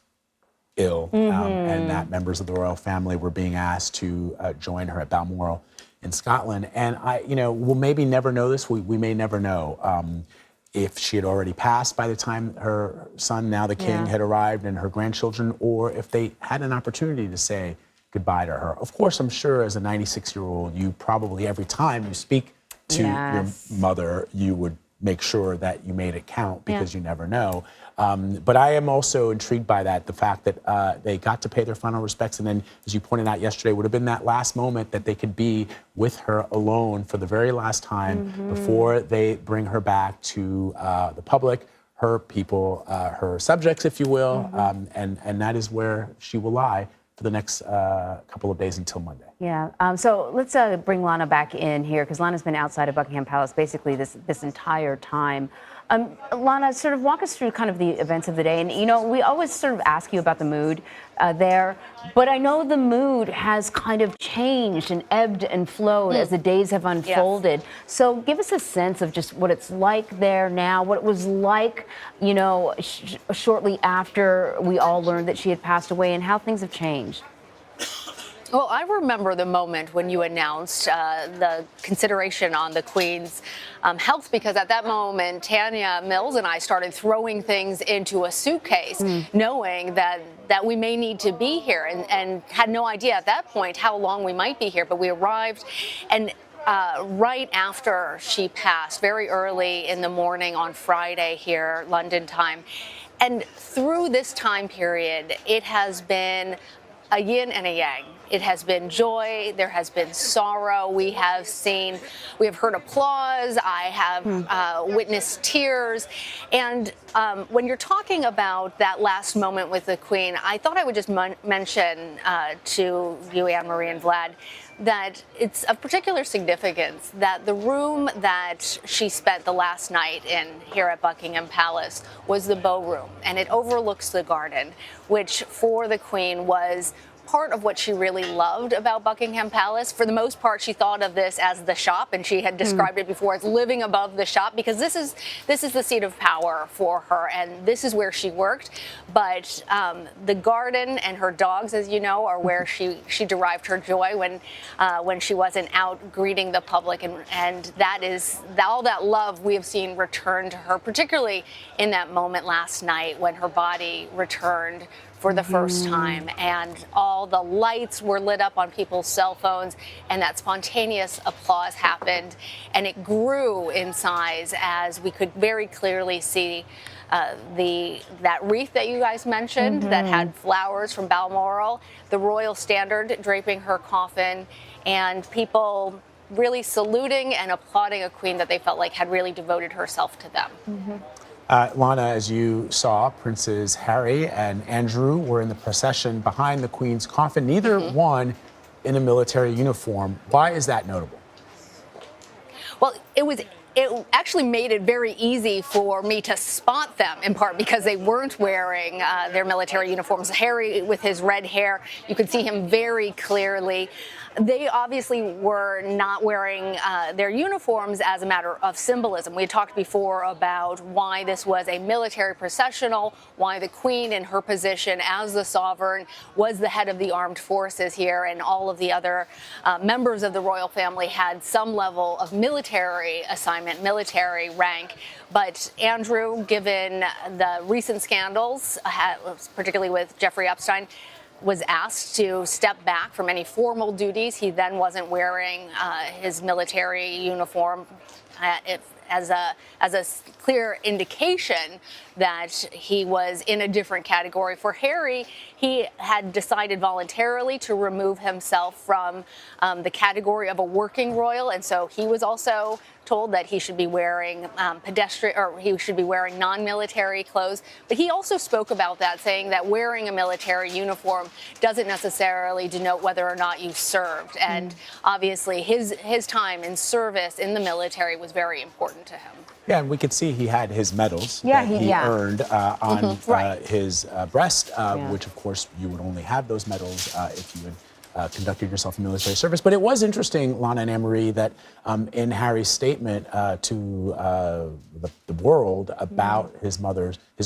ill and that members of the royal family were being asked to join her at Balmoral in Scotland. And we'll maybe never know this. We may never know. If she had already passed by the time her son, now the king, had arrived, and her grandchildren, or if they had an opportunity to say goodbye to her. Of course, I'm sure as a 96-year-old, you probably every time you speak to your mother, you would make sure that you made it count because you never know. But I am also intrigued by that, the fact that they got to pay their final respects. And then, as you pointed out yesterday, would have been that last moment that they could be with her alone for the very last time before they bring her back to the public, her people, her subjects, if you will. And that is where she will lie for the next couple of days until Monday. Yeah. So let's bring Lana back in here, because Lana's been outside of Buckingham Palace basically this entire time. Lana, sort of walk us through kind of the events of the day. And, we always sort of ask you about the mood there, but I know the mood has kind of changed and ebbed and flowed as the days have unfolded. Yes. So give us a sense of just what it's like there now, what it was like, shortly after we all learned that she had passed away, and how things have changed. Well, I remember the moment when you announced the consideration on the Queen's health, because at that moment, Tanya Mills and I started throwing things into a suitcase, knowing that we may need to be here, and had no idea at that point how long we might be here. But we arrived, and right after she passed, very early in the morning on Friday here, London time. And through this time period, it has been a yin and a yang. It has been joy. There has been sorrow. We have heard applause. I have witnessed tears. And when you're talking about that last moment with the Queen, I thought I would just mention to you, Anne-Marie and Vlad, that it's of particular significance that the room that she spent the last night in here at Buckingham Palace was the Beau Room, and it overlooks the garden, which for the Queen was part of what she really loved about Buckingham Palace. For the most part, she thought of this as the shop, and she had described it before as living above the shop, because this is the seat of power for her, and this is where she worked. But the garden and her dogs, as you know, are where she derived her joy when she wasn't out greeting the public, and that is all that love we have seen return to her, particularly in that moment last night when her body returned for the first time, and all the lights were lit up on people's cell phones, and that spontaneous applause happened, and it grew in size as we could very clearly see that wreath that you guys mentioned that had flowers from Balmoral, the royal standard draping her coffin, and people really saluting and applauding a queen that they felt like had really devoted herself to them. Lana, as you saw, Princes Harry and Andrew were in the procession behind the Queen's coffin, neither one in a military uniform. Why is that notable? Well, it actually made it very easy for me to spot them, in part because they weren't wearing their military uniforms. Harry, with his red hair, you could see him very clearly. They obviously were not wearing their uniforms as a matter of symbolism. We had talked before about why this was a military processional, why the Queen, in her position as the sovereign, was the head of the armed forces here, and all of the other members of the royal family had some level of military assignment, military rank. But Andrew, given the recent scandals, particularly with Jeffrey Epstein, was asked to step back from any formal duties. He then wasn't wearing his military uniform as a clear indication that he was in a different category. For Harry, he had decided voluntarily to remove himself from the category of a working royal, and so he was also told that he should be wearing he should be wearing non-military clothes. But he also spoke about that, saying that wearing a military uniform doesn't necessarily denote whether or not you served. And obviously his time in service in the military was very important to him. Yeah, and we could see he had his medals that he earned on his breast, which, of course, you would only have those medals if you had conducted yourself in military service. But it was interesting, Lana and Anne-Marie, that in Harry's statement to the world about his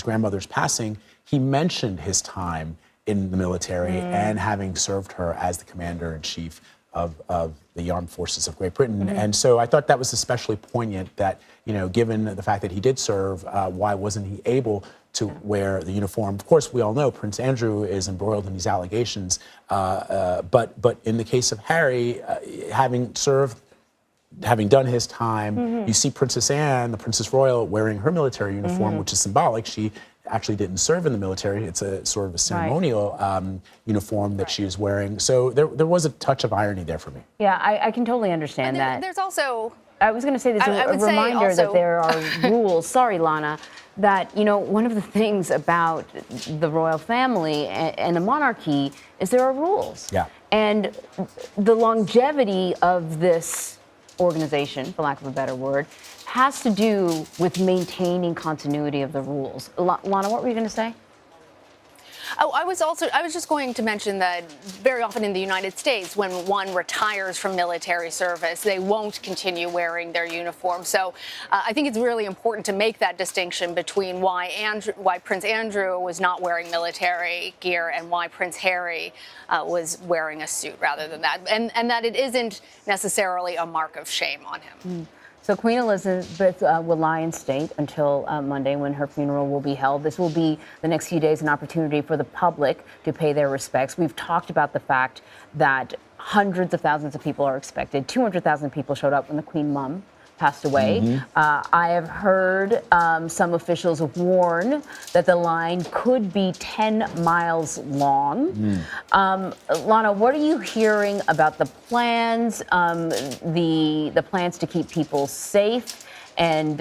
grandmother's passing, he mentioned his time in the military and having served her as the commander-in-chief of the armed forces of Great Britain. And so I thought that was especially poignant that, you know, given the fact that he did serve, why wasn't he able to wear the uniform? Of course, we all know Prince Andrew is embroiled in these allegations, but in the case of Harry, having served, having done his time, you see Princess Anne, the Princess Royal, wearing her military uniform, which is symbolic. She actually didn't serve in the military. It's a sort of a ceremonial uniform that she was wearing. So there was a touch of irony there for me. Yeah, I can totally understand that. There's also... I was going to say there's a reminder that there are rules. Sorry, Lana. That, you know, one of the things about the royal family and the monarchy is there are rules. Yeah. And the longevity of this organization, for lack of a better word, has to do with maintaining continuity of the rules. Lana, what were you going to say? Oh, I was just going to mention that very often in the United States, when one retires from military service, they won't continue wearing their uniform. So I think it's really important to make that distinction between why Prince Andrew was not wearing military gear and why Prince Harry was wearing a suit rather than that, and that it isn't necessarily a mark of shame on him. So Queen Elizabeth will lie in state until Monday, when her funeral will be held. This will be, the next few days, an opportunity for the public to pay their respects. We've talked about the fact that hundreds of thousands of people are expected. 200,000 people showed up when the Queen Mum passed away. I have heard some officials warn that the line could be 10 miles long. Lana, what are you hearing about the plans, the plans to keep people safe and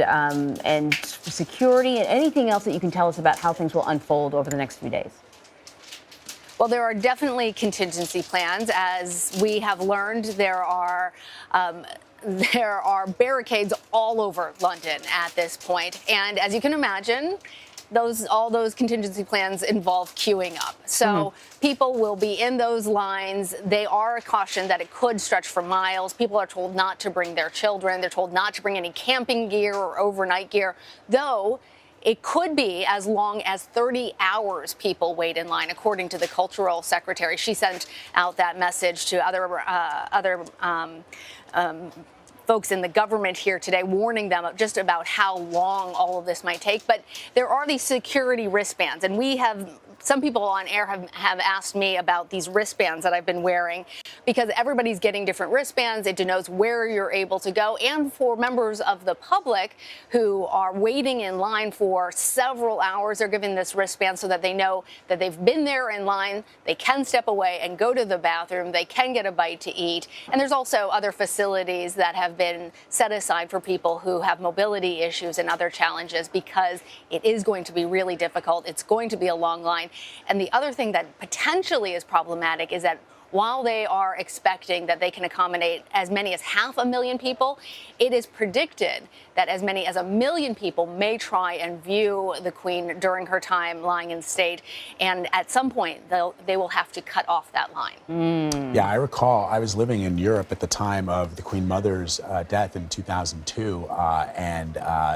security, and anything else that you can tell us about how things will unfold over the next few days? Well, there are definitely contingency plans. As we have learned, there are barricades all over London at this point. And as you can imagine, all those contingency plans involve queuing up. So people will be in those lines. They are cautioned that it could stretch for miles. People are told not to bring their children. They're told not to bring any camping gear or overnight gear, though it could be as long as 30 hours people wait in line, according to the cultural secretary. She sent out that message to other folks in the government here today, warning them just about how long all of this might take. But there are these security wristbands, and we have Some people on air have asked me about these wristbands that I've been wearing, because everybody's getting different wristbands. It denotes where you're able to go. And for members of the public who are waiting in line for several hours, they're given this wristband so that they know that they've been there in line. They can step away and go to the bathroom. They can get a bite to eat. And there's also other facilities that have been set aside for people who have mobility issues and other challenges, because it is going to be really difficult. It's going to be a long line. And the other thing that potentially is problematic is that while they are expecting that they can accommodate as many as 500,000 people, it is predicted that as many as 1 million people may try and view the Queen during her time lying in state. And at some point, they will have to cut off that line. Yeah, I recall I was living in Europe at the time of the Queen Mother's death in 2002, and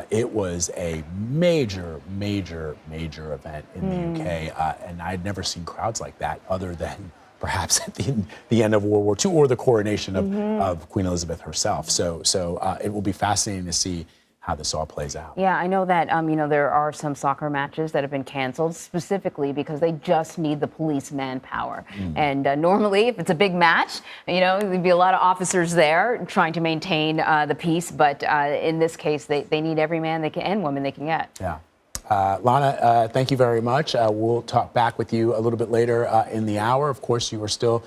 it was a major event in the UK, and I had never seen crowds like that other than perhaps at the end of World War II or the coronation of Queen Elizabeth herself. So it will be fascinating to see how this all plays out. Yeah, I know that, there are some soccer matches that have been canceled specifically because they just need the police manpower. And normally, if it's a big match, there'd be a lot of officers there trying to maintain the peace. But in this case, they need every man they can and woman they can get. Yeah. Lana, thank you very much. We'll talk back with you a little bit later in the hour. Of course, you are still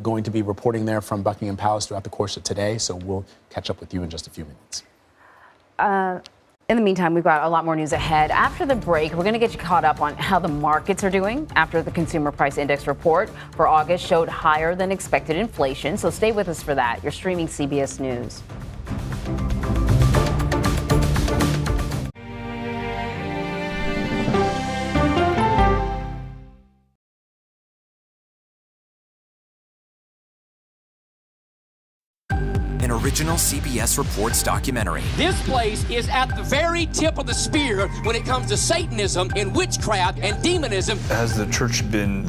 going to be reporting there from Buckingham Palace throughout the course of today, so we'll catch up with you in just a few minutes. In the meantime, we've got a lot more news ahead. After the break, we're going to get you caught up on how the markets are doing after the Consumer Price Index report for August showed higher than expected inflation. So stay with us for that. You're streaming CBS News. An original CBS Reports documentary. This place is at the very tip of the spear when it comes to Satanism and witchcraft and demonism. Has the church been